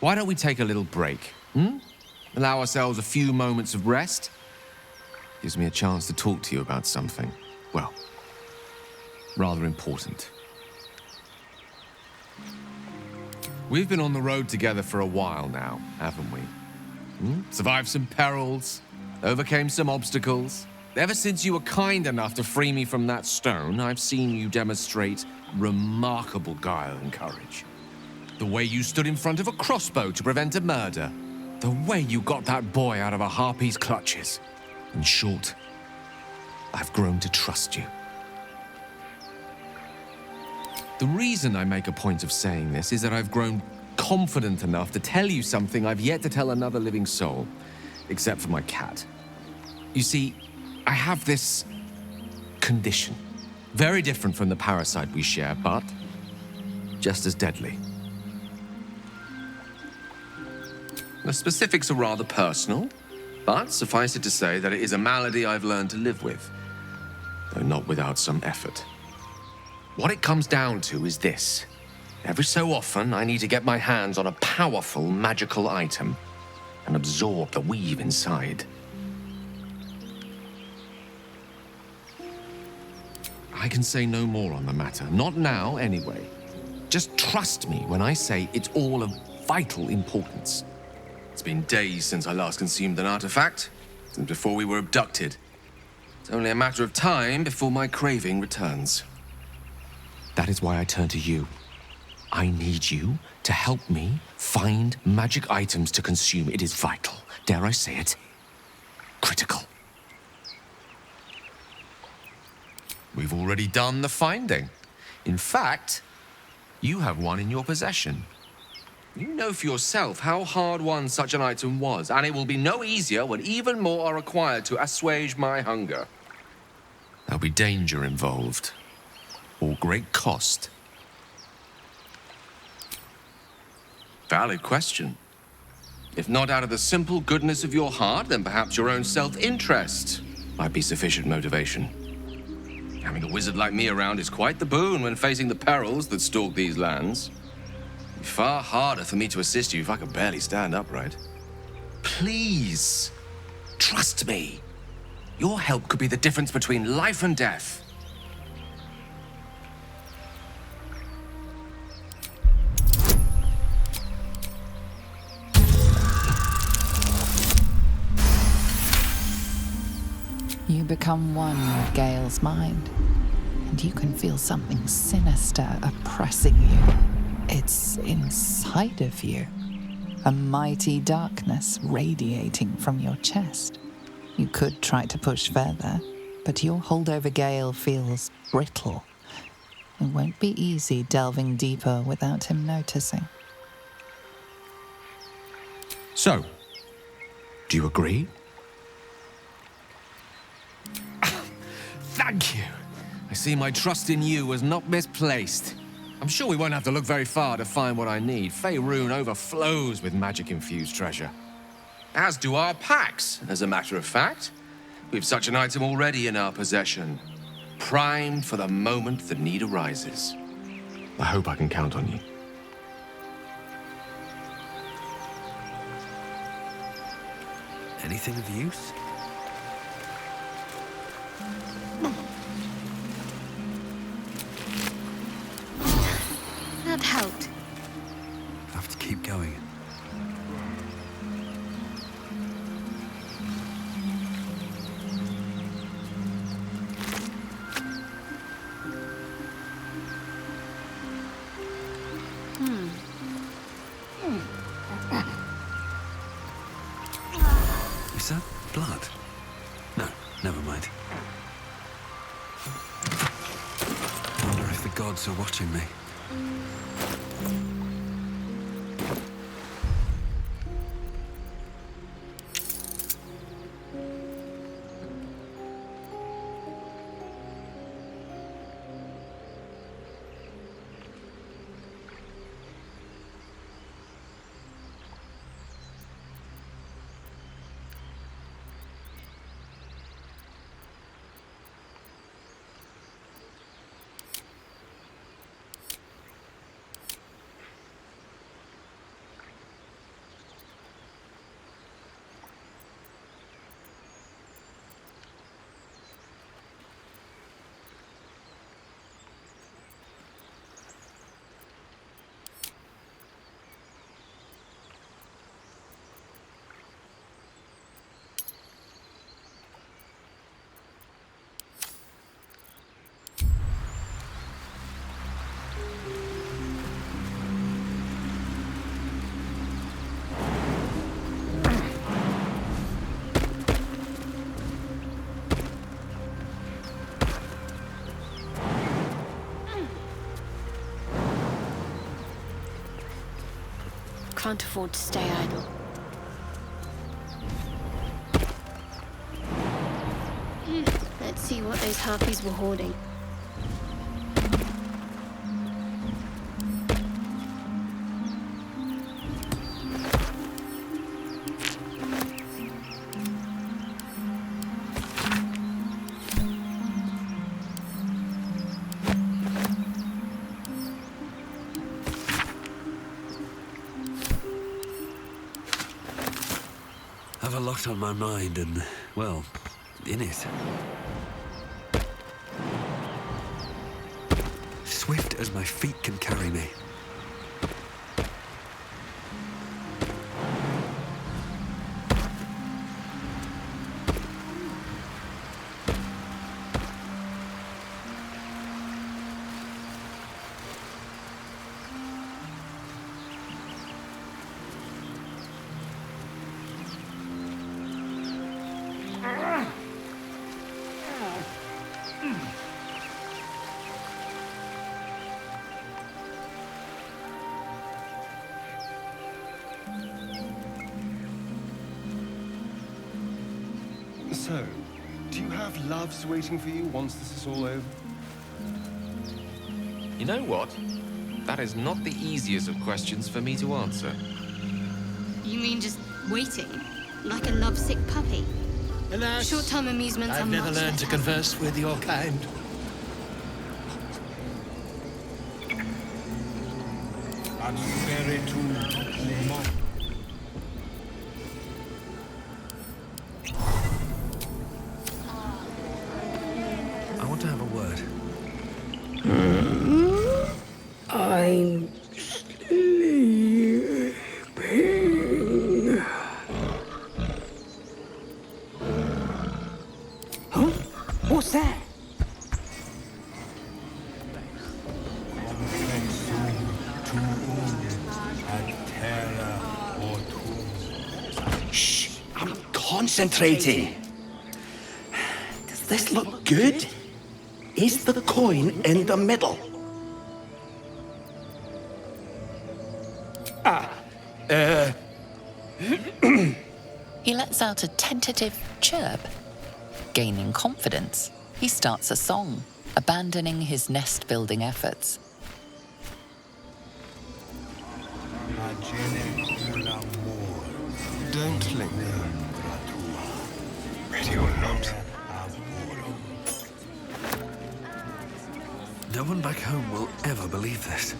Why don't we take a little break, Allow ourselves a few moments of rest? Gives me a chance to talk to you about something, well, rather important. We've been on the road together for a while now, haven't we? Survived some perils, overcame some obstacles. Ever since you were kind enough to free me from that stone, I've seen you demonstrate remarkable guile and courage. The way you stood in front of a crossbow to prevent a murder. The way you got that boy out of a harpy's clutches. In short, I've grown to trust you. The reason I make a point of saying this is that I've grown confident enough to tell you something I've yet to tell another living soul, except for my cat. You see, I have this condition. Very different from the parasite we share, but just as deadly. The specifics are rather personal, but suffice it to say that it is a malady I've learned to live with, though not without some effort. What it comes down to is this. Every so often, I need to get my hands on a powerful magical item and absorb the weave inside. I can say no more on the matter. Not now, anyway. Just trust me when I say it's all of vital importance. It's been days since I last consumed an artifact, since before we were abducted. It's only a matter of time before my craving returns. That is why I turn to you. I need you to help me find magic items to consume. It is vital. Dare I say it? Critical. We've already done the finding. In fact, you have one in your possession. You know for yourself how hard-won such an item was, and it will be no easier when even more are required to assuage my hunger. There'll be danger involved, or great cost. Valid question. If not out of the simple goodness of your heart, then perhaps your own self-interest might be sufficient motivation. Having a wizard like me around is quite the boon when facing the perils that stalk these lands. It'd be far harder for me to assist you if I could barely stand upright. Please, trust me. Your help could be the difference between life and death. You become one with Gale's mind, and you can feel something sinister oppressing you. It's inside of you, a mighty darkness radiating from your chest. You could try to push further, but your hold over Gale feels brittle. It won't be easy delving deeper without him noticing. So, Do you agree? Thank you. I see my trust in you was not misplaced. I'm sure we won't have to look very far to find what I need. Faerun overflows with magic-infused treasure. As do our packs, as a matter of fact. We've such an item already in our possession. Primed for the moment the need arises. I hope I can count on you. Anything of use? That helped. I'll have to keep going. Is that blood? No, never mind. I wonder if the gods are watching me. Can't afford to stay idle. Let's see what those harpies were hoarding. I've a lot on my mind and, well, in it. Swift as my feet can carry me. So, do you have loves waiting for you once this is all over? You know what? That is not the easiest of questions for me to answer. You mean just waiting? Like a lovesick puppy? Alas, short-term amusements I've are never much learned to better. converse with your kind. I want to have a word. I'm sleeping. Huh? What's that? Shh! I'm concentrating. Does this look good? Is the coin in the middle? He lets out a tentative chirp. Gaining confidence, he starts a song, abandoning his nest-building efforts. Don't linger. Ready or not. No one back home will ever believe this.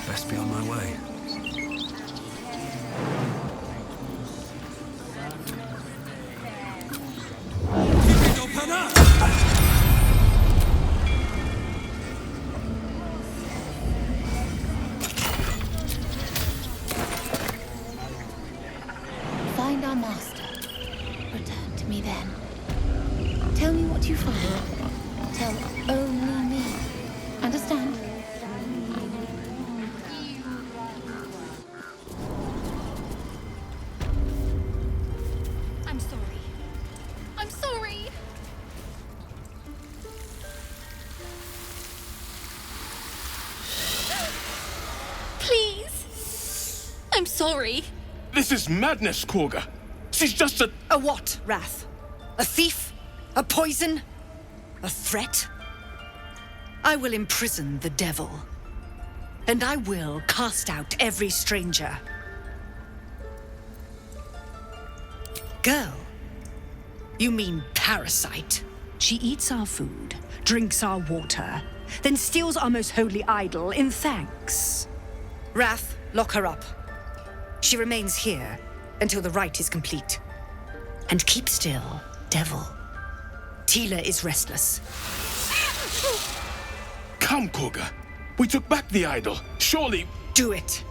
Best be on my way. Find our master. Return to me then. Tell me what you find. Tell only me. Understand? I'm sorry. I'm sorry. Please. I'm sorry. This is madness, Korga. She's just a... A what, Wrath? A thief? A poison? A threat? I will imprison the devil. And I will cast out every stranger. Girl? You mean parasite? She eats our food, drinks our water, then steals our most holy idol in thanks. Wrath, lock her up. She remains here until the rite is complete. And keep still, devil. Tila is restless. Come, Korga. We took back the idol. Surely... Do it.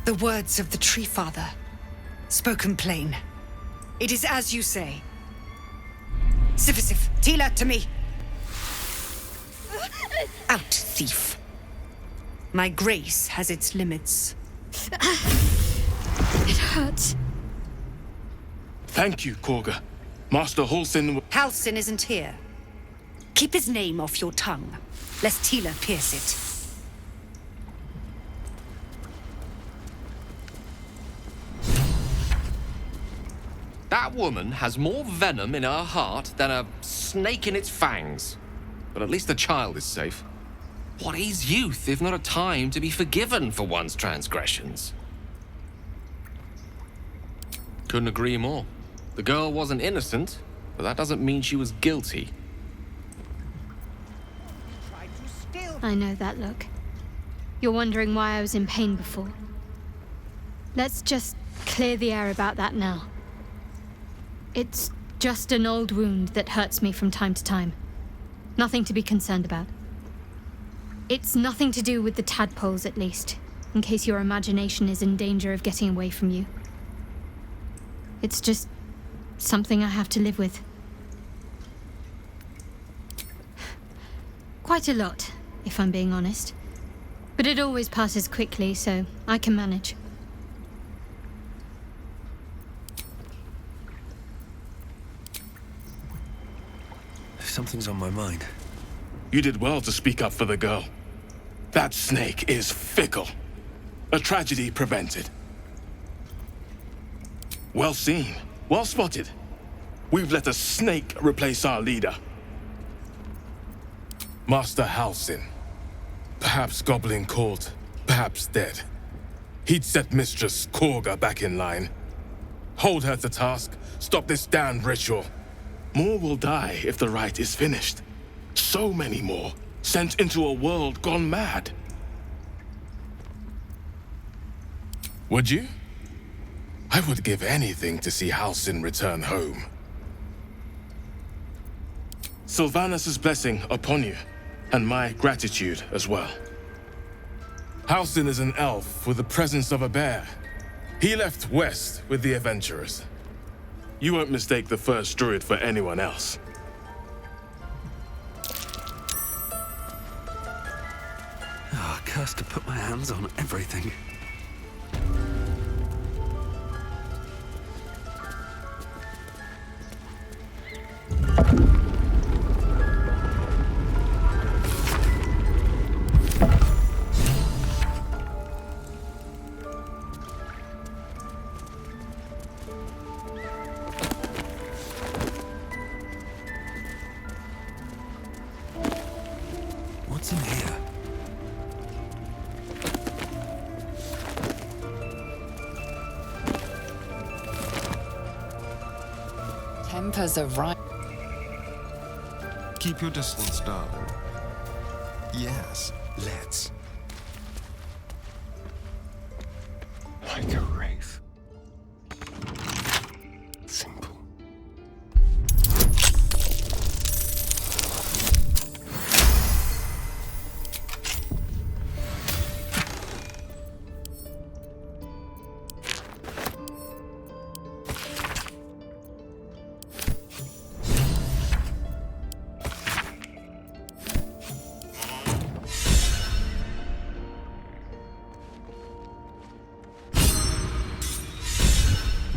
The words of the Tree Father, spoken plain. It is as you say. Sifisif, Tila, to me. Out, thief. My grace has its limits. It hurts. Thank you, Korga. Master Halsin... Halsin isn't here. Keep his name off your tongue, lest Tila pierce it. That woman has more venom in her heart than a snake in its fangs. But at least the child is safe. What is youth if not a time to be forgiven for one's transgressions? Couldn't agree more. The girl wasn't innocent, but that doesn't mean she was guilty. I know that look. You're wondering why I was in pain before. Let's just clear the air about that now. It's just an old wound that hurts me from time to time. Nothing to be concerned about. It's nothing to do with the tadpoles, at least, in case your imagination is in danger of getting away from you. It's just something I have to live with. Quite a lot, if I'm being honest. But it always passes quickly, so I can manage. Something's on my mind. You did well to speak up for the girl. That snake is fickle. A tragedy prevented. Well seen. Well spotted. We've let a snake replace our leader. Master Halsin. Perhaps goblin caught, perhaps dead. He'd set Mistress Korga back in line. Hold her to task, stop this damned ritual. More will die if the rite is finished. So many more, sent into a world gone mad. Would you? I would give anything to see Halsin return home. Sylvanus' blessing upon you, and my gratitude as well. Halsin is an elf with the presence of a bear. He left west with the adventurers. You won't mistake the first druid for anyone else. Oh, cursed to put my hands on everything. What's in here? Tempers are right. Keep your distance, darling. Yes, let's. Like a wraith. Simple.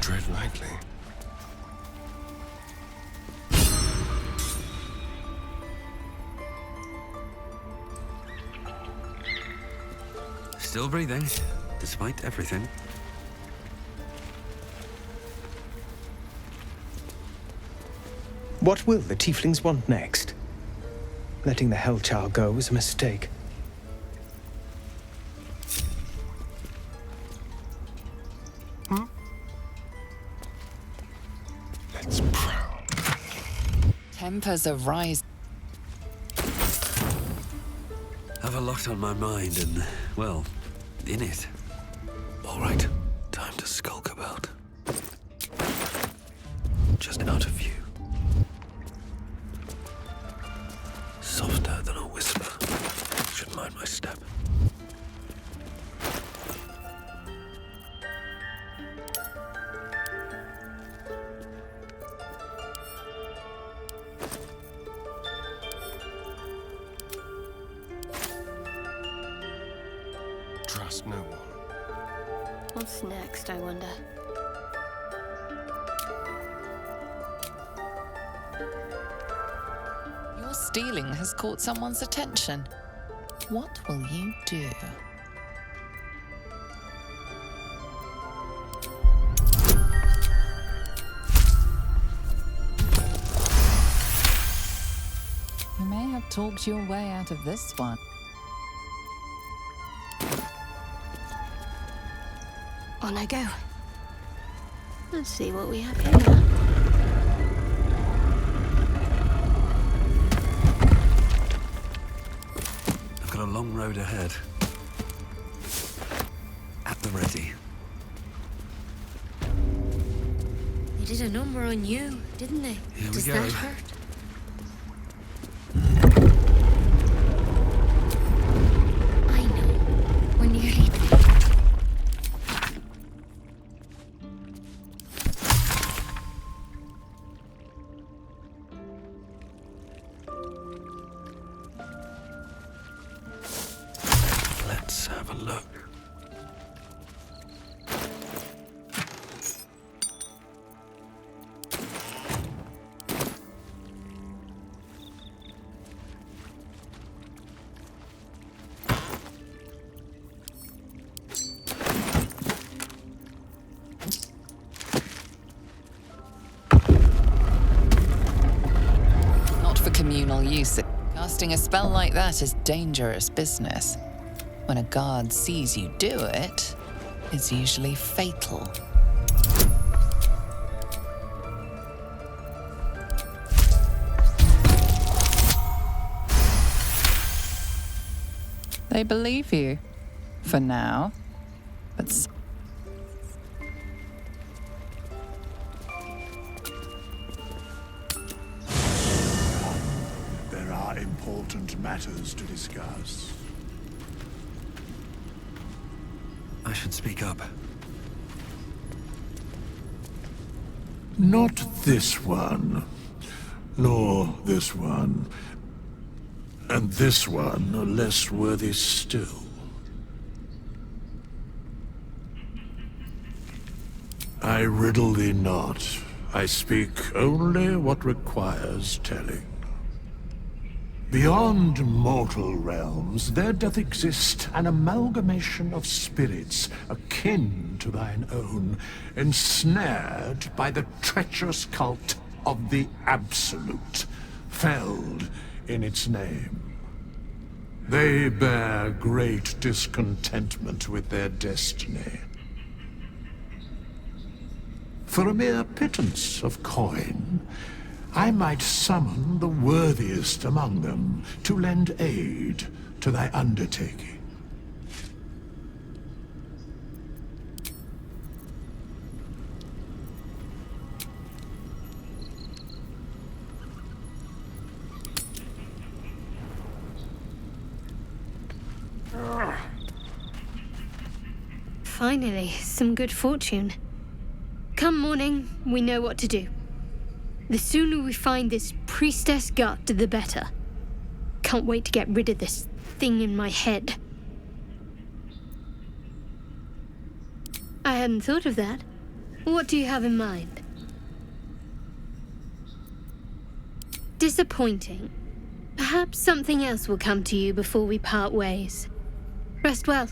Tread lightly. Still breathing, despite everything. What will the tieflings want next? Letting the Hellchild go was a mistake. Let's prowl. Tempers are rising. Have a lot on my mind and, well, in it. All right, time to skulk about. Just out of view. Softer than a whisper. Should mind my step. Trust no one. What's next, I wonder? Your stealing has caught someone's attention. What will you do? You may have talked your way out of this one. On I go. Let's see what we have here. I've got a long road ahead. At the ready. They did a number on you, didn't they? Here we Does go. that hurt? I know. We're nearly there. Let's have a look. Not for communal use. Casting a spell like that is dangerous business. When a guard sees you do it, it's usually fatal. They believe you, for now, but There are important matters to discuss. I should speak up. Not this one. Nor this one. And this one are less worthy still. I riddle thee not. I speak only what requires telling. Beyond mortal realms, there doth exist an amalgamation of spirits akin to thine own, ensnared by the treacherous cult of the Absolute, felled in its name. They bear great discontentment with their destiny. For a mere pittance of coin, I might summon the worthiest among them to lend aid to thy undertaking. Finally, some good fortune. Come morning, we know what to do. The sooner we find this priestess gut, the better. Can't wait to get rid of this thing in my head. I hadn't thought of that. What do you have in mind? Disappointing. Perhaps something else will come to you before we part ways. Rest well.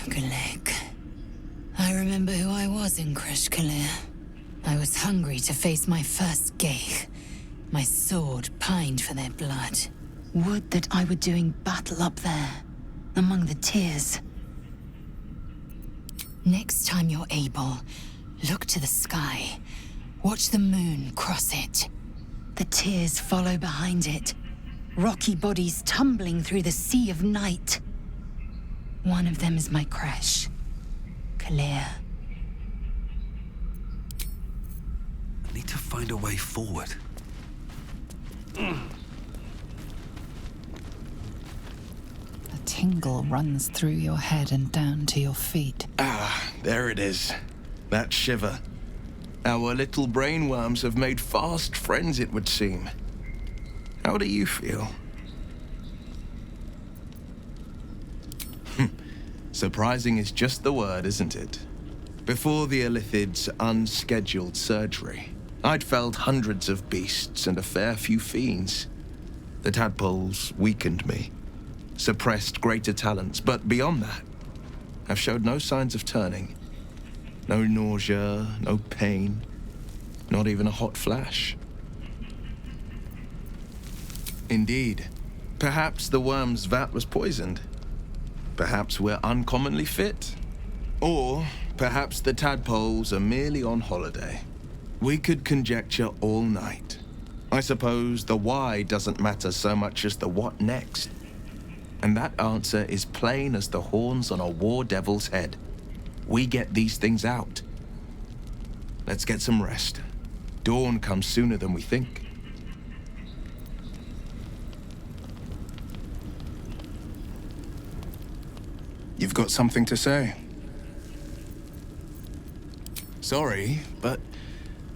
Galek. I remember who I was in Kreshkalir. I was hungry to face my first Gale. My sword pined for their blood. Would that I were doing battle up there, among the tears. Next time you're able, look to the sky. Watch the moon cross it. The tears follow behind it. Rocky bodies tumbling through the sea of night. One of them is my Kresh. Kalir. I need to find a way forward. A tingle runs through your head and down to your feet. Ah, there it is. That shiver. Our little brainworms have made fast friends, it would seem. How do you feel? Surprising is just the word, isn't it? Before the Illithid's unscheduled surgery, I'd felled hundreds of beasts and a fair few fiends. The tadpoles weakened me, suppressed greater talents, but beyond that, I've showed no signs of turning. No nausea, no pain, not even a hot flash. Indeed, perhaps the worm's vat was poisoned. Perhaps we're uncommonly fit. Or perhaps the tadpoles are merely on holiday. We could conjecture all night. I suppose the why doesn't matter so much as the what next. And that answer is plain as the horns on a war devil's head. We get these things out. Let's get some rest. Dawn comes sooner than we think. You've got something to say? Sorry, but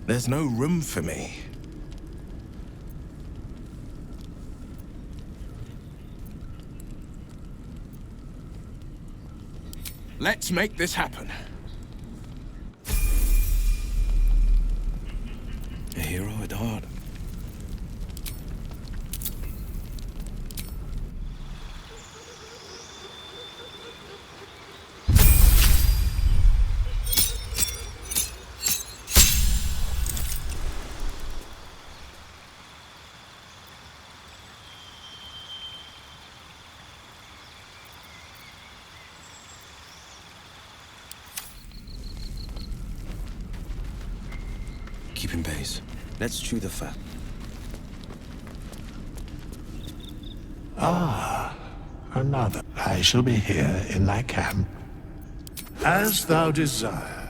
there's no room for me. Let's make this happen. A hero at heart. Keep in pace. Let's chew the fat. Ah, another. I shall be here in thy camp, as thou desire.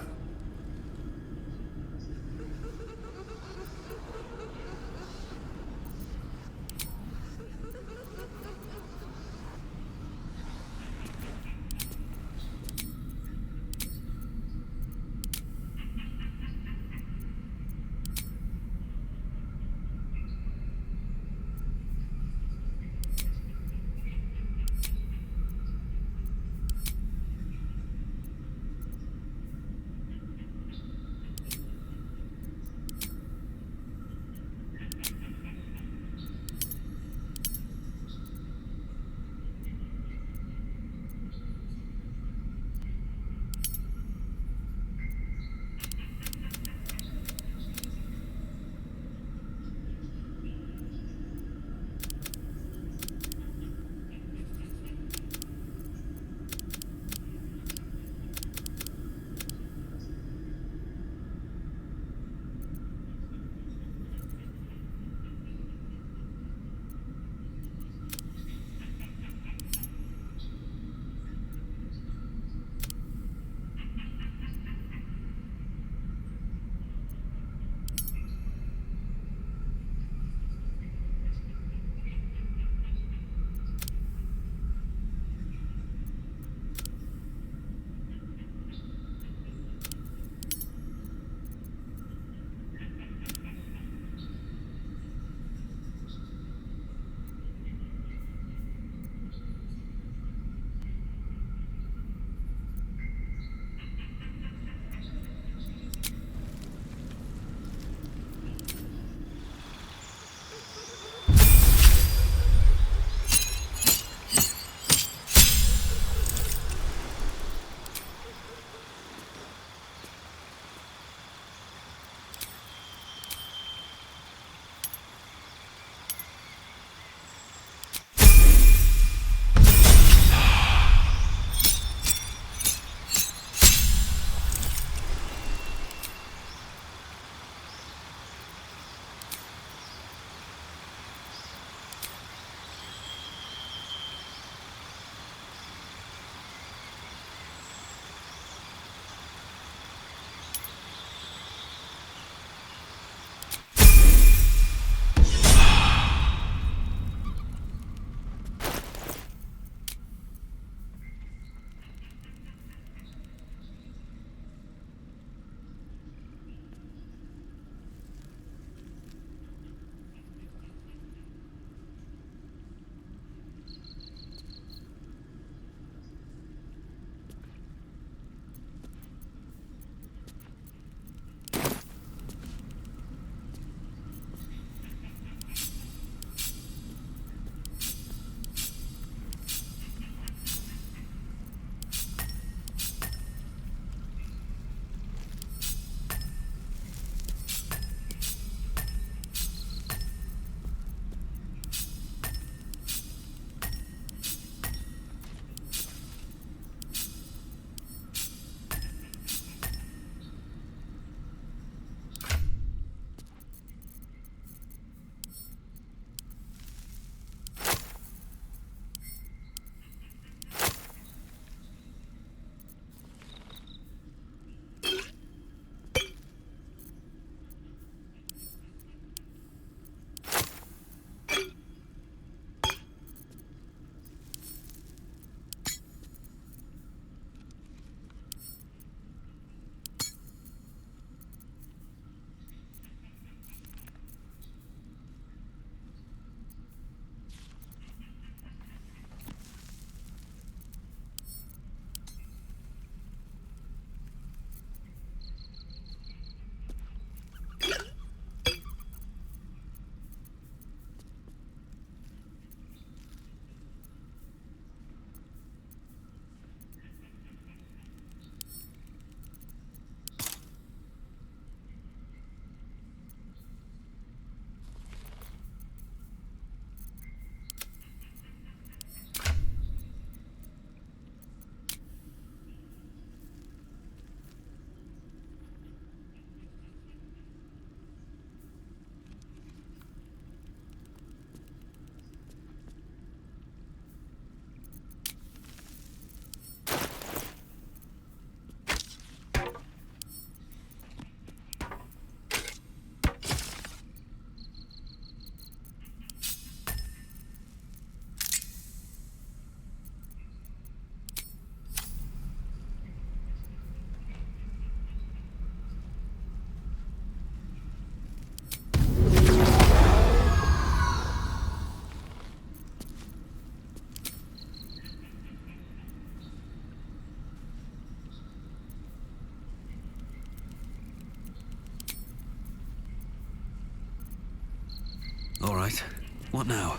What now?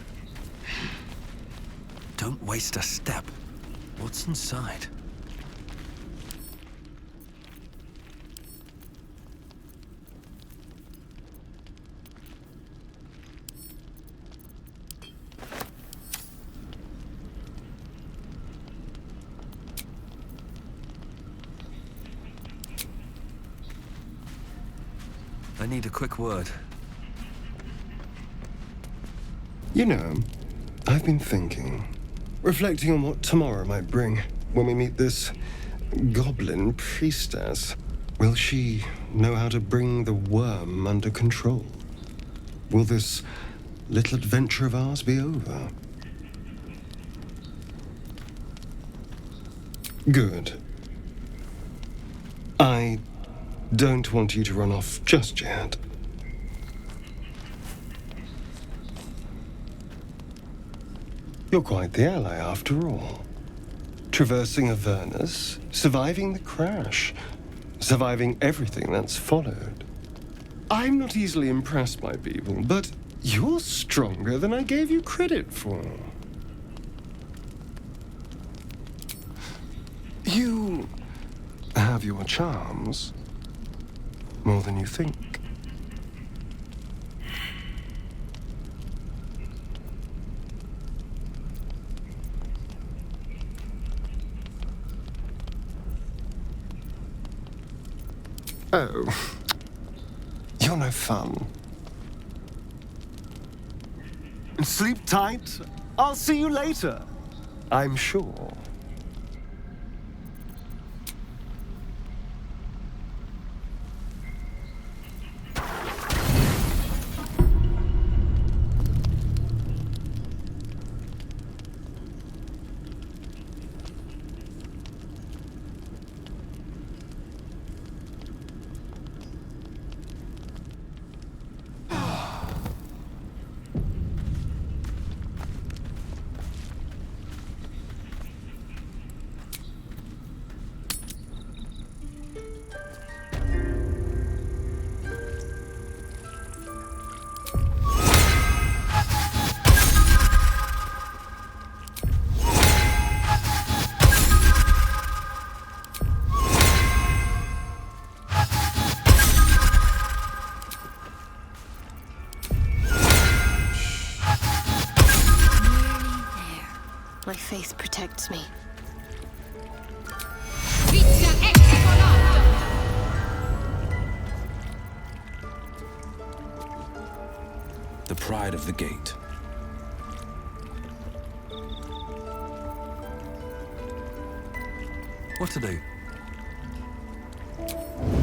Don't waste a step. What's inside? I need a quick word. You know, I've been thinking, reflecting on what tomorrow might bring when we meet this goblin priestess. Will she know how to bring the worm under control? Will this little adventure of ours be over? Good. I don't want you to run off just yet. You're quite the ally, after all. Traversing Avernus, surviving the crash, surviving everything that's followed. I'm not easily impressed by people, but you're stronger than I gave you credit for. You have your charms, more than you think. Oh, you're no fun. Sleep tight. I'll see you later. I'm sure. My faith protects me. The pride of the gate. What to do?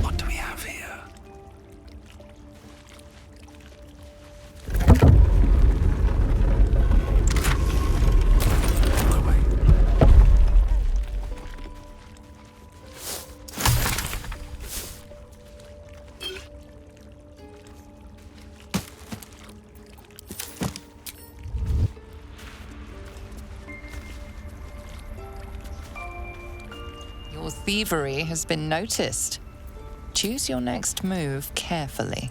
What do we have here? Your thievery has been noticed. Choose your next move carefully.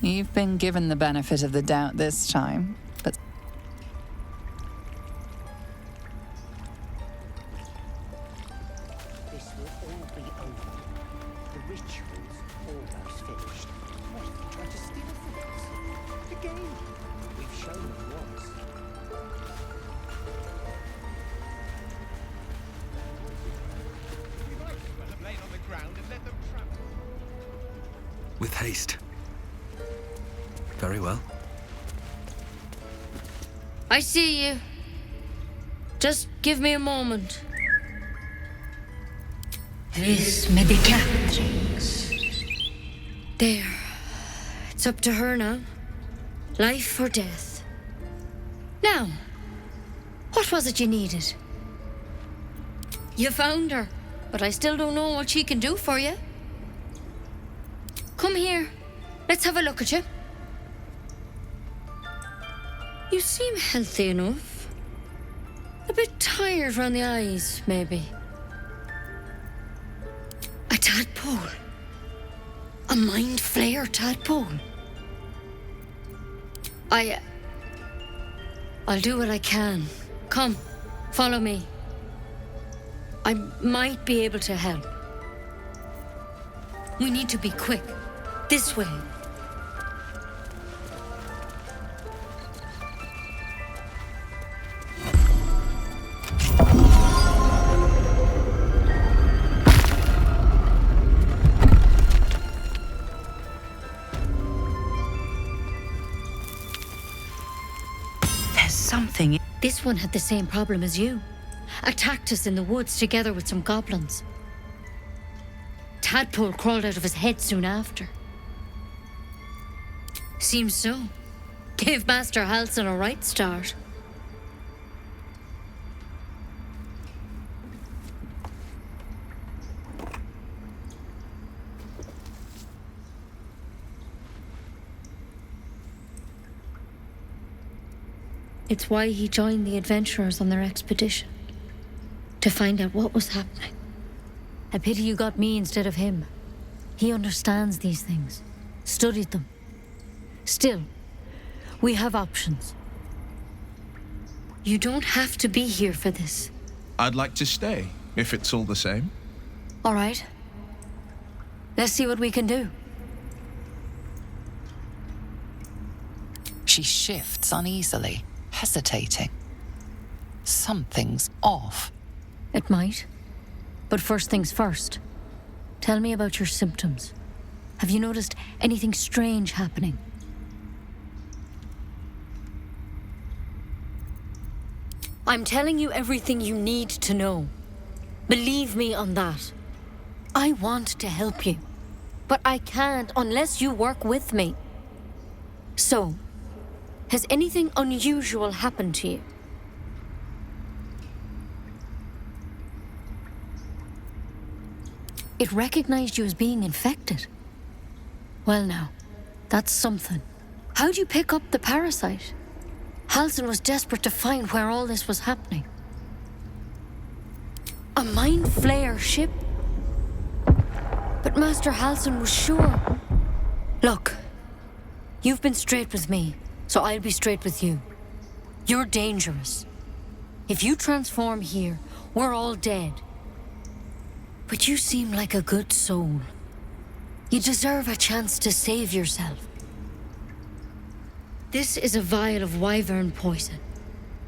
You've been given the benefit of the doubt this time, but This will all be over. The ritual's almost finished. What if they try to steal things? Again, we've shown them once. With haste. Very well. I see you. Just give me a moment. This medicatrix. There. It's up to her now. Life or death. Now, what was it you needed? You found her, but I still don't know what she can do for you. Come here. Let's have a look at you. You seem healthy enough. A bit tired round the eyes, maybe. A tadpole. A mind flayer tadpole. I'll do what I can. Come, follow me. I might be able to help. We need to be quick. This way. Something. This one had the same problem as you. Attacked us in the woods together with some goblins. Tadpole crawled out of his head soon after. Seems so. Gave Master Halsin a right start. It's why he joined the adventurers on their expedition. To find out what was happening. A pity you got me instead of him. He understands these things. Studied them. Still, we have options. You don't have to be here for this. I'd like to stay, if it's all the same. All right. Let's see what we can do. She shifts uneasily, hesitating. Something's off. It might. But first things first. Tell me about your symptoms. Have you noticed anything strange happening? I'm telling you everything you need to know. Believe me on that. I want to help you, but I can't unless you work with me. So, has anything unusual happened to you? It recognized you as being infected. Well now, that's something. How'd you pick up the parasite? Halsin was desperate to find where all this was happening. A mind flayer ship? But Master Halsin was sure. Look, you've been straight with me, so I'll be straight with you. You're dangerous. If you transform here, we're all dead. But you seem like a good soul. You deserve a chance to save yourself. This is a vial of wyvern poison.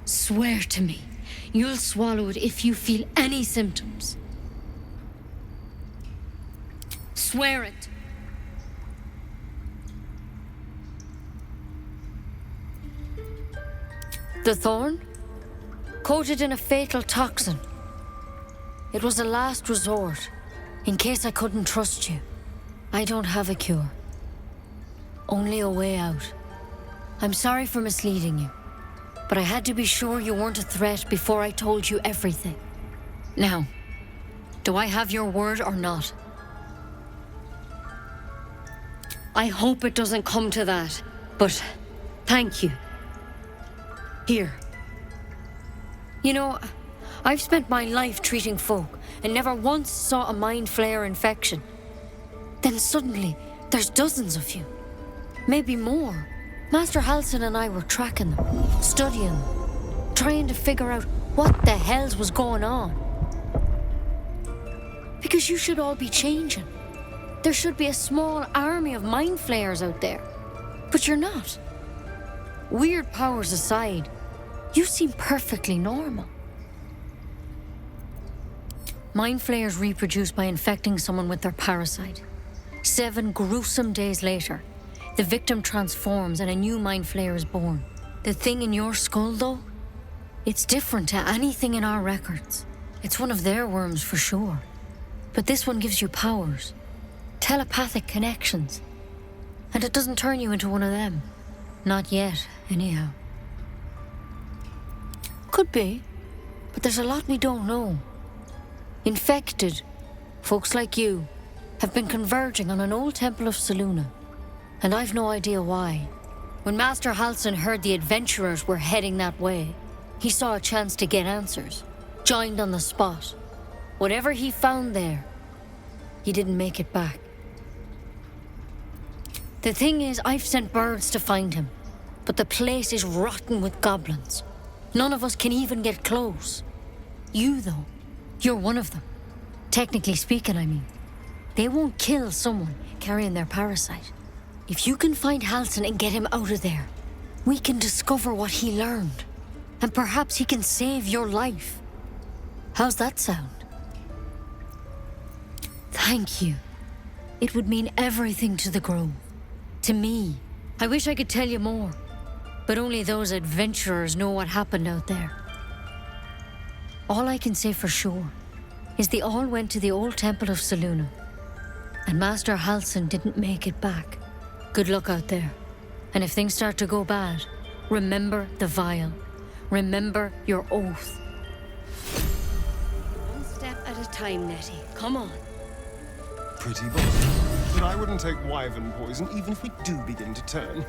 Swear to me, you'll swallow it if you feel any symptoms. Swear it. The thorn? Coated in a fatal toxin. It was a last resort, in case I couldn't trust you. I don't have a cure. Only a way out. I'm sorry for misleading you, but I had to be sure you weren't a threat before I told you everything. Now, do I have your word or not? I hope it doesn't come to that, but thank you. Here. You know, I've spent my life treating folk and never once saw a mind flayer infection. Then suddenly, there's dozens of you. Maybe more. Master Halsin and I were tracking them, studying them, trying to figure out what the hells was going on. Because you should all be changing. There should be a small army of mind flayers out there. But you're not. Weird powers aside, you seem perfectly normal. Mind flayers reproduce by infecting someone with their parasite. 7 gruesome days later, the victim transforms and a new mind flayer is born. The thing in your skull, though, it's different to anything in our records. It's one of their worms for sure. But this one gives you powers, telepathic connections. And it doesn't turn you into one of them. Not yet, anyhow. Could be, but there's a lot we don't know. Infected, folks like you, have been converging on an old temple of Selûne, and I've no idea why. When Master Halsin heard the adventurers were heading that way, He saw a chance to get answers, joined on the spot. Whatever he found there, he didn't make it back. The thing is, I've sent birds to find him, but the place is rotten with goblins. None of us can even get close. You, though, you're one of them. Technically speaking, I mean. They won't kill someone carrying their parasite. If you can find Halsin and get him out of there, we can discover what he learned. And perhaps he can save your life. How's that sound? Thank you. It would mean everything to the Grove. To me. I wish I could tell you more. But only those adventurers know what happened out there. All I can say for sure is they all went to the old temple of Selûne. And Master Halsin didn't make it back. Good luck out there. And if things start to go bad, remember the vial. Remember your oath. One step at a time, Nettie. Come on. Pretty bold. But I wouldn't take wyvern poison even if we do begin to turn.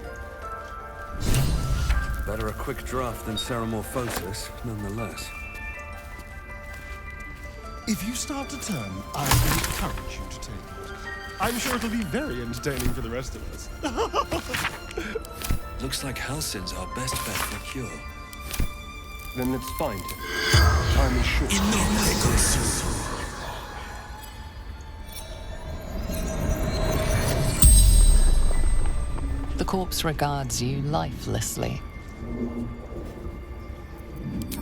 Better a quick draft than Ceramorphosis, nonetheless. If you start to turn, I will encourage you to take it. I'm sure it'll be very entertaining for the rest of us. Looks like Halsin's our best bet for a cure. Then let's find him. I'm sure. The corpse regards you lifelessly.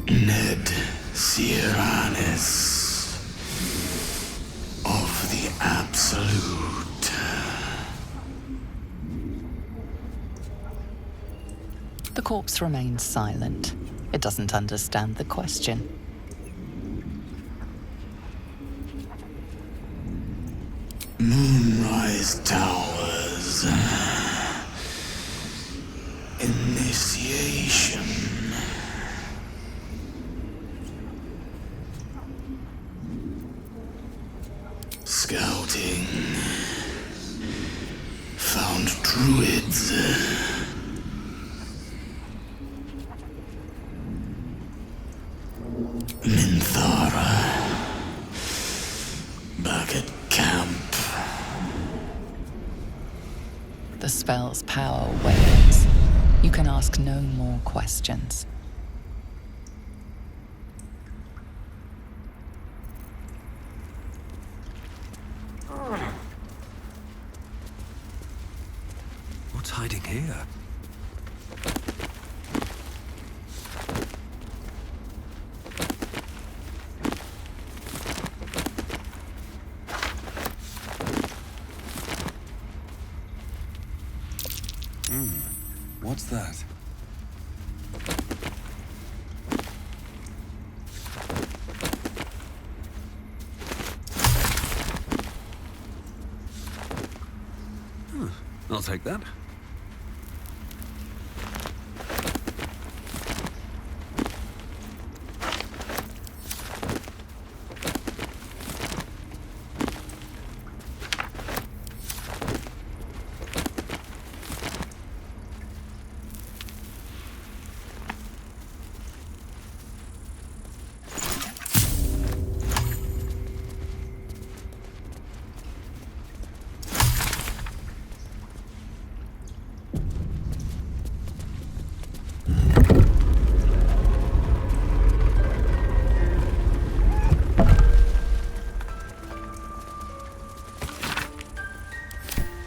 Ned Ciaranis of the Absolute. The corpse remains silent. It doesn't understand the question. Moonrise Towers. Initiation. Scouting. Found druids. Minthara. Back at camp. The spell's power wanes. You can ask no more questions. What's hiding here? What's that? I'll take that.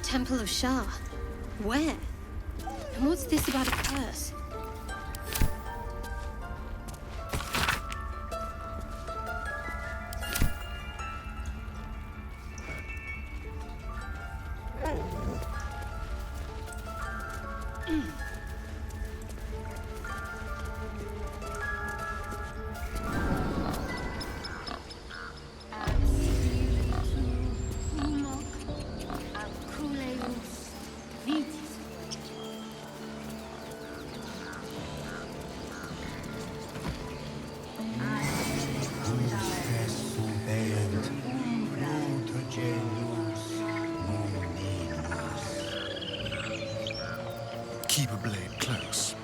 Temple of Shah. Where? And what's this about a curse? Keep a blade close.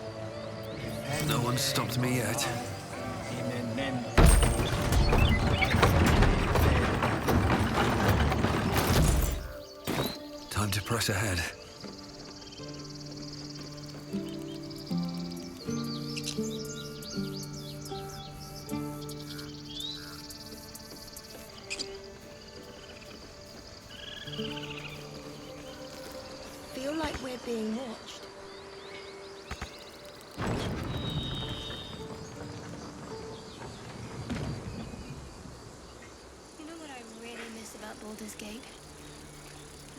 No one stopped me yet. Time to press ahead. Feel like we're being watched. You know what I really miss about Baldur's Gate?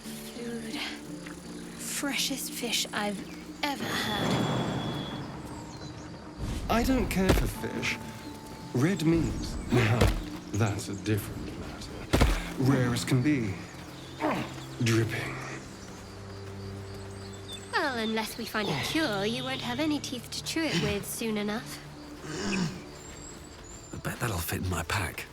The food. Freshest fish I've ever had. I don't care for fish. Red meat, now, that's a different matter. Rare as can be. Dripping. Well, unless we find a cure, you won't have any teeth to chew it with soon enough. I bet that'll fit in my pack.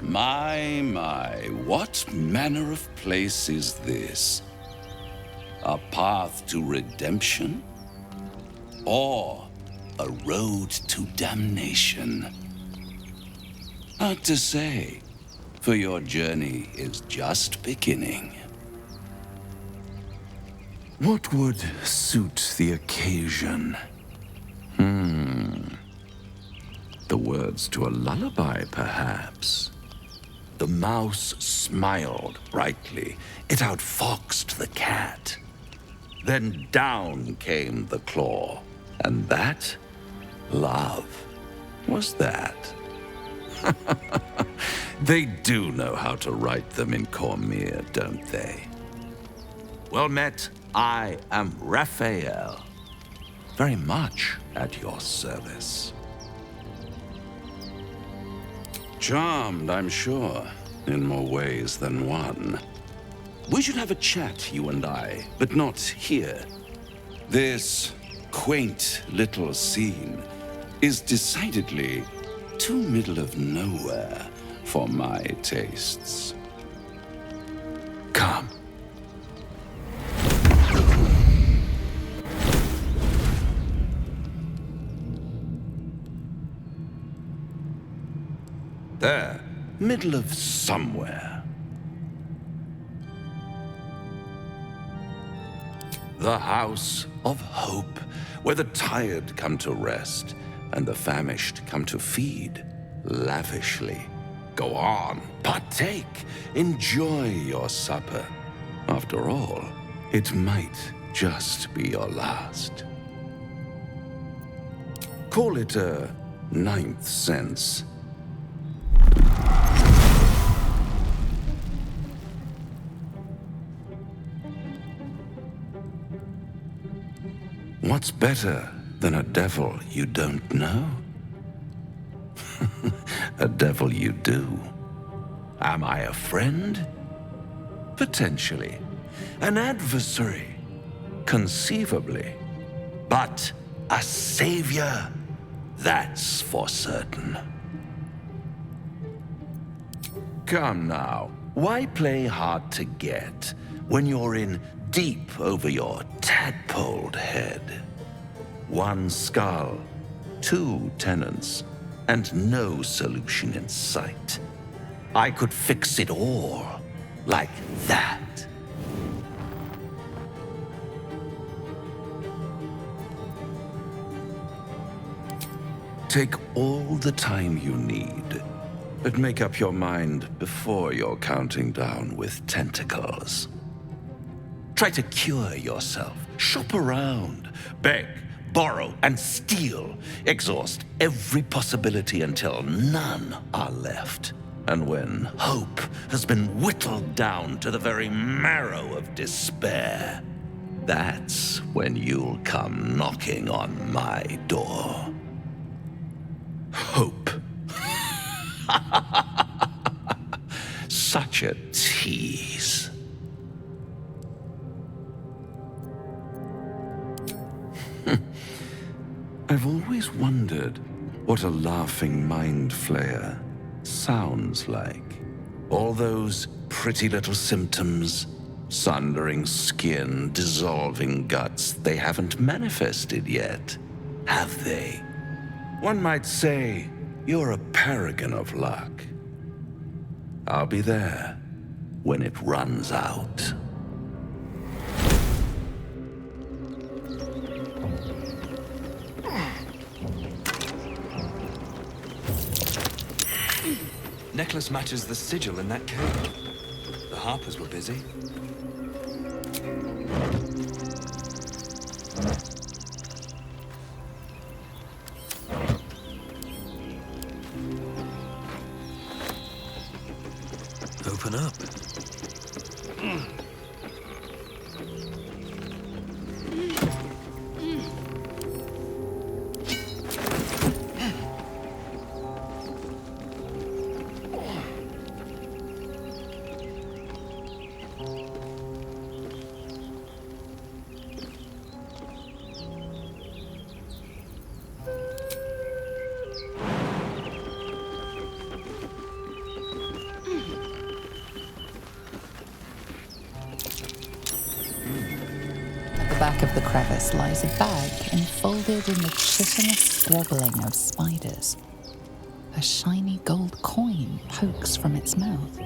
My, what manner of place is this? A path to redemption? Or a road to damnation? Hard to say, for your journey is just beginning. What would suit the occasion? The words to a lullaby, perhaps? The mouse smiled brightly. It outfoxed the cat. Then down came the claw. And that? Love. Was that? They do know how to write them in Cormyr, don't they? Well met, I am Raphael. Very much at your service. Charmed, I'm sure, in more ways than one. We should have a chat, you and I, but not here. This quaint little scene is decidedly too middle of nowhere for my tastes. Come. There, middle of somewhere. The House of Hope, where the tired come to rest and the famished come to feed lavishly. Go on, partake, enjoy your supper. After all, it might just be your last. Call it a ninth sense. What's better than a devil you don't know? A devil you do. Am I a friend? Potentially. An adversary? Conceivably. But a savior? That's for certain. Come now, why play hard to get when you're in deep over your tadpoled head? One skull, two tenants, and no solution in sight. I could fix it all, like that. Take all the time you need, but make up your mind before you're counting down with tentacles. Try to cure yourself, shop around, beg, borrow, and steal. Exhaust every possibility until none are left. And when hope has been whittled down to the very marrow of despair, that's when you'll come knocking on my door. Hope. Such a tease. wondered what a laughing mind flayer sounds like. All those pretty little symptoms, sundering skin, dissolving guts, they haven't manifested yet, have they? One might say you're a paragon of luck. I'll be there when it runs out. Necklace matches the sigil in that cave. The Harpers were busy. Open up. Back of the crevice lies a bag enfolded in the chitinous squabbling of spiders. A shiny gold coin pokes from its mouth.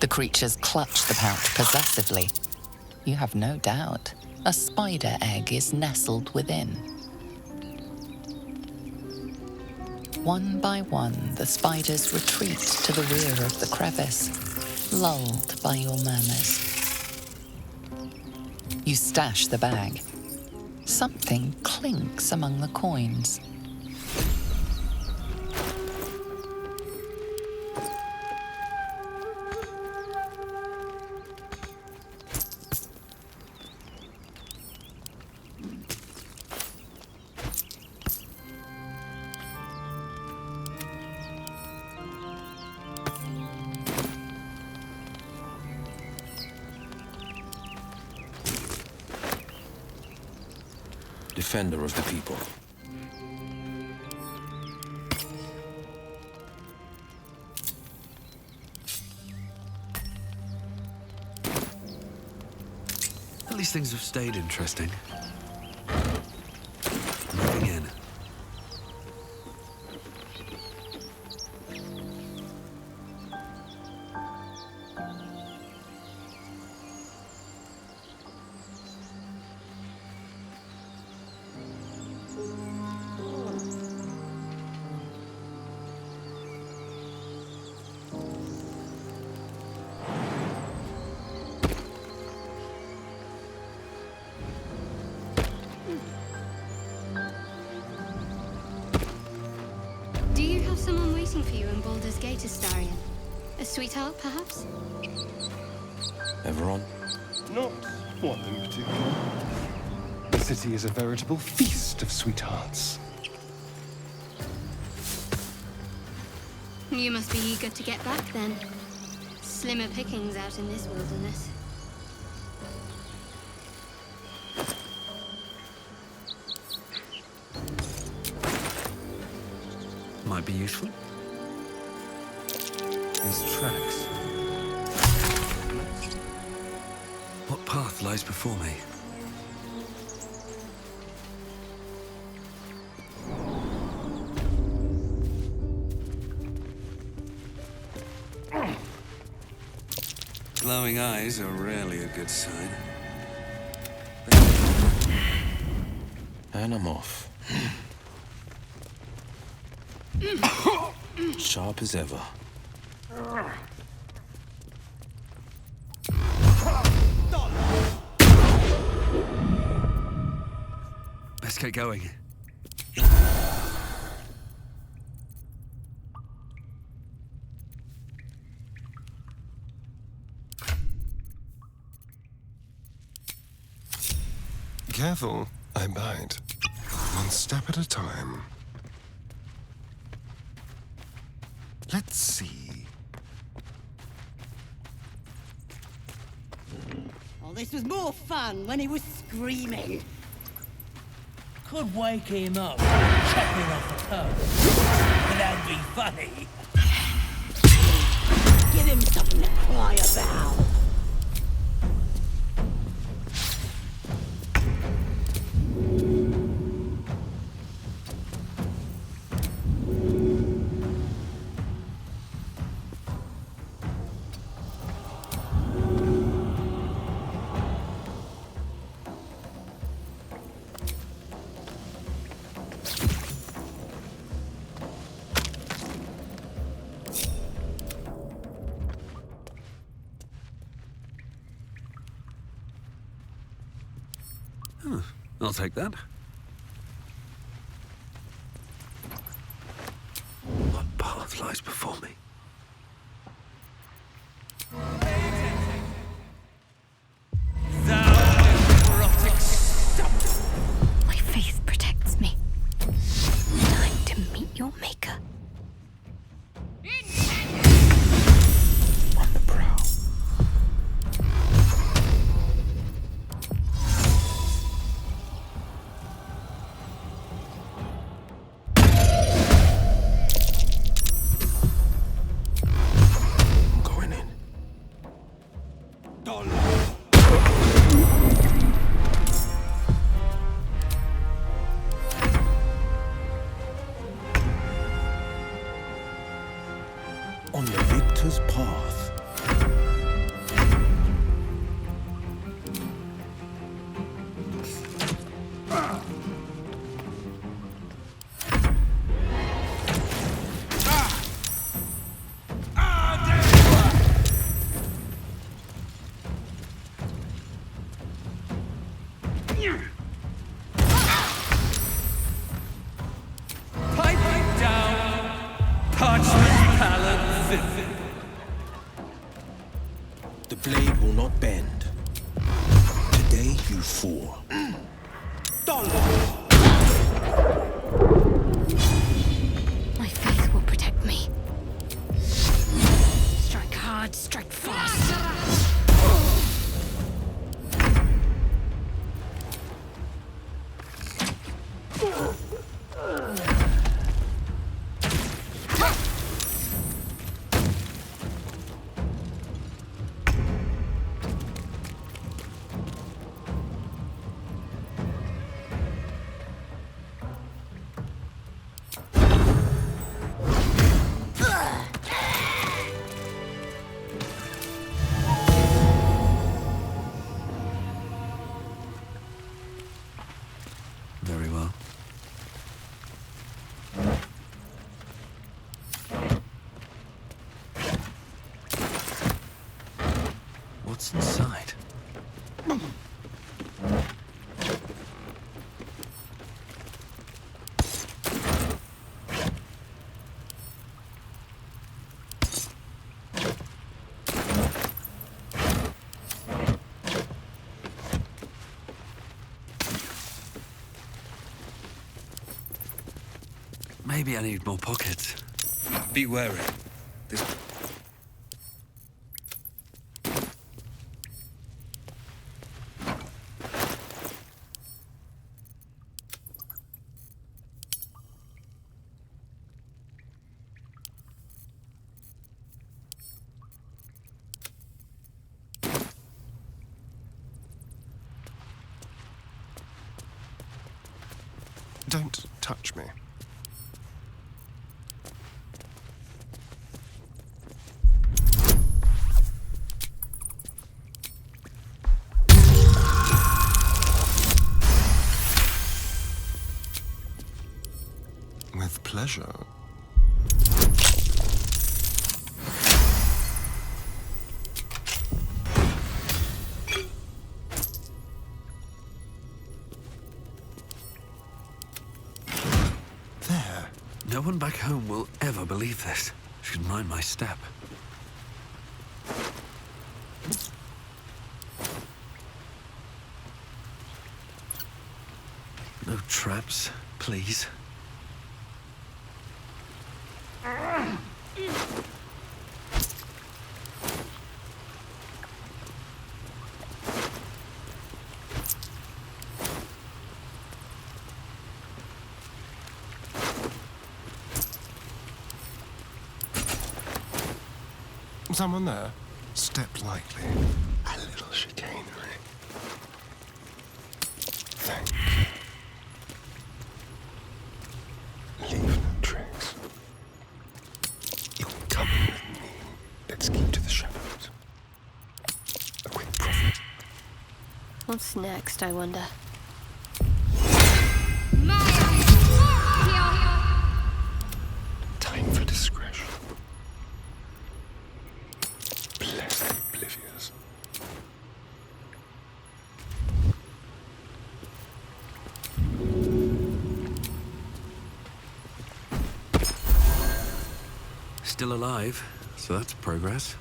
The creatures clutch the pouch possessively. You have no doubt a spider egg is nestled within. One by one, the spiders retreat to the rear of the crevice, lulled by your murmurs. You stash the bag. Something clinks among the coins. Defender of the people. At least things have stayed interesting. Moving in. Do you have someone waiting for you in Baldur's Gate, Astarion? A sweetheart, perhaps? Ever on? Not one in particular. The city is a veritable feast of sweethearts. You must be eager to get back, then. Slimmer pickings out in this wilderness. Might be useful. These tracks. What path lies before me? Glowing eyes are rarely a good sign. And I'm off. Sharp as ever. Let's get going. Careful, I bite. One step at a time. Let's see. Oh, this was more fun when he was screaming. Could wake him up, chop him off a toe. But that'd be funny. Give him something to cry about. I'll take that. What path lies before me? My faith protects me. Time to meet your maker. On the prowl. On the victor's path. Pipe down, parchment palace. The blade will not bend. Today you fall. My faith will protect me. Strike hard, strike fast. Very well. What's inside? Maybe I need more pockets. Be wary. This... Don't touch me. With pleasure. There. No one back home will ever believe this. Should mind my step. No traps, please. someone there? Step lightly. A little chicanery. Thank you. Leave no tracks. You're coming with me. Let's keep to the shadows. A quick profit. What's next, I wonder? Time for discretion. Blessed oblivious. Still alive, so that's progress.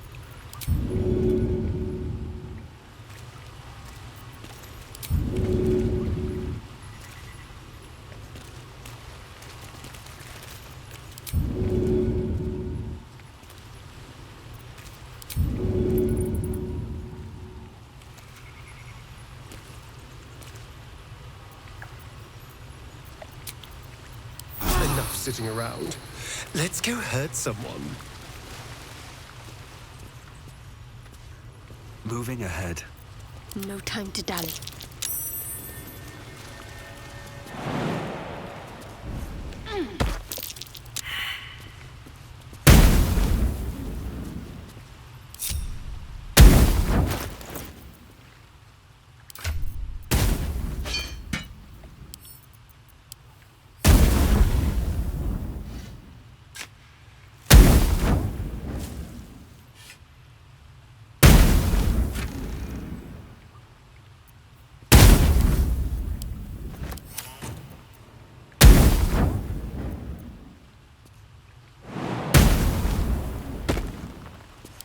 Enough sitting around. Let's go hurt someone. Moving ahead. No time to dally.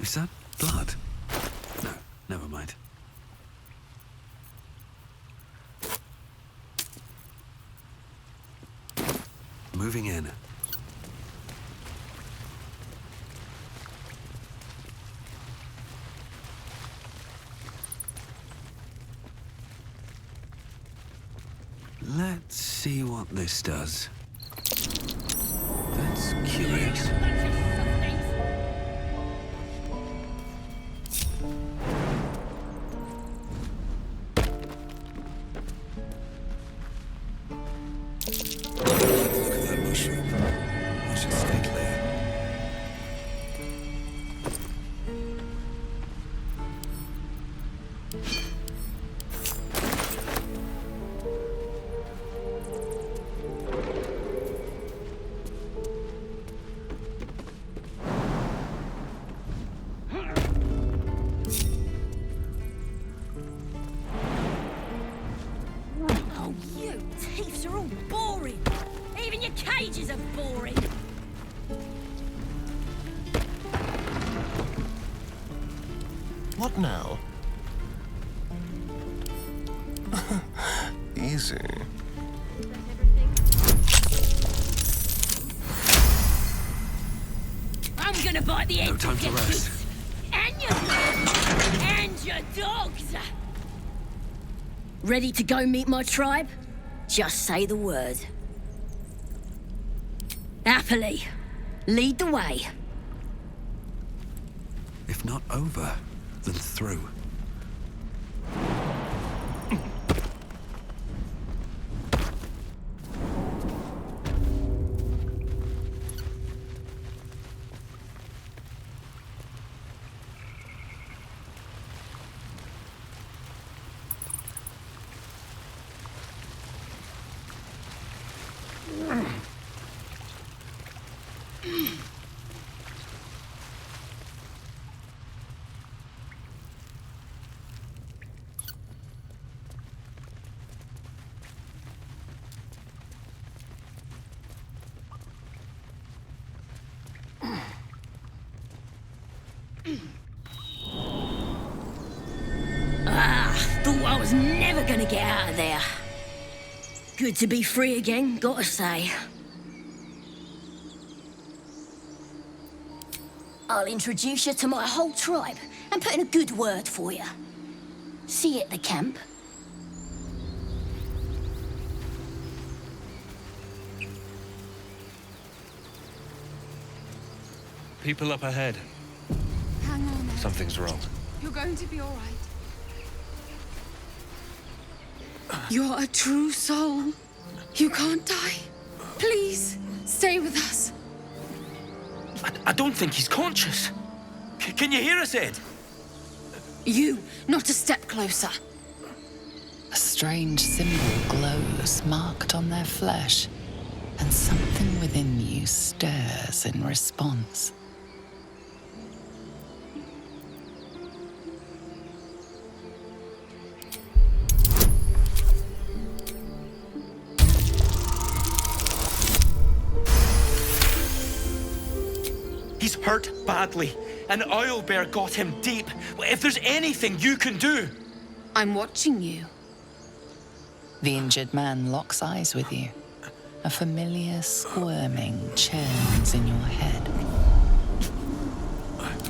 Is that blood? No, never mind. Moving in. Let's see what this does. That's curious. Oh, you thieves are all boring. Even your cages are boring. What now? Easy. I'm gonna bite the end No time of to your rest. kids and your and your dogs. Ready to go meet my tribe? Just say the word. Happily, lead the way. If not over, then through. Thought I was never gonna get out of there. Good to be free again, gotta say. I'll introduce you to my whole tribe and put in a good word for you. See you at the camp. People up ahead. Hang Something's wrong. You're going to be all right. You're a true soul. You can't die. Please, stay with us. I don't think he's conscious. Can you hear us, Ed? You, not a step closer. A strange symbol glows, marked on their flesh, and something within you stirs in response. He's hurt badly. An owlbear got him deep. If there's anything you can do... I'm watching you. The injured man locks eyes with you. A familiar squirming churns in your head.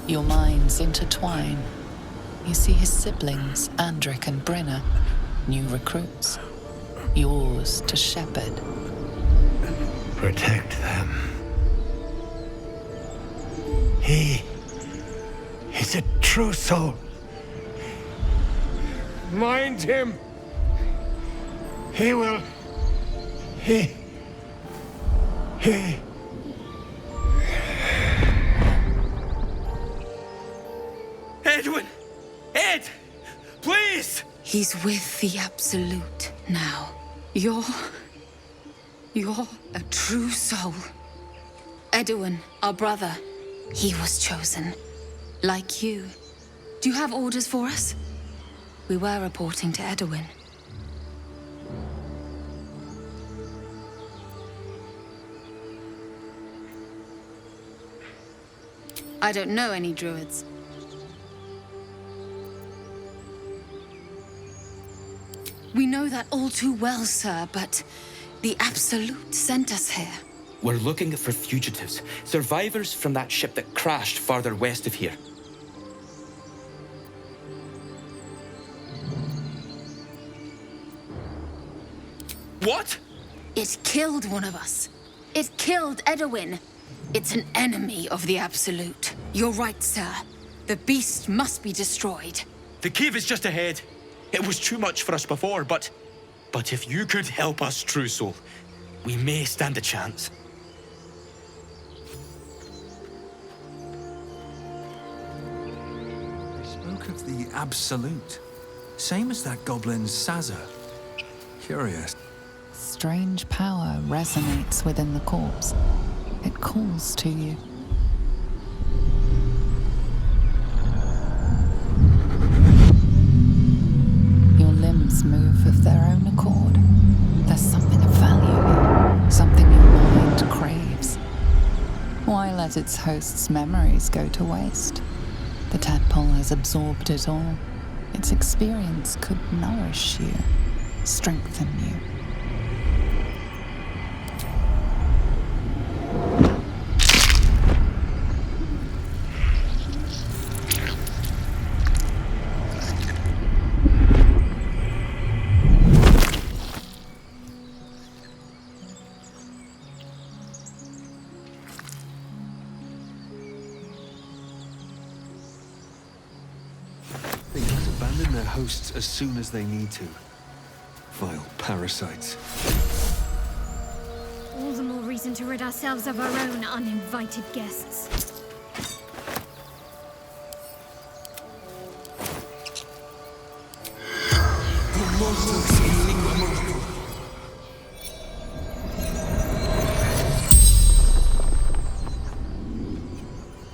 Your minds intertwine. You see his siblings, Andric and Brenna, new recruits. Yours to shepherd. Protect them. He's a true soul. Mind him. He will... Edwin! Ed! Please! He's with the Absolute now. You're a true soul. Edwin, our brother, he was chosen. Like you. Do you have orders for us? We were reporting to Edwin. I don't know any druids. We know that all too well, sir, but the Absolute sent us here. We're looking for fugitives. Survivors from that ship that crashed farther west of here. What? It killed one of us. It killed Edwin. It's an enemy of the Absolute. You're right, sir. The beast must be destroyed. The cave is just ahead. It was too much for us before, but if you could help us, True Soul, we may stand a chance. They spoke of the Absolute. Same as that goblin's Sazza. Curious. Strange power resonates within the corpse. It calls to you. Your limbs move of their own accord. There's something of value here, something your mind craves. Why let its host's memories go to waste? The tadpole has absorbed it all. Its experience could nourish you, strengthen you. They don't abandon their hosts as soon as they need to. Vile parasites. All the more reason to rid ourselves of our own uninvited guests.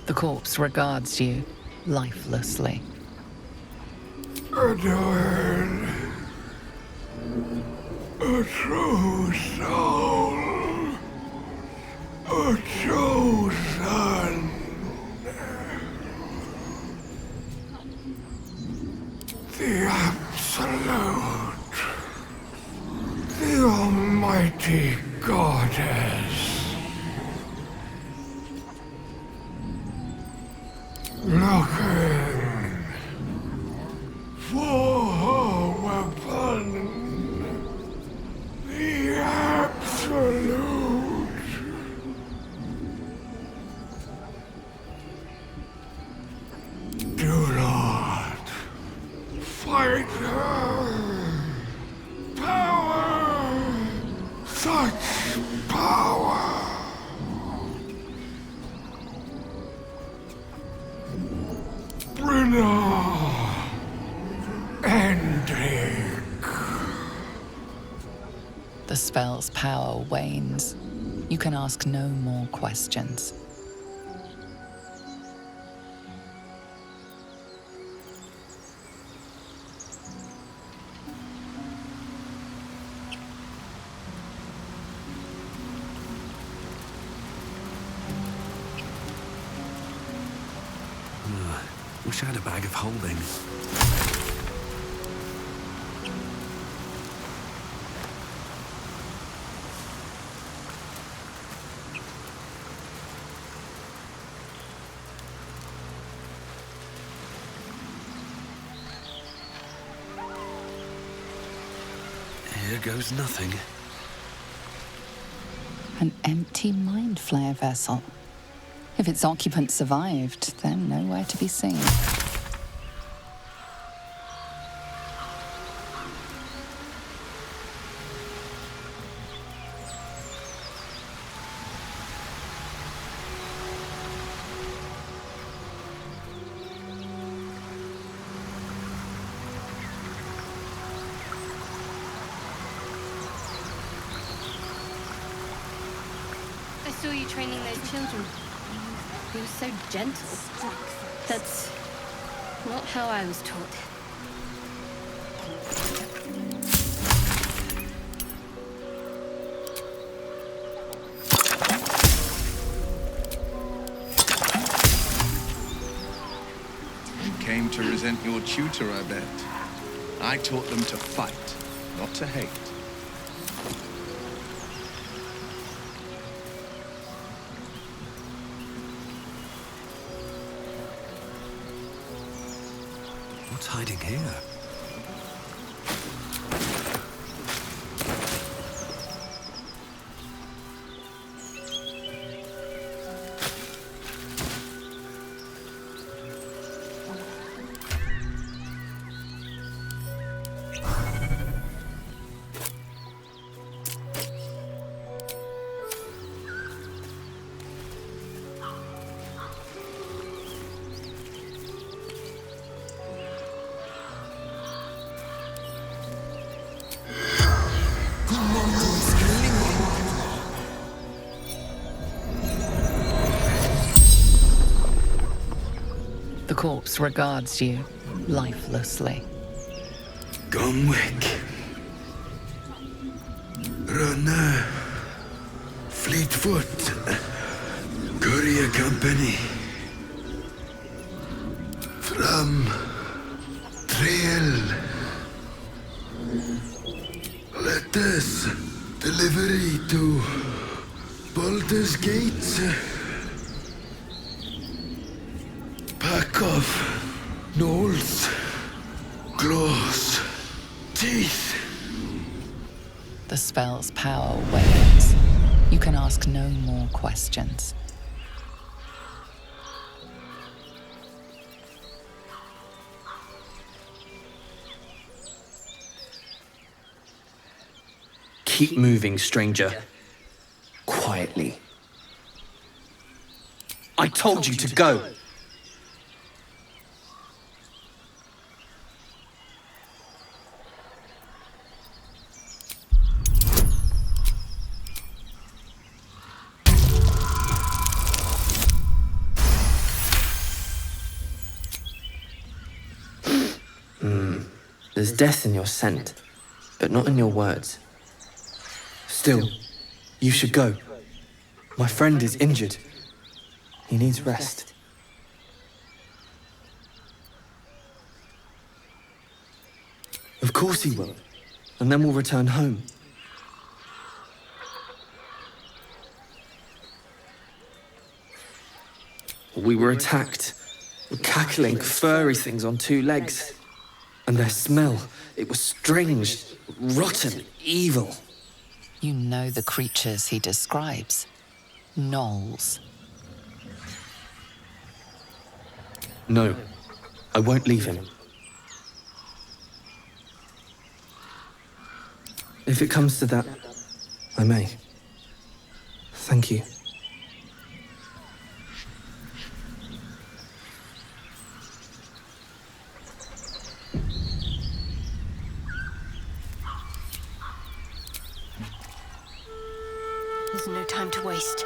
The corpse regards you lifelessly. Edwin, a true soul, a chosen. The Absolute, the Almighty Goddess. Looking for her weapon, the Absolute. Do Such power. Brenna. Ending. The spell's power wanes. You can ask no more questions. Wish I had a bag of holding. Here goes nothing. An empty mind flare vessel. If its occupant survived, they're nowhere to be seen. I saw you training those children. He was so gentle. That's not how I was taught. You came to resent your tutor, I bet. I taught them to fight, not to hate. What's hiding here? The corpse regards you lifelessly. Gomwick. Runner. Fleetfoot. Courier Company. From Trail. Letters. Delivery to Baldur's Gates. Pack of gnolls, claws, teeth. The spell's power wanes. You can ask no more questions. Keep moving, stranger. Quietly. I told you to go. There's death in your scent, but not in your words. Still, you should go. My friend is injured. He needs rest. Of course he will. And then we'll return home. We were attacked. Cackling, furry things on two legs. And their smell, it was strange, rotten, evil. You know the creatures he describes. Gnolls. No, I won't leave him. If it comes to that, I may. Thank you. There's no time to waste.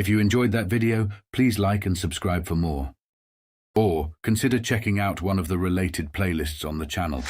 If you enjoyed that video, please like and subscribe for more. Or consider checking out one of the related playlists on the channel.